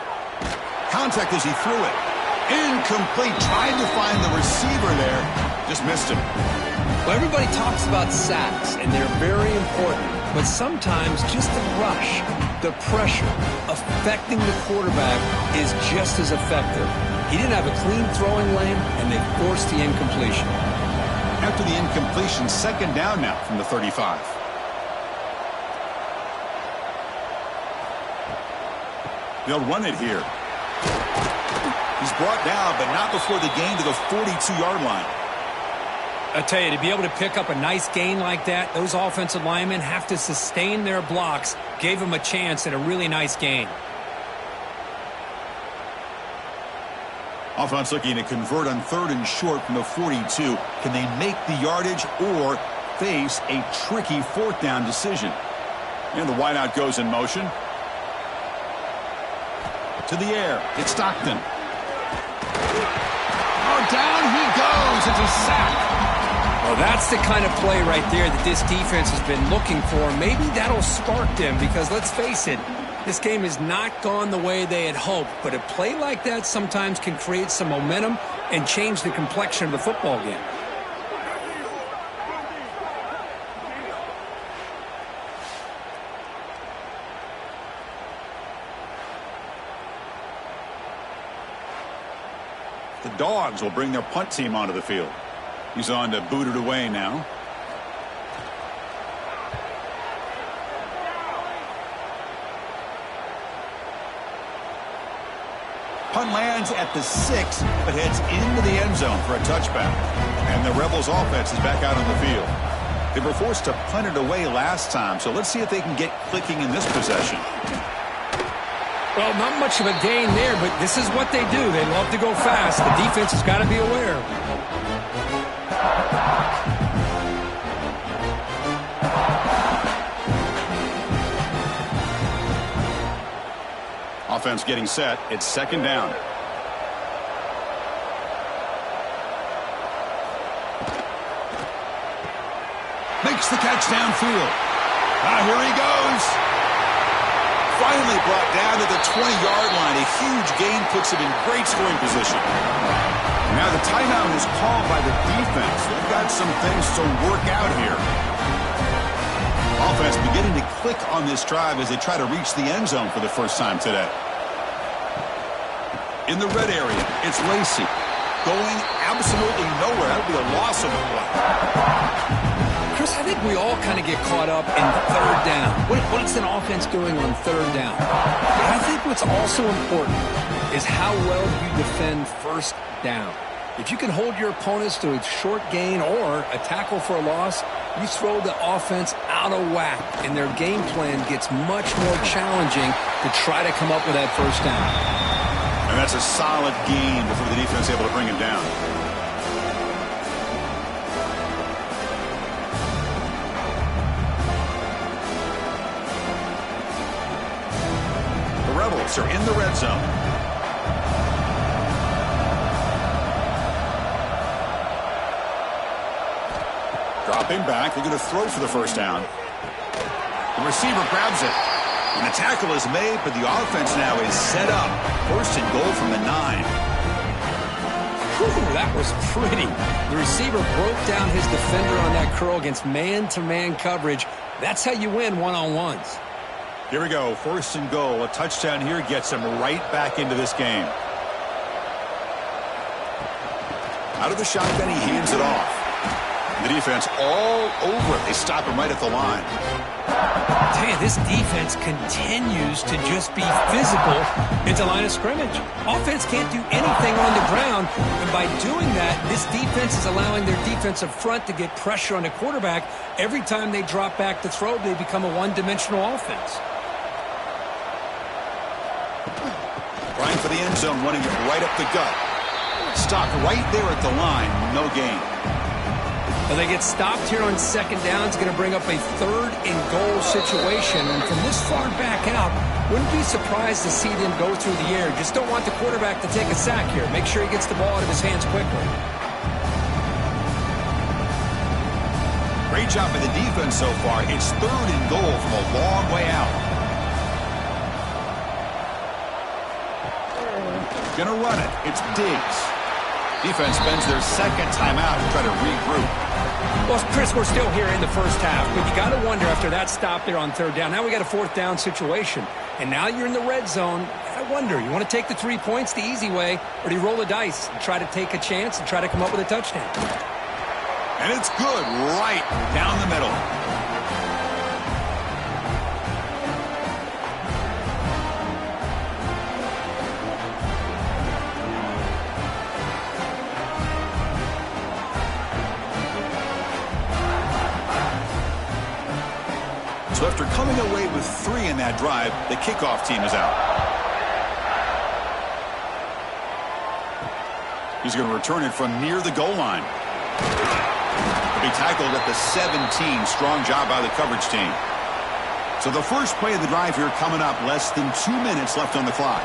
S1: Contact as he threw it. Incomplete. Trying to find the receiver there. Just missed him.
S2: Well, everybody talks about sacks, and they're very important. But sometimes just the rush, the pressure, affecting the quarterback is just as effective. He didn't have a clean throwing lane, and they forced the incompletion.
S1: After the incompletion, second down now from the 35. They'll run it here. He's brought down, but not before the gain to the 42-yard line.
S2: I tell you, to be able to pick up a nice gain like that, those offensive linemen have to sustain their blocks. Gave them a chance at a really nice gain.
S1: Offense looking to convert on third and short from the 42. Can they make the yardage or face a tricky fourth down decision? And the wideout goes in motion. To the air. It's Stockton. Oh, down he goes. It's a sack.
S2: Well, that's the kind of play right there that this defense has been looking for. Maybe that'll spark them because, let's face it, this game has not gone the way they had hoped. But a play like that sometimes can create some momentum and change the complexion of the football game.
S1: The Dogs will bring their punt team onto the field. He's on to boot it away now. Punt lands at the 6, but heads into the end zone for a touchback. And the Rebels offense is back out on the field. They were forced to punt it away last time, so let's see if they can get clicking in this possession.
S2: Well, not much of a gain there, but this is what they do. They love to go fast. The defense has got to be aware.
S1: Offense getting set. It's second down. Makes the catch downfield. Here he goes. Finally brought down to the 20-yard line. A huge gain puts him in great scoring position. Now the timeout is called by the defense. They've got some things to work out here. Offense beginning to click on this drive as they try to reach the end zone for the first time today. In the red area, it's Lacey. Going absolutely nowhere. That would be a loss of the play.
S2: Chris, I think we all kind of get caught up in third down. What's an offense doing on third down? But I think what's also important is how well you defend first down. If you can hold your opponents to a short gain or a tackle for a loss, you throw the offense out of whack, and their game plan gets much more challenging to try to come up with that first down.
S1: And that's a solid gain before the defense is able to bring him down. The Rebels are in the red zone. Dropping back, looking to throw for the first down. The receiver grabs it. And the tackle is made, but the offense now is set up. First and goal from the 9.
S2: Whew, that was pretty. The receiver broke down his defender on that curl against man-to-man coverage. That's how you win one-on-ones.
S1: Here we go, first and goal. A touchdown here gets him right back into this game. Out of the shotgun, he hands it off. The defense all over it. They stop him right at the line.
S2: I tell you, this defense continues to just be physical into line of scrimmage. Offense can't do anything on the ground, and by doing that, this defense is allowing their defensive front to get pressure on the quarterback. Every time they drop back to throw, they become a one-dimensional offense.
S1: Trying for the end zone, running it right up the gut. Stopped right there at the line, no gain.
S2: Well, they get stopped here on second down. It's going to bring up a 3rd and goal situation. And from this far back out, wouldn't be surprised to see them go through the air. Just don't want the quarterback to take a sack here. Make sure he gets the ball out of his hands quickly.
S1: Great job by the defense so far. It's 3rd and goal from a long way out. Gonna run it. It's Diggs. Defense spends their second timeout to try to regroup.
S2: Well, Chris, we're still here in the first half, but you got to wonder after that stop there on 3rd down. Now we got a 4th down situation, and now you're in the red zone. I wonder, you want to take the 3 points the easy way, or do you roll the dice and try to take a chance and try to come up with a touchdown?
S1: And it's good right down the middle. So after coming away with 3 in that drive, the kickoff team is out. He's going to return it from near the goal line. He'll be tackled at the 17. Strong job by the coverage team. So the first play of the drive here coming up. Less than 2 minutes left on the clock.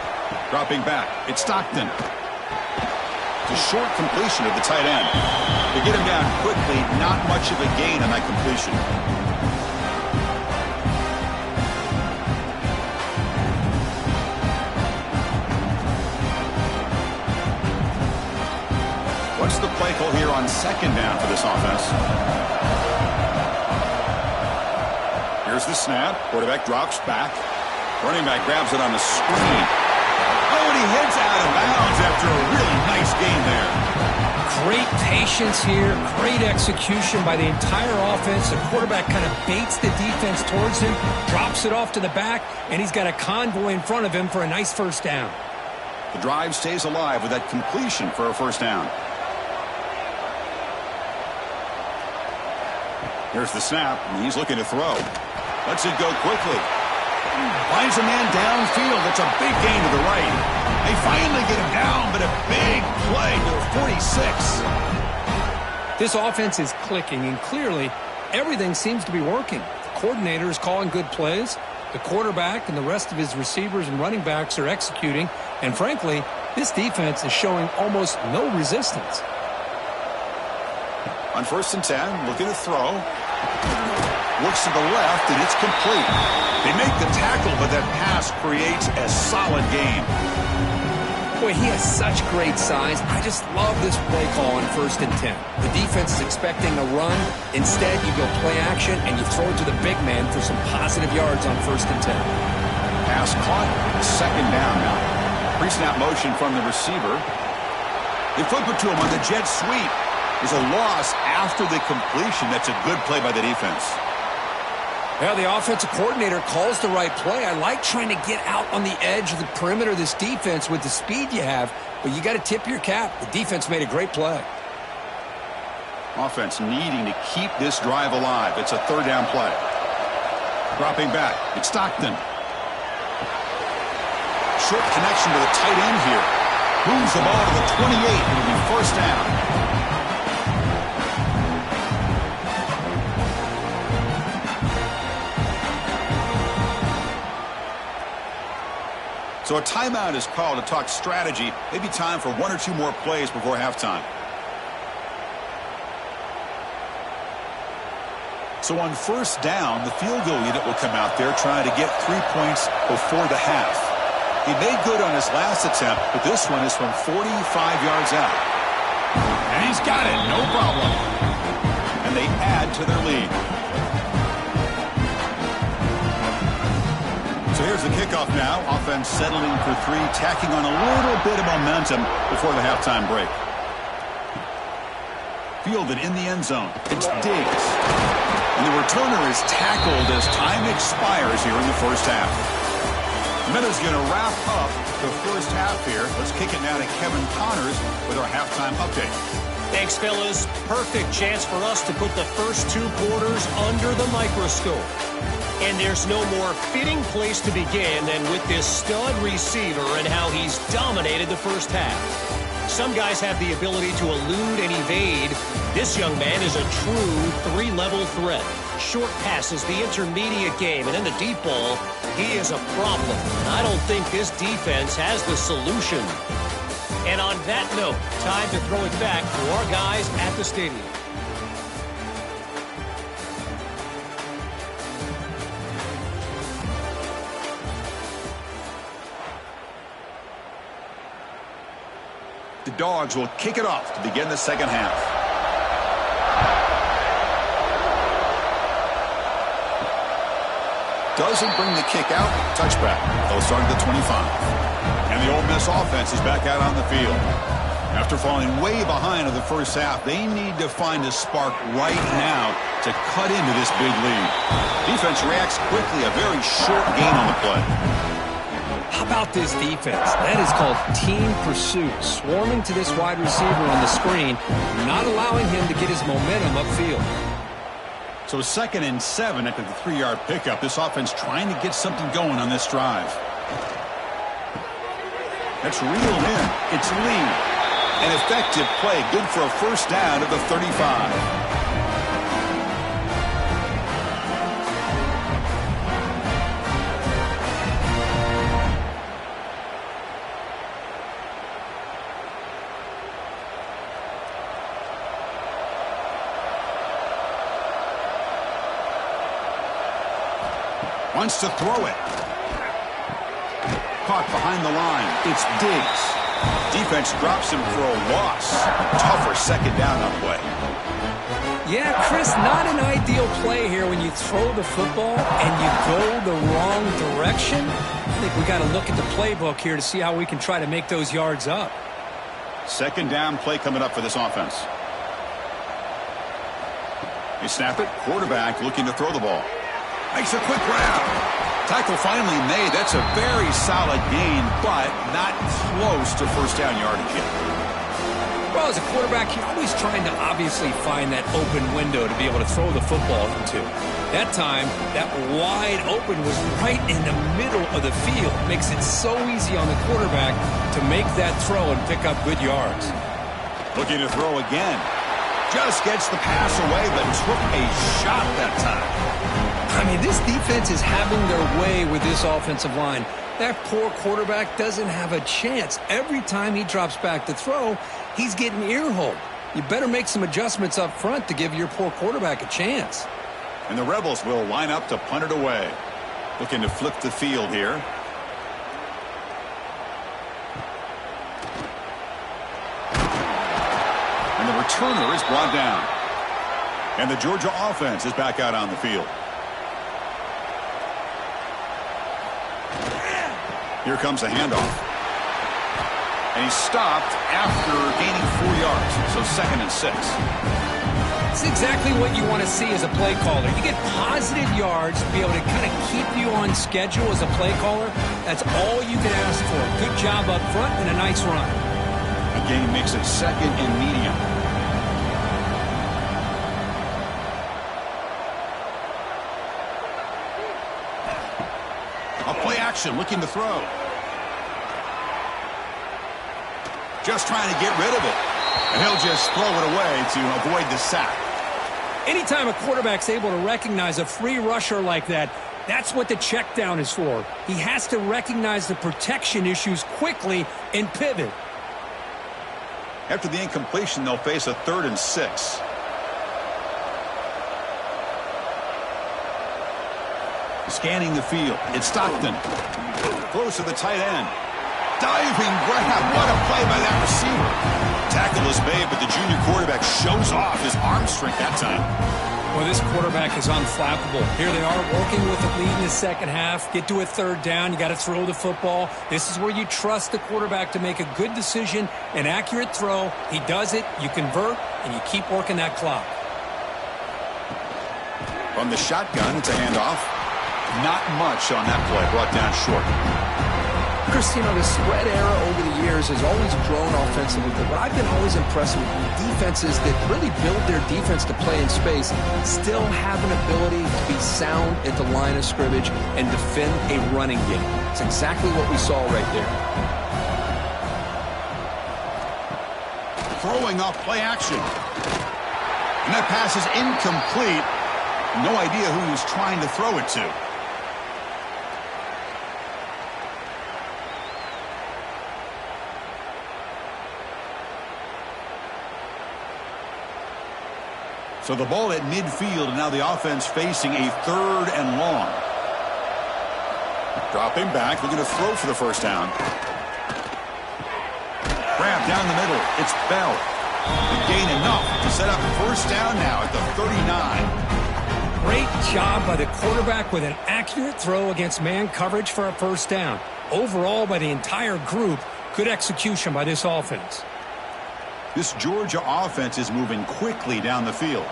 S1: Dropping back. It's Stockton. It's a short completion of the tight end. To get him down quickly, not much of a gain on that completion. What's the play call here on second down for this offense? Here's the snap. Quarterback drops back. Running back grabs it on the screen. Oh, and he heads out of bounds after a really nice game there.
S2: Great patience here. Great execution by the entire offense. The quarterback kind of baits the defense towards him, drops it off to the back, and he's got a convoy in front of him for a nice first down.
S1: The drive stays alive with that completion for a first down. Here's the snap, and he's looking to throw. Lets it go quickly. Finds a man downfield. That's a big gain to the right. They finally get him down, but a big play to the 46.
S2: This offense is clicking, and clearly everything seems to be working. The coordinator is calling good plays. The quarterback and the rest of his receivers and running backs are executing. And frankly, this defense is showing almost no resistance.
S1: On 1st and 10, looking to throw. Looks to the left, and it's complete. They make the tackle, but that pass creates a solid gain.
S2: Boy, he has such great size. I just love this play call on 1st and 10. The defense is expecting a run. Instead, you go play action, and you throw it to the big man for some positive yards on 1st and 10.
S1: Pass caught. Second down now. Pre-snap motion from the receiver. They flip it to him on the jet sweep. There's a loss after the completion. That's a good play by the defense.
S2: Yeah, the offensive coordinator calls the right play. I like trying to get out on the edge of the perimeter of this defense with the speed you have, but you got to tip your cap. The defense made a great play.
S1: Offense needing to keep this drive alive. It's a 3rd down play. Dropping back. It's Stockton. Short connection to the tight end here. Moves the ball to the 28. It'll be 1st down. So a timeout is called to talk strategy. Maybe time for 1 or 2 more plays before halftime. So on 1st down, the field goal unit will come out there trying to get 3 points before the half. He made good on his last attempt, but this one is from 45 yards out. And he's got it, no problem. And they add to their lead. So here's the kickoff now. Offense settling for 3, tacking on a little bit of momentum before the halftime break. Fielded in the end zone. It's Diggs. And the returner is tackled as time expires here in the first half. Minutes going to wrap up the first half here. Let's kick it now to Kevin Connors with our halftime update.
S3: Thanks, fellas. Perfect chance for us to put the first 2 quarters under the microscope. And there's no more fitting place to begin than with this stud receiver and how he's dominated the first half. Some guys have the ability to elude and evade. This young man is a true 3-level threat. Short passes, the intermediate game, and then the deep ball. He is a problem. And I don't think this defense has the solution. And on that note, time to throw it back to our guys at the stadium.
S1: The Dogs will kick it off to begin the second half. Doesn't bring the kick out. Touchback. They'll start at the 25. And the Ole Miss offense is back out on the field. After falling way behind in the first half, they need to find a spark right now to cut into this big lead. Defense reacts quickly. A very short gain on the play.
S2: How about this defense? That is called team pursuit. Swarming to this wide receiver on the screen, not allowing him to get his momentum upfield.
S1: So 2nd and 7 after the 3-yard pickup. This offense trying to get something going on this drive. That's reeled in. It's Lee. An effective play. Good for a first down at the 35. Wants to throw it. Caught behind the line. It's Diggs. Defense drops him for a loss. Tougher second down on play.
S2: Yeah, Chris, not an ideal play here when you throw the football and you go the wrong direction. I think we got to look at the playbook here to see how we can try to make those yards up.
S1: Second down play coming up for this offense. They snap it. Quarterback looking to throw the ball. Makes a quick grab. Tackle finally made. That's a very solid gain, but not close to first down yardage yet.
S2: Well, as a quarterback, you're always trying to obviously find that open window to be able to throw the football into. That time, that wide open was right in the middle of the field. Makes it so easy on the quarterback to make that throw and pick up good yards.
S1: Looking to throw again. Just gets the pass away, but took a shot that time.
S2: I mean, this defense is having their way with this offensive line. That poor quarterback doesn't have a chance. Every time he drops back to throw, he's getting ear-holed. You better make some adjustments up front to give your poor quarterback a chance.
S1: And the Rebels will line up to punt it away. Looking to flip the field here. And the returner is brought down. And the Georgia offense is back out on the field. Here comes a handoff. And he's stopped after gaining 4 yards. So 2nd and 6.
S2: It's exactly what you want to see as a play caller. You get positive yards to be able to kind of keep you on schedule as a play caller. That's all you can ask for. Good job up front and a nice run.
S1: A gain makes it 2nd and medium. A play action looking to throw. Just trying to get rid of it. And he'll just throw it away to avoid the sack.
S2: Anytime a quarterback's able to recognize a free rusher like that, that's what the check down is for. He has to recognize the protection issues quickly and pivot.
S1: After the incompletion, they'll face a 3rd and 6. Scanning the field. It's Stockton. Throws to the tight end. Diving grab. What a play by that receiver. Tackle is made, but the junior quarterback shows off his arm strength that time.
S2: Well, this quarterback is unflappable. Here they are working with the lead in the second half. Get to a 3rd down. You got to throw the football. This is where you trust the quarterback to make a good decision, an accurate throw. He does it. You convert, and you keep working that clock.
S1: From the shotgun, it's a handoff. Not much on that play, brought down short.
S2: Chris, you know, the spread era over the years has always grown offensively, but what I've been always impressed with defenses that really build their defense to play in space still have an ability to be sound at the line of scrimmage and defend a running game. It's exactly what we saw right there.
S1: Throwing off play action. And that pass is incomplete. No idea who he was trying to throw it to. So the ball at midfield, and now the offense facing a 3rd and long. Dropping back, looking to throw for the first down. Grab down the middle. It's Bell. And gain enough to set up first down now at the 39.
S2: Great job by the quarterback with an accurate throw against man coverage for a first down. Overall, by the entire group, good execution by this offense.
S1: This Georgia offense is moving quickly down the field.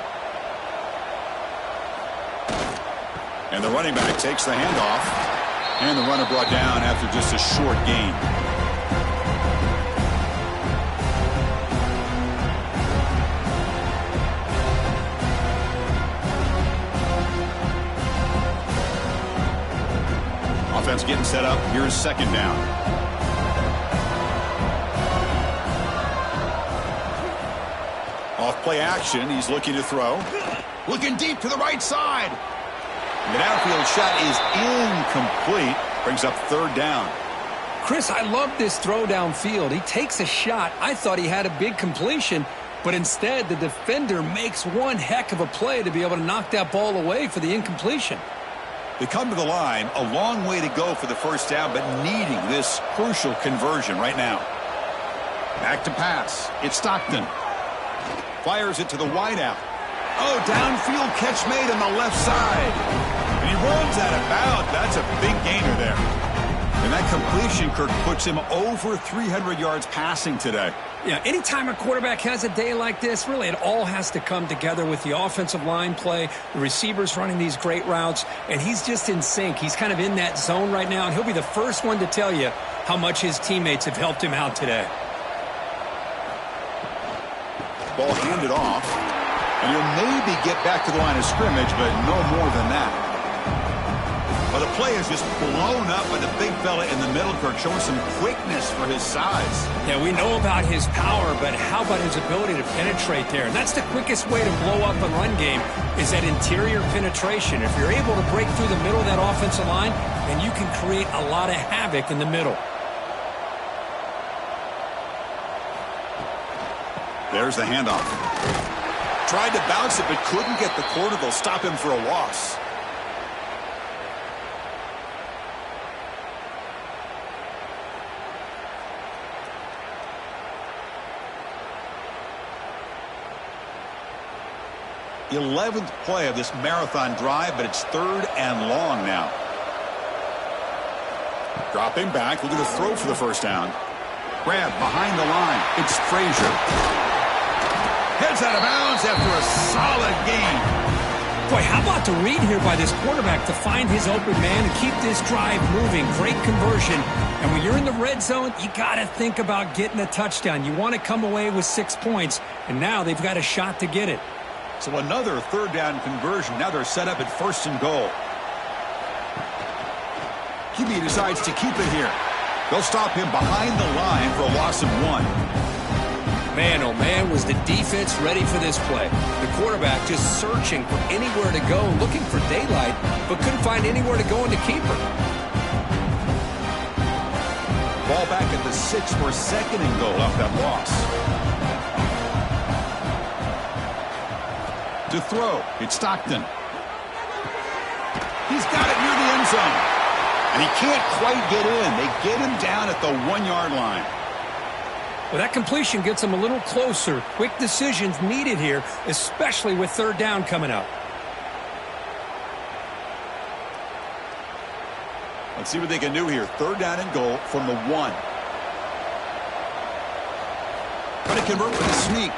S1: And the running back takes the handoff. And the runner brought down after just a short gain. Offense getting set up. Here's second down. Off play action. He's looking to throw. Looking deep to the right side. And the downfield shot is incomplete. Brings up third down.
S2: Chris, I love this throw downfield. He takes a shot. I thought he had a big completion, but instead the defender makes one heck of a play to be able to knock that ball away for the incompletion.
S1: They come to the line. A long way to go for the first down, but needing this crucial conversion right now. Back to pass. It's Stockton. Fires it to the wideout. Oh, downfield catch made on the left side. And he runs out of bounds. That's a big gainer there. And that completion, Kirk, puts him over 300 yards passing today.
S2: Yeah, anytime a quarterback has a day like this, really it all has to come together with the offensive line play, the receivers running these great routes, and he's just in sync. He's kind of in that zone right now, and he'll be the first one to tell you how much his teammates have helped him out today.
S1: Ball handed off. And he'll maybe get back to the line of scrimmage, but no more than that. Well, the play is just blown up by the big fella in the middle, Kirk, showing some quickness for his size.
S2: Yeah, we know about his power, but how about his ability to penetrate there? And that's the quickest way to blow up a run game, is that interior penetration. If you're able to break through the middle of that offensive line, then you can create a lot of havoc in the middle.
S1: There's the handoff. Tried to bounce it, but couldn't get the corner. They'll stop him for a loss. The 11th play of this marathon drive, but it's 3rd and long now. Dropping back, looking to throw for the first down. Grab behind the line. It's Frazier. Heads out of bounds after a solid gain.
S2: Boy, how about the read here by this quarterback to find his open man and keep this drive moving. Great conversion. And when you're in the red zone, you got to think about getting a touchdown. You want to come away with 6 points, and now they've got a shot to get it.
S1: So another third down conversion. Now they're set up at 1st and goal. QB decides to keep it here. They'll stop him behind the line for a loss of 1.
S2: Man, oh man, was the defense ready for this play. The quarterback just searching for anywhere to go, looking for daylight, but couldn't find anywhere to go in the keeper.
S1: Ball back at the 6 for 2nd and goal off that loss. To throw, it's Stockton. He's got it near the end zone. And he can't quite get in. They get him down at the 1-yard line.
S2: Well, that completion gets them a little closer. Quick decisions needed here, especially with 3rd down coming up.
S1: Let's see what they can do here. 3rd down and goal from the 1. Trying to convert with a sneak.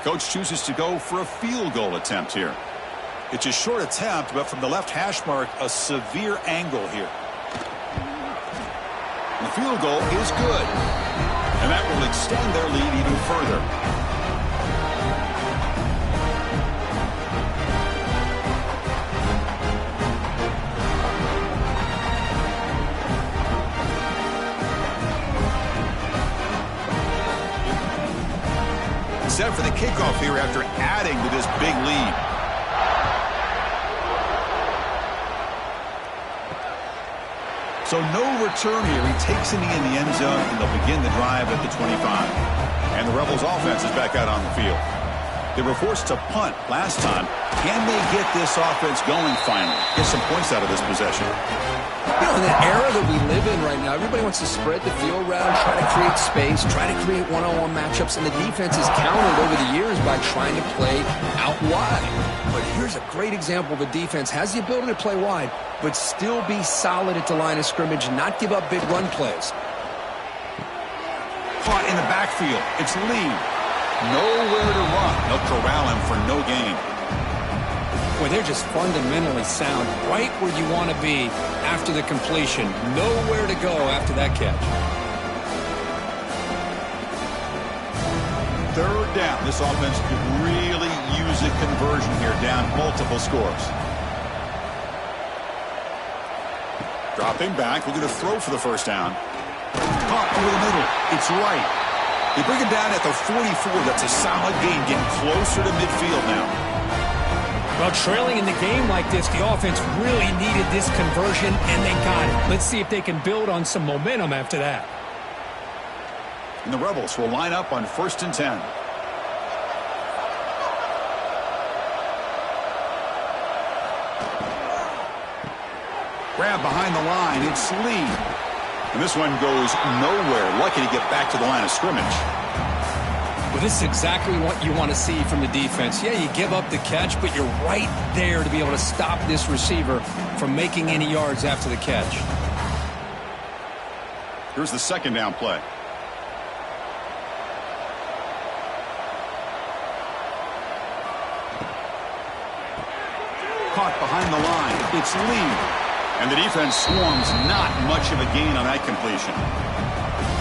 S1: coach chooses to go for a field goal attempt here.
S4: It's a short attempt, but from the left hash mark, a severe angle here.
S1: The field goal is good. And that will extend their lead even further. Set for the kickoff here after adding to this big lead. So no return here. He takes it in the end zone, and they'll begin the drive at the 25. And the Rebels offense is back out on the field. They were forced to punt last time. Can they get this offense going finally? Get some points out of this possession.
S2: You know, in the era that we live in right now, everybody wants to spread the field around, try to create space, try to create one-on-one matchups, and the defense has countered over the years by trying to play out wide. But here's a great example of a defense has the ability to play wide, but still be solid at the line of scrimmage and not give up big run plays.
S1: Caught in the backfield. It's Lee. Nowhere to run. They'll corral him for no gain.
S2: Boy, they're just fundamentally sound, right where you want to be after the completion. Nowhere to go after that catch.
S1: Third down. This offense could really use a conversion here, down multiple scores. Dropping back, looking to throw for the first down. Caught over the middle. It's right. They bring him down at the 44. That's a solid gain, getting closer to midfield now.
S2: Well, trailing in the game like this, the offense really needed this conversion, and they got it. Let's see if they can build on some momentum after that.
S1: And the Rebels will line up on 1st and 10. Grab behind the line. It's Lee. And this one goes nowhere. Lucky to get back to the line of scrimmage.
S2: Well, this is exactly what you want to see from the defense. Yeah, you give up the catch, but you're right there to be able to stop this receiver from making any yards after the catch.
S1: Here's the second down play. Caught behind the line. It's Lee. And the defense swarms, not much of a gain on that completion.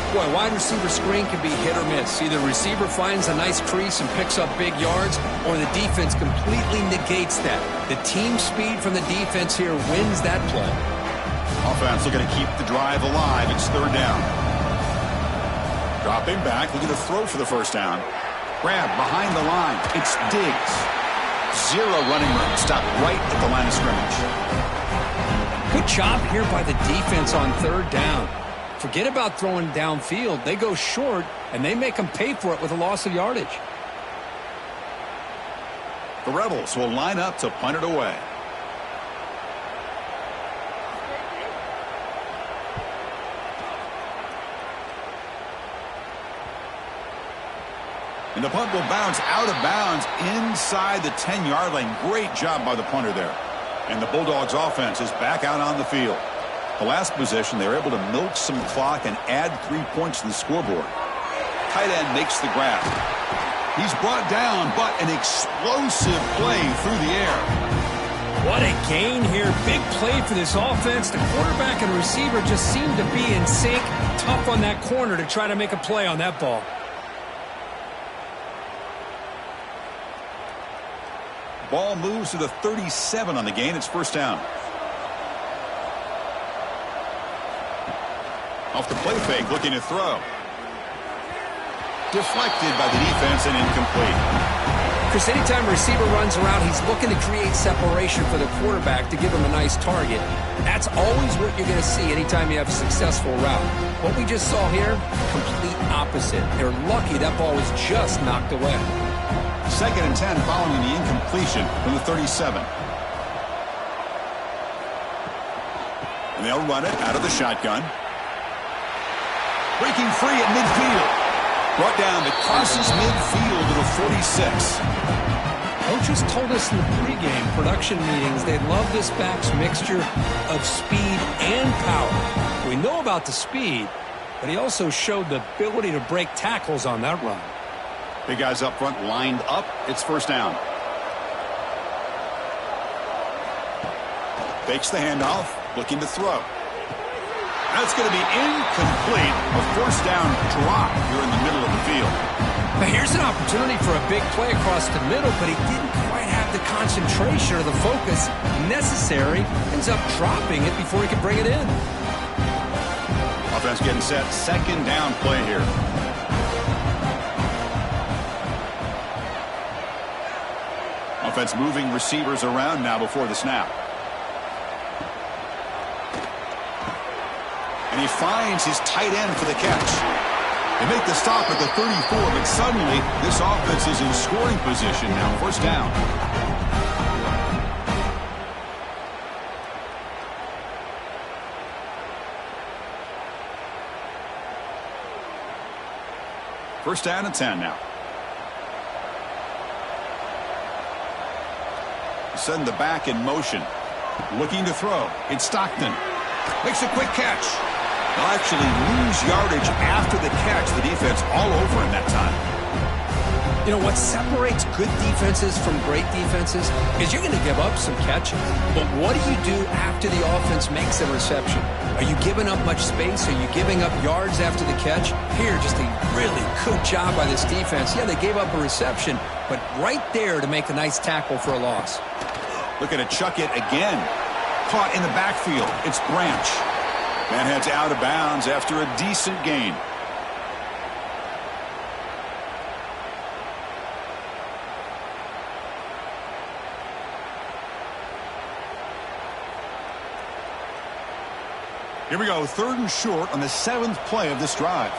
S2: Boy, wide receiver screen can be hit or miss. Either receiver finds a nice crease and picks up big yards, or the defense completely negates that. The team speed from the defense here wins that play.
S1: Offense looking to keep the drive alive. It's third down. Dropping back, looking to throw for the first down. Grab behind the line. It's Diggs. Zero running room. Stopped right at the line of scrimmage.
S2: Good job here by the defense on third down. Forget about throwing downfield. They go short, and they make them pay for it with a loss of yardage.
S1: The Rebels will line up to punt it away. And the punt will bounce out of bounds inside the 10-yard line. Great job by the punter there. And the Bulldogs offense is back out on the field. The last possession, they were able to milk some clock and add 3 points to the scoreboard. Tight end makes the grab. He's brought down, but an explosive play through the air.
S2: What a gain here. Big play for this offense. The quarterback and receiver just seem to be in sync. Tough on that corner to try to make a play on that ball.
S1: Ball moves to the 37 on the gain. It's first down. Off the play fake, looking to throw. Deflected by the defense and incomplete.
S2: Chris, anytime a receiver runs around, he's looking to create separation for the quarterback to give him a nice target. That's always what you're going to see anytime you have a successful route. What we just saw here, complete opposite. They're lucky that ball was just knocked away.
S1: 2nd and 10 following the incompletion from the 37. And they'll run it out of the shotgun. Breaking free at midfield. Brought down that crosses midfield to the 46.
S2: Coaches told us in the pregame production meetings they love this back's mixture of speed and power. We know about the speed, but he also showed the ability to break tackles on that run.
S1: Big guys up front lined up. It's first down. Fakes the handoff, looking to throw. That's going to be incomplete. A first down drop here in the middle of the field.
S2: Now here's an opportunity for a big play across the middle, but he didn't quite have the concentration or the focus necessary. Ends up dropping it before he could bring it in.
S1: Offense getting set. Second down play here. Offense moving receivers around now before the snap. And he finds his tight end for the catch. They make the stop at the 34, but suddenly this offense is in scoring position now. First down. First down and 10 now. Send the back in motion. Looking to throw. It's Stockton. Makes a quick catch. They'll actually lose yardage after the catch. The defense all over him that time.
S2: You know, what separates good defenses from great defenses is you're going to give up some catches. But what do you do after the offense makes a reception? Are you giving up much space? Are you giving up yards after the catch? Here, just a really good job by this defense. Yeah, they gave up a reception, but right there to make a nice tackle for a loss.
S1: Looking to chuck it again. Caught in the backfield. It's Branch. Man heads out of bounds after a decent gain. Here we go, third and short on the 7th play of this drive.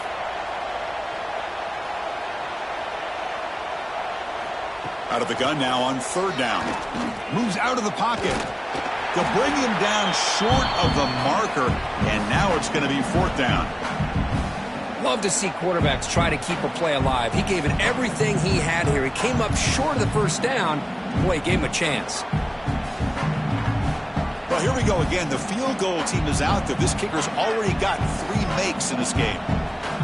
S1: Out of the gun now on third down. Moves out of the pocket. They'll bring him down short of the marker, and now it's going to be fourth down.
S2: Love to see quarterbacks try to keep a play alive. He gave it everything he had here. He came up short of the first down. Boy, he gave him a chance.
S1: Well, here we go again. The field goal team is out there. This kicker's already got 3 makes in this game.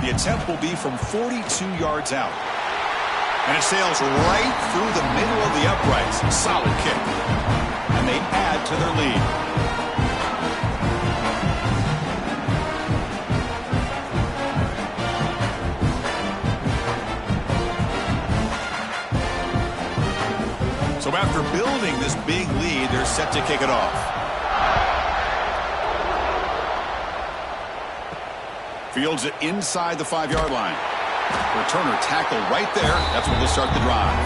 S1: The attempt will be from 42 yards out. And it sails right through the middle of the uprights. Solid kick. And they add to their lead. So after building this big lead, they're set to kick it off. Fields it inside the 5-yard line. Returner tackled right there. That's where they'll start the drive.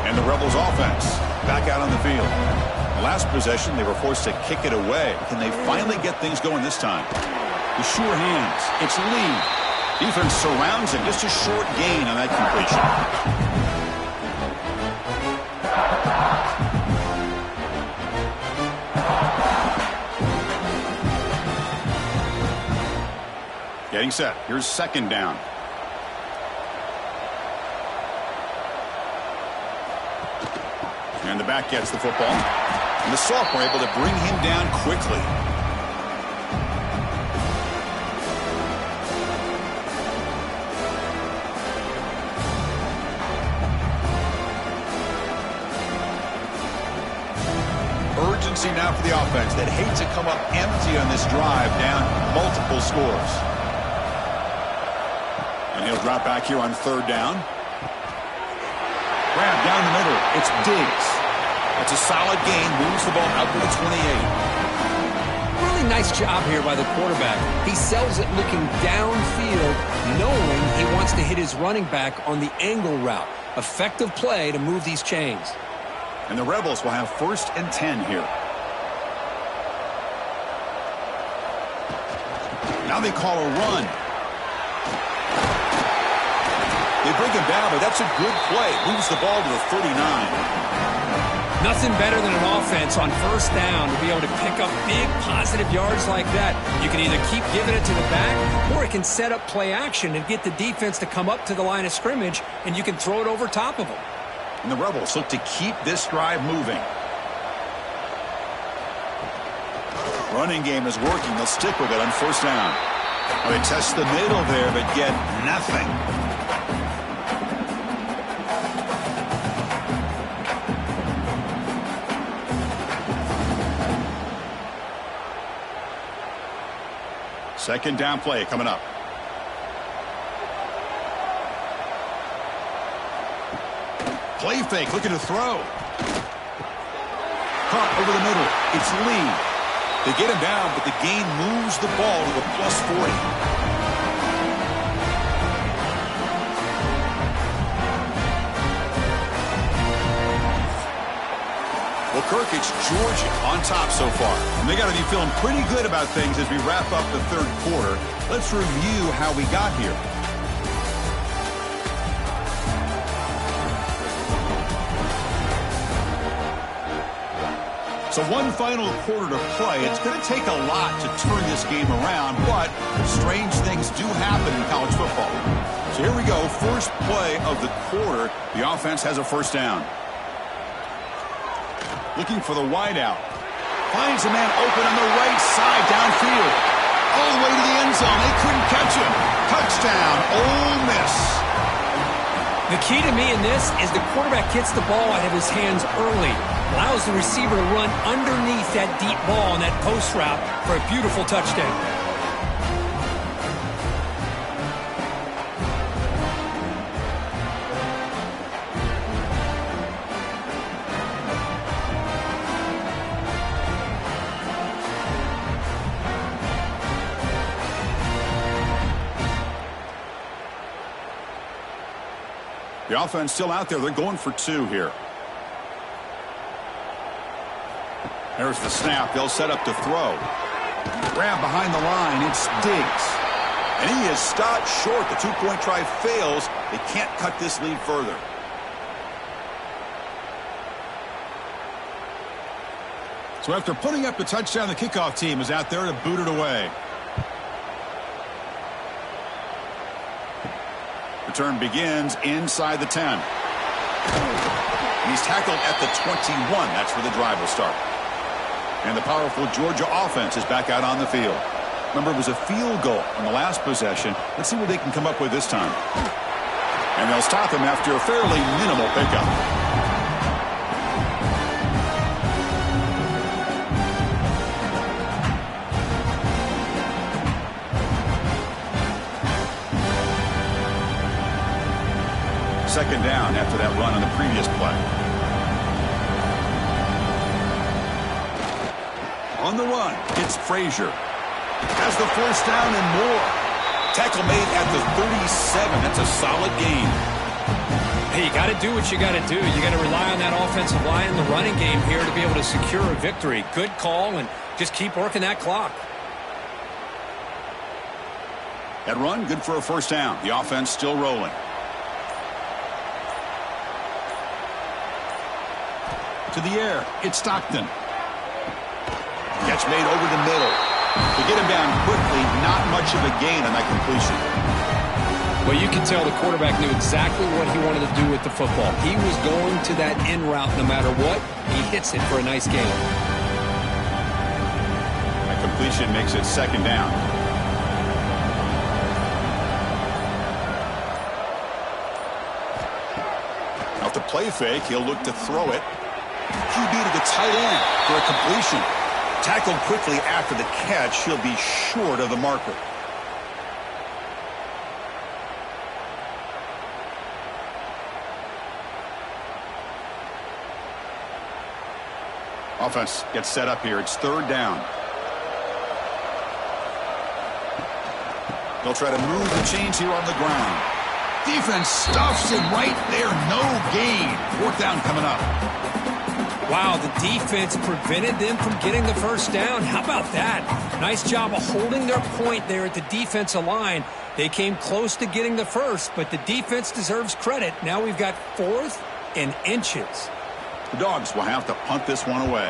S1: And the Rebels offense back out on the field. The last possession, they were forced to kick it away. Can they finally get things going this time? With sure hands, it's Lee. Defense surrounds him. Just a short gain on that completion. Getting set. Here's second down. And the back gets the football. And the sophomore able to bring him down quickly. Urgency now for the offense that hate to come up empty on this drive, down multiple scores. And he'll drop back here on third down. Grab down the middle. It's Diggs. That's a solid gain. Moves the ball out to the 28.
S2: Really nice job here by the quarterback. He sells it looking downfield, knowing he wants to hit his running back on the angle route. Effective play to move these chains.
S1: And the Rebels will have first and 10 here. Now they call a run. They bring him down, but that's a good play. Moves the ball to the 39.
S2: Nothing better than an offense on first down to be able to pick up big positive yards like that. You can either keep giving it to the back, or it can set up play action and get the defense to come up to the line of scrimmage, and you can throw it over top of them.
S1: And the Rebels look to keep this drive moving. Running game is working. They'll stick with it on first down. Well, they test the middle there, but get nothing. Second down play coming up. Play fake, looking to throw. Caught over the middle. It's Lee. They get him down, but the gain moves the ball to the +40. Well, Kirk, it's Georgia on top so far. And they got to be feeling pretty good about things as we wrap up the third quarter. Let's review how we got here. So one final quarter to play. It's going to take a lot to turn this game around, but strange things do happen in college football. So here we go. First play of the quarter. The offense has a first down. Looking for the wideout. Finds a man open on the right side downfield. All the way to the end zone. They couldn't catch him. Touchdown, Ole Miss.
S2: The key to me in this is the quarterback gets the ball out of his hands early. Allows the receiver to run underneath that deep ball on that post route for a beautiful touchdown.
S1: The offense still out there. They're going for two here. There's the snap. They'll set up to throw. Grab behind the line. It's Diggs. And he is stopped short. The two-point try fails. They can't cut this lead further. So after putting up the touchdown, the kickoff team is out there to boot it away. Return begins inside the 10. And he's tackled at the 21. That's where the drive will start. And the powerful Georgia offense is back out on the field. Remember, it was a field goal in the last possession. Let's see what they can come up with this time. And they'll stop him after a fairly minimal pickup. Second down after that run on the previous play. On the run, it's Frazier. Has the first down and more. Tackle made at the 37. That's a solid gain.
S2: Hey, you got to do what you got to do. You got to rely on that offensive line, the running game here to be able to secure a victory. Good call, and just keep working that clock.
S1: That run, good for a first down. The offense still rolling. To the air, it's Stockton. Catch made over the middle. To get him down quickly, not much of a gain on that completion.
S2: Well, you can tell the quarterback knew exactly what he wanted to do with the football. He was going to that in route no matter what. He hits it for a nice gain.
S1: That completion makes it second down. Off the play fake, he'll look to throw it. QB to the tight end for a completion. Tackled quickly after the catch. He'll be short of the marker. Offense gets set up here. It's third down. They'll try to move the chains here on the ground. Defense stuffs him right there. No gain. Fourth down coming up.
S2: Wow, the defense prevented them from getting the first down. How about that? Nice job of holding their point there at the defensive line. They came close to getting the first, but the defense deserves credit. Now we've got fourth and inches.
S1: The Dogs will have to punt this one away.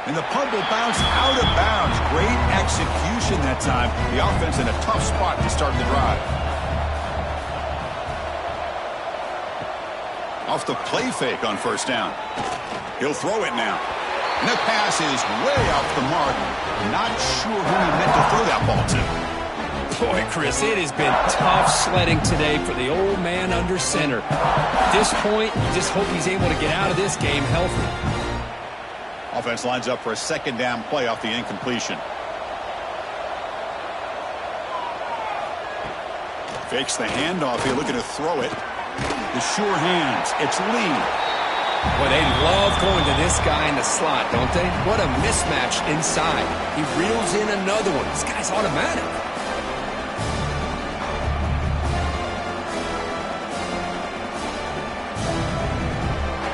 S1: And the punt will bounce out of bounds. Great execution that time. The offense in a tough spot to start the drive. Off the play fake on first down. He'll throw it now. And that pass is way off the mark. Not sure who he meant to throw that ball to.
S2: Boy, Chris, it has been tough sledding today for the old man under center. At this point, you just hope he's able to get out of this game healthy.
S4: Offense lines up for a second down play off the incompletion. Fakes the handoff here, looking to throw it. The sure hands. It's Lee.
S2: Well, they love going to this guy in the slot, don't they? What a mismatch inside. He reels in another one. This guy's automatic.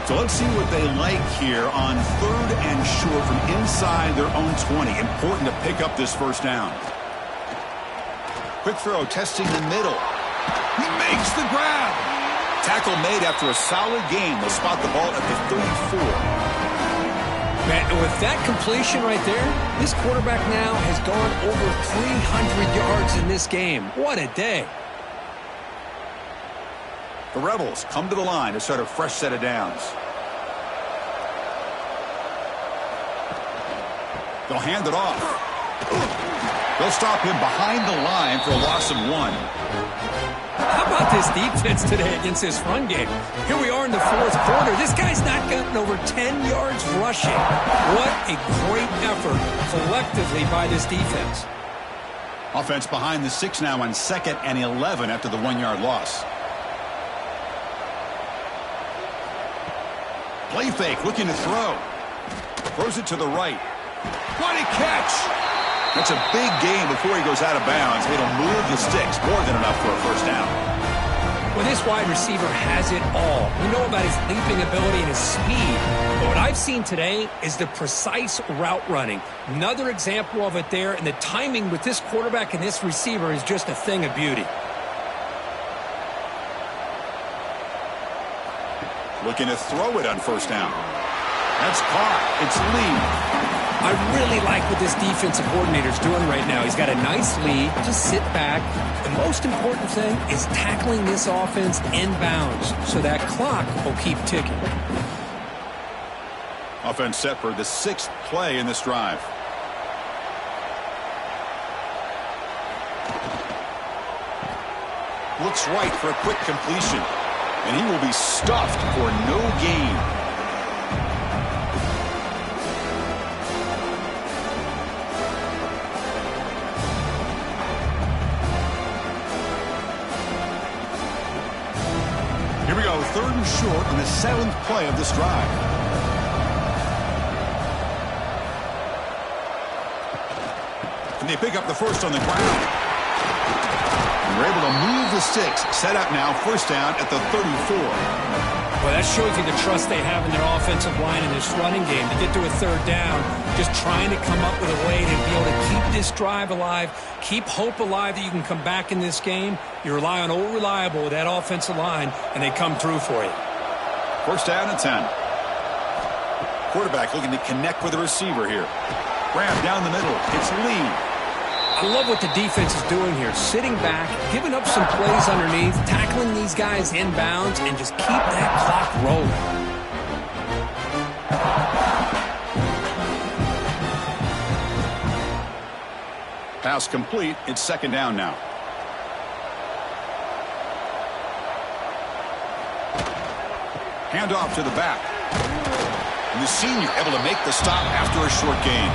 S4: So let's see what they like here on 3rd and short from inside their own 20. Important to pick up this first down. Quick throw, testing the middle. He makes the grab. Tackle made after a solid gain. They'll spot the ball at the 34.
S2: Man, with that completion right there, this quarterback now has gone over 300 yards in this game. What a day.
S4: The Rebels come to the line to start a fresh set of downs. They'll hand it off. They'll stop him behind the line for a loss of 1.
S2: How about this defense today against this run game? Here we are in the 4th quarter. This guy's not gotten over 10 yards rushing. What a great effort collectively by this defense.
S4: Offense behind the 6 now on 2nd and 11 after the 1-yard loss. Play fake, looking to throw. Throws it to the right. What a catch! That's a big gain before he goes out of bounds. It'll move the sticks, more than enough for a first down.
S2: Well, this wide receiver has it all. We know about his leaping ability and his speed, but what I've seen today is the precise route running. Another example of it there, and the timing with this quarterback and this receiver is just a thing of beauty.
S4: Looking to throw it on first down. That's caught. It's Lee.
S2: I really like what this defensive coordinator's doing right now. He's got a nice lead. Just sit back. The most important thing is tackling this offense inbounds so that clock will keep ticking.
S4: Offense set for the 6th play in this drive. Looks right for a quick completion. And he will be stuffed for no gain. Here we go, 3rd and short on the 7th play of this drive. And they pick up the first on the ground. And they're able to move the sticks. Set up now, first down at the 34.
S2: Well, that shows you the trust they have in their offensive line in this running game to get to a 3rd down, just trying to come up with a way to be able to keep this drive alive, keep hope alive that you can come back in this game. You rely on old reliable with that offensive line, and they come through for you.
S4: First down and 10. Quarterback looking to connect with the receiver here. Grab down the middle. It's Lee.
S2: I love what the defense is doing here. Sitting back, giving up some plays underneath, tackling these guys inbounds, and just keep that clock rolling.
S4: Pass complete. It's 2nd down now. Handoff to the back. And the senior able to make the stop after a short gain.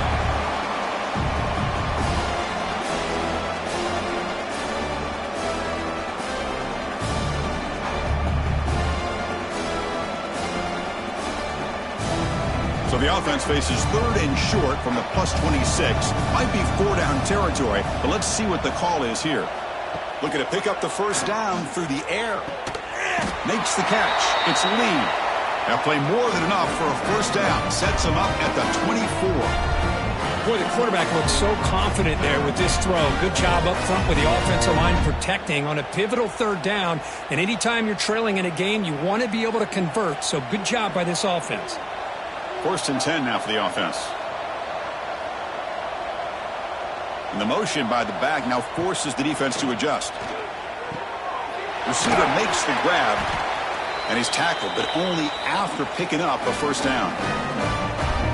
S4: So the offense faces 3rd and short from the +26. Might be 4-down territory, but let's see what the call is here. Looking to pick up the first down through the air. Makes the catch. It's Lee. That play more than enough for a first down. Sets him up at the 24.
S2: Boy, the quarterback looks so confident there with this throw. Good job up front with the offensive line protecting on a pivotal 3rd down. And anytime you're trailing in a game, you want to be able to convert. So good job by this offense.
S4: 1st and 10 now for the offense. And the motion by the back now forces the defense to adjust. Receiver makes the grab, and he's tackled, but only after picking up a first down.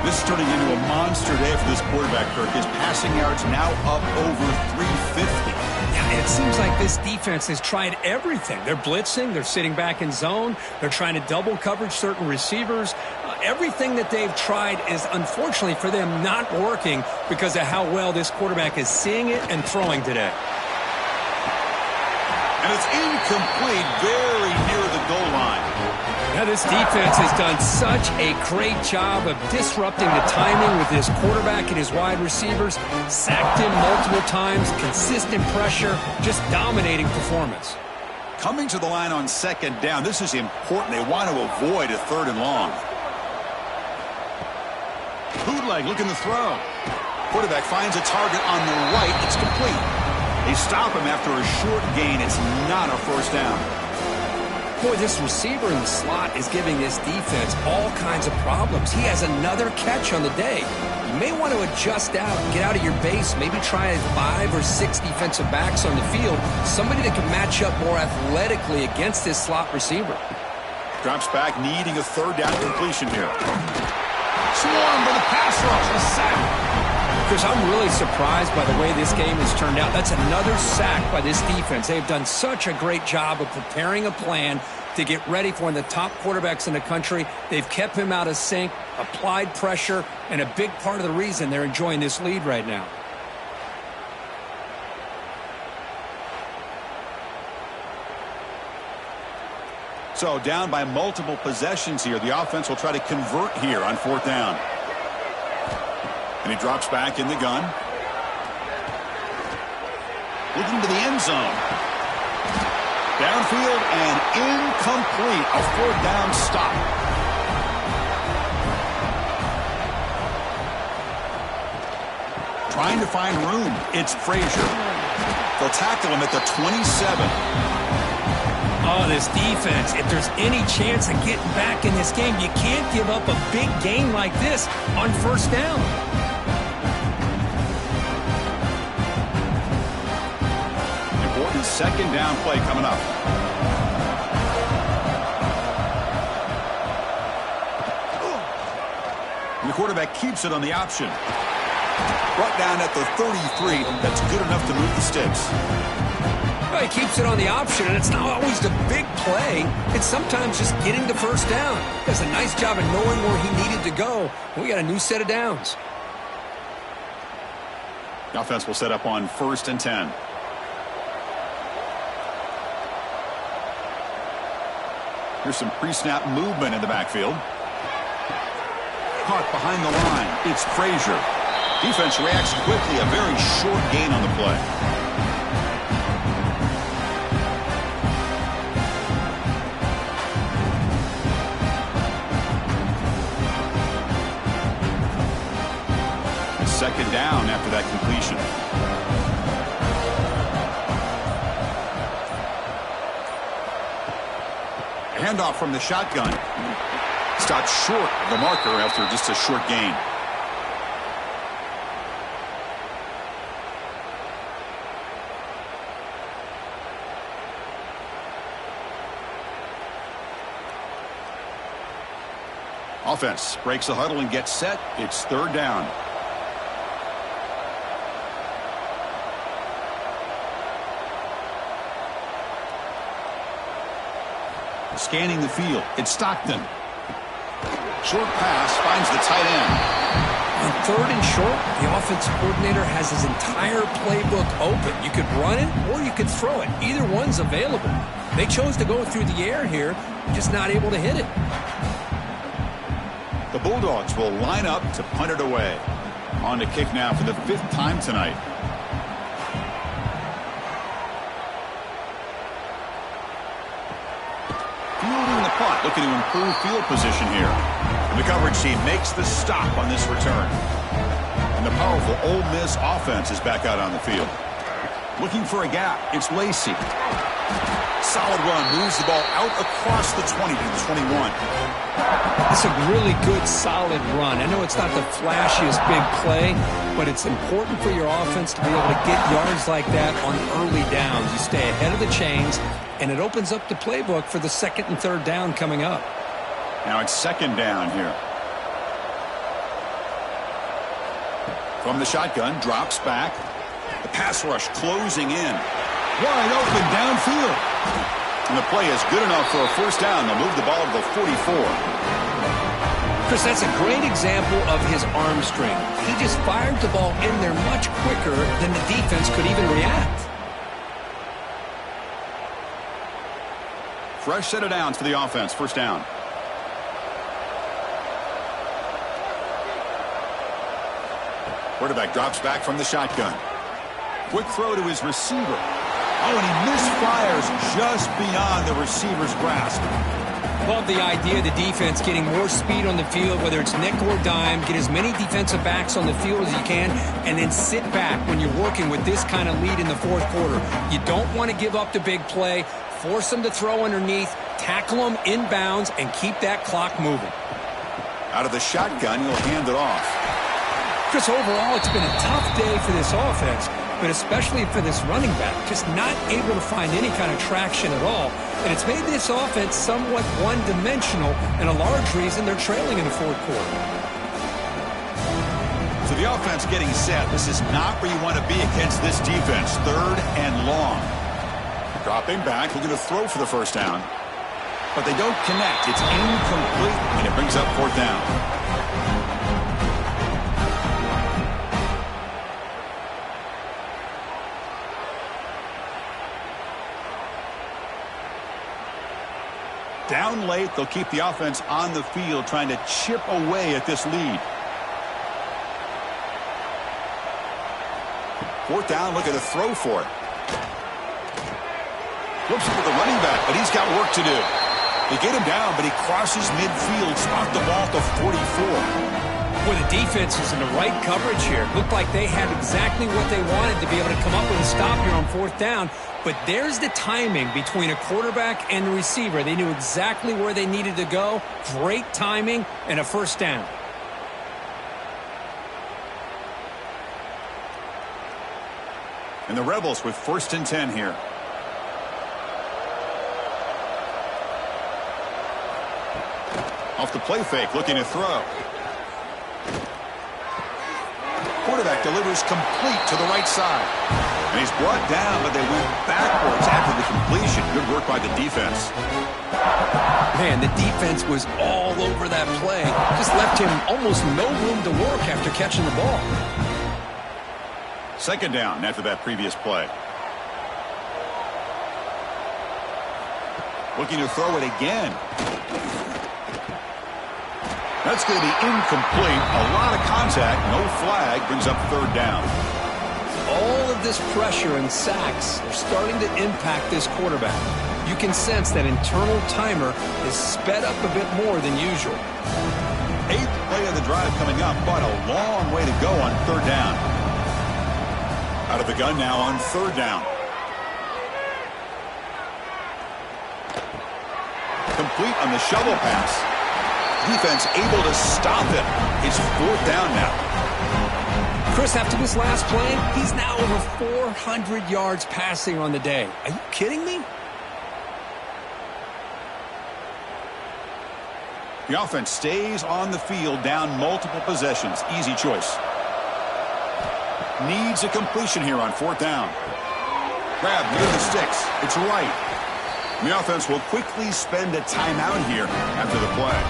S4: This is turning into a monster day for this quarterback, Kirk. His passing yards now up over 350.
S2: Yeah, it seems like this defense has tried everything. They're blitzing. They're sitting back in zone. They're trying to double coverage certain receivers. everything that they've tried is, unfortunately for them, not working because of how well this quarterback is seeing it and throwing today.
S4: And it's incomplete, very near the goal line.
S2: Now, this defense has done such a great job of disrupting the timing with his quarterback and his wide receivers. Sacked him multiple times, consistent pressure, just dominating performance.
S4: Coming to the line on second down, this is important. They want to avoid a 3rd and long. Bootleg looking to throw. Quarterback finds a target on the right. It's complete. They stop him after a short gain. It's not a first down.
S2: Boy, this receiver in the slot is giving this defense all kinds of problems. He has another catch on the day. You may want to adjust out, get out of your base, maybe try 5 or 6 defensive backs on the field, somebody that can match up more athletically against this slot receiver.
S4: Drops back, needing a 3rd down completion here.
S1: Swarmed by the pass rush, a sack.
S2: Chris, I'm really surprised by the way this game has turned out. That's another sack by this defense. They've done such a great job of preparing a plan to get ready for one of the top quarterbacks in the country. They've kept him out of sync, applied pressure, and a big part of the reason they're enjoying this lead right now.
S4: So down by multiple possessions here. The offense will try to convert here on 4th down. And he drops back in the gun. Looking to the end zone. Downfield and incomplete. A 4th down stop. Trying to find room. It's Frazier. They'll tackle him at the 27.
S2: Oh, this defense, if there's any chance of getting back in this game, you can't give up a big gain like this on 1st down.
S4: Important 2nd down play coming up. And the quarterback keeps it on the option. Brought down at the 33. That's good enough to move the sticks.
S2: Well, he keeps it on the option, and it's not always the big play. It's sometimes just getting the 1st down. He does a nice job of knowing where he needed to go. We got a new set of downs.
S4: The offense will set up on 1st and 10. Here's some pre-snap movement in the backfield. Caught behind the line. It's Frazier. Defense reacts quickly. A very short gain on the play. Second down after that completion. Handoff from the shotgun. Stopped short of the marker after just a short gain. Offense breaks the huddle and gets set. It's 3rd down. Scanning the field. It's Stockton. Short pass finds the tight end.
S2: On 3rd and short, the offensive coordinator has his entire playbook open. You could run it or you could throw it. Either one's available. They chose to go through the air here, just not able to hit it.
S4: The Bulldogs will line up to punt it away. On to kick now for the 5th time tonight. Fielding the punt, looking to improve field position here. And the coverage team makes the stop on this return. And the powerful Ole Miss offense is back out on the field. Looking for a gap. It's Lacey. Solid run. Moves the ball out across the 20 to the 21.
S2: It's a really good, solid run. I know it's not the flashiest big play, but it's important for your offense to be able to get yards like that on early downs. You stay ahead of the chains, and it opens up the playbook for the 2nd and 3rd down coming up.
S4: Now it's 2nd down here. From the shotgun, drops back. The pass rush closing in. Wide open downfield. And the play is good enough for a 1st down. They'll move the ball to the 44.
S2: Chris, that's a great example of his arm strength. He just fired the ball in there much quicker than the defense could even react.
S4: Fresh set of downs for the offense. First down. Quarterback drops back from the shotgun. Quick throw to his receiver. Oh, and he misfires just beyond the receiver's grasp.
S2: Love the idea of the defense getting more speed on the field, whether it's nickel or dime, get as many defensive backs on the field as you can, and then sit back when you're working with this kind of lead in the fourth quarter. You don't want to give up the big play, force them to throw underneath, tackle them inbounds, and keep that clock moving.
S4: Out of the shotgun, he'll hand it off.
S2: Chris, overall, it's been a tough day for this offense, but especially for this running back, just not able to find any kind of traction at all. And it's made this offense somewhat one-dimensional, and a large reason they're trailing in the fourth quarter.
S4: So the offense getting set. This is not where you want to be against this defense. Third and long. Dropping back, looking to throw for the first down. But they don't connect. It's incomplete, and it brings up fourth down. Down late, they'll keep the offense on the field, trying to chip away at this lead. Fourth down, look at a throw for it. Flips it to the running back, but he's got work to do. They get him down, but he crosses midfield, spot the ball to 44.
S2: Boy, the defense is in the right coverage here. Looked like they had exactly what they wanted to be able to come up with a stop here on fourth down. But there's the timing between a quarterback and the receiver. They knew exactly where they needed to go. Great timing and a first down.
S4: And the Rebels with 1st and 10 here. Off the play fake, looking to throw. Quarterback delivers complete to the right side. And he's brought down, but they went backwards after the completion. Good work by the defense.
S2: Man, the defense was all over that play. Just left him almost no room to work after catching the ball.
S4: Second down after that previous play. Looking to throw it again. That's going to be incomplete. A lot of contact. No flag. Brings up third down.
S2: All of this pressure and sacks are starting to impact this quarterback. You can sense that internal timer is sped up a bit more than usual.
S4: 8th play of the drive coming up, but a long way to go on third down. Out of the gun now on third down. Complete on the shovel pass. Defense able to stop him. It's fourth down now.
S2: Chris, after this last play, he's now over 400 yards passing on the day. Are you kidding me?
S4: The offense stays on the field, down multiple possessions. Easy choice. Needs a completion here on fourth down. Grab near the sticks. It's right. The offense will quickly spend a timeout here after the play.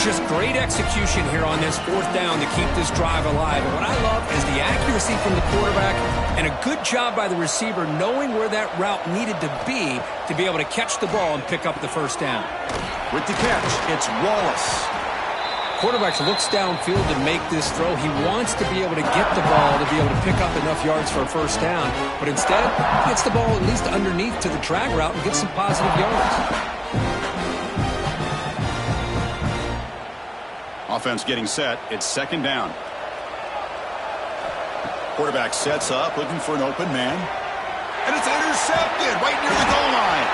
S2: Just great execution here on this fourth down to keep this drive alive. And what I love is the accuracy from the quarterback and a good job by the receiver knowing where that route needed to be able to catch the ball and pick up the first down.
S4: With the catch, it's Wallace.
S2: Quarterback looks downfield to make this throw. He wants to be able to get the ball to be able to pick up enough yards for a first down. But instead, gets the ball at least underneath to the drag route and gets some positive yards.
S4: Offense getting set. It's second down. Quarterback sets up, looking for an open man. And it's intercepted right near the goal line.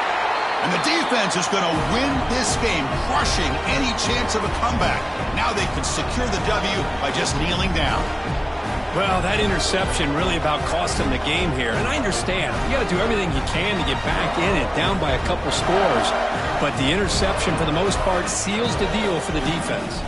S4: And the defense is going to win this game, crushing any chance of a comeback. Now they can secure the W by just kneeling down.
S2: Well, that interception really about cost them the game here. And I understand. You got to do everything you can to get back in it, down by a couple scores. But the interception, for the most part, seals the deal for the defense.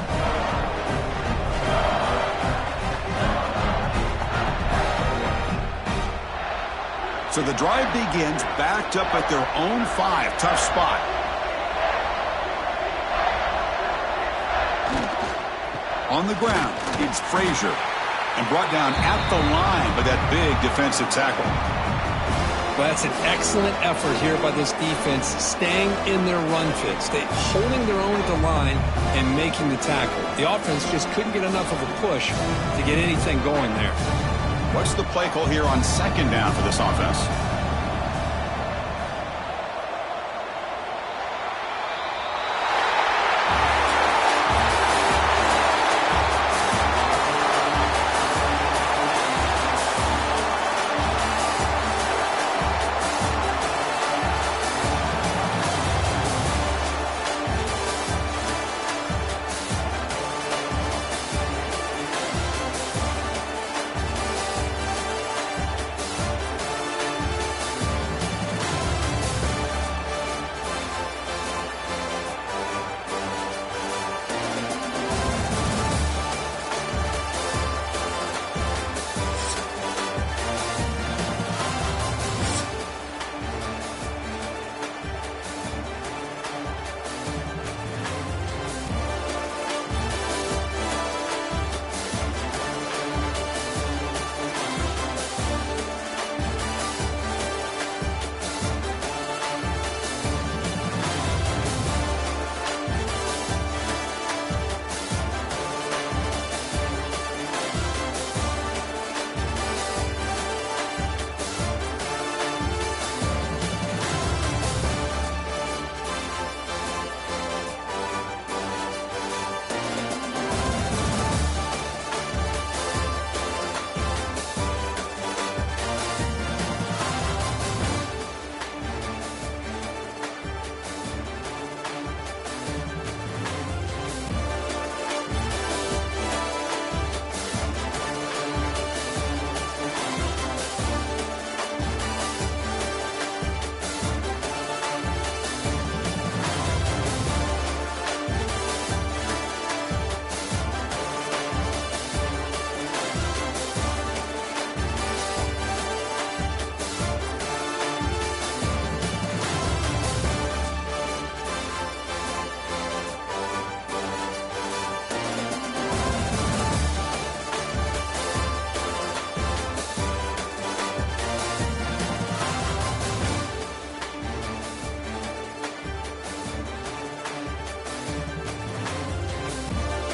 S4: So the drive begins backed up at their own 5. Tough spot. On the ground, it's Frazier. And brought down at the line by that big defensive tackle.
S2: Well, that's an excellent effort here by this defense, staying in their run fits, holding their own at the line and making the tackle. The offense just couldn't get enough of a push to get anything going there.
S4: What's the play call here on second down for this offense?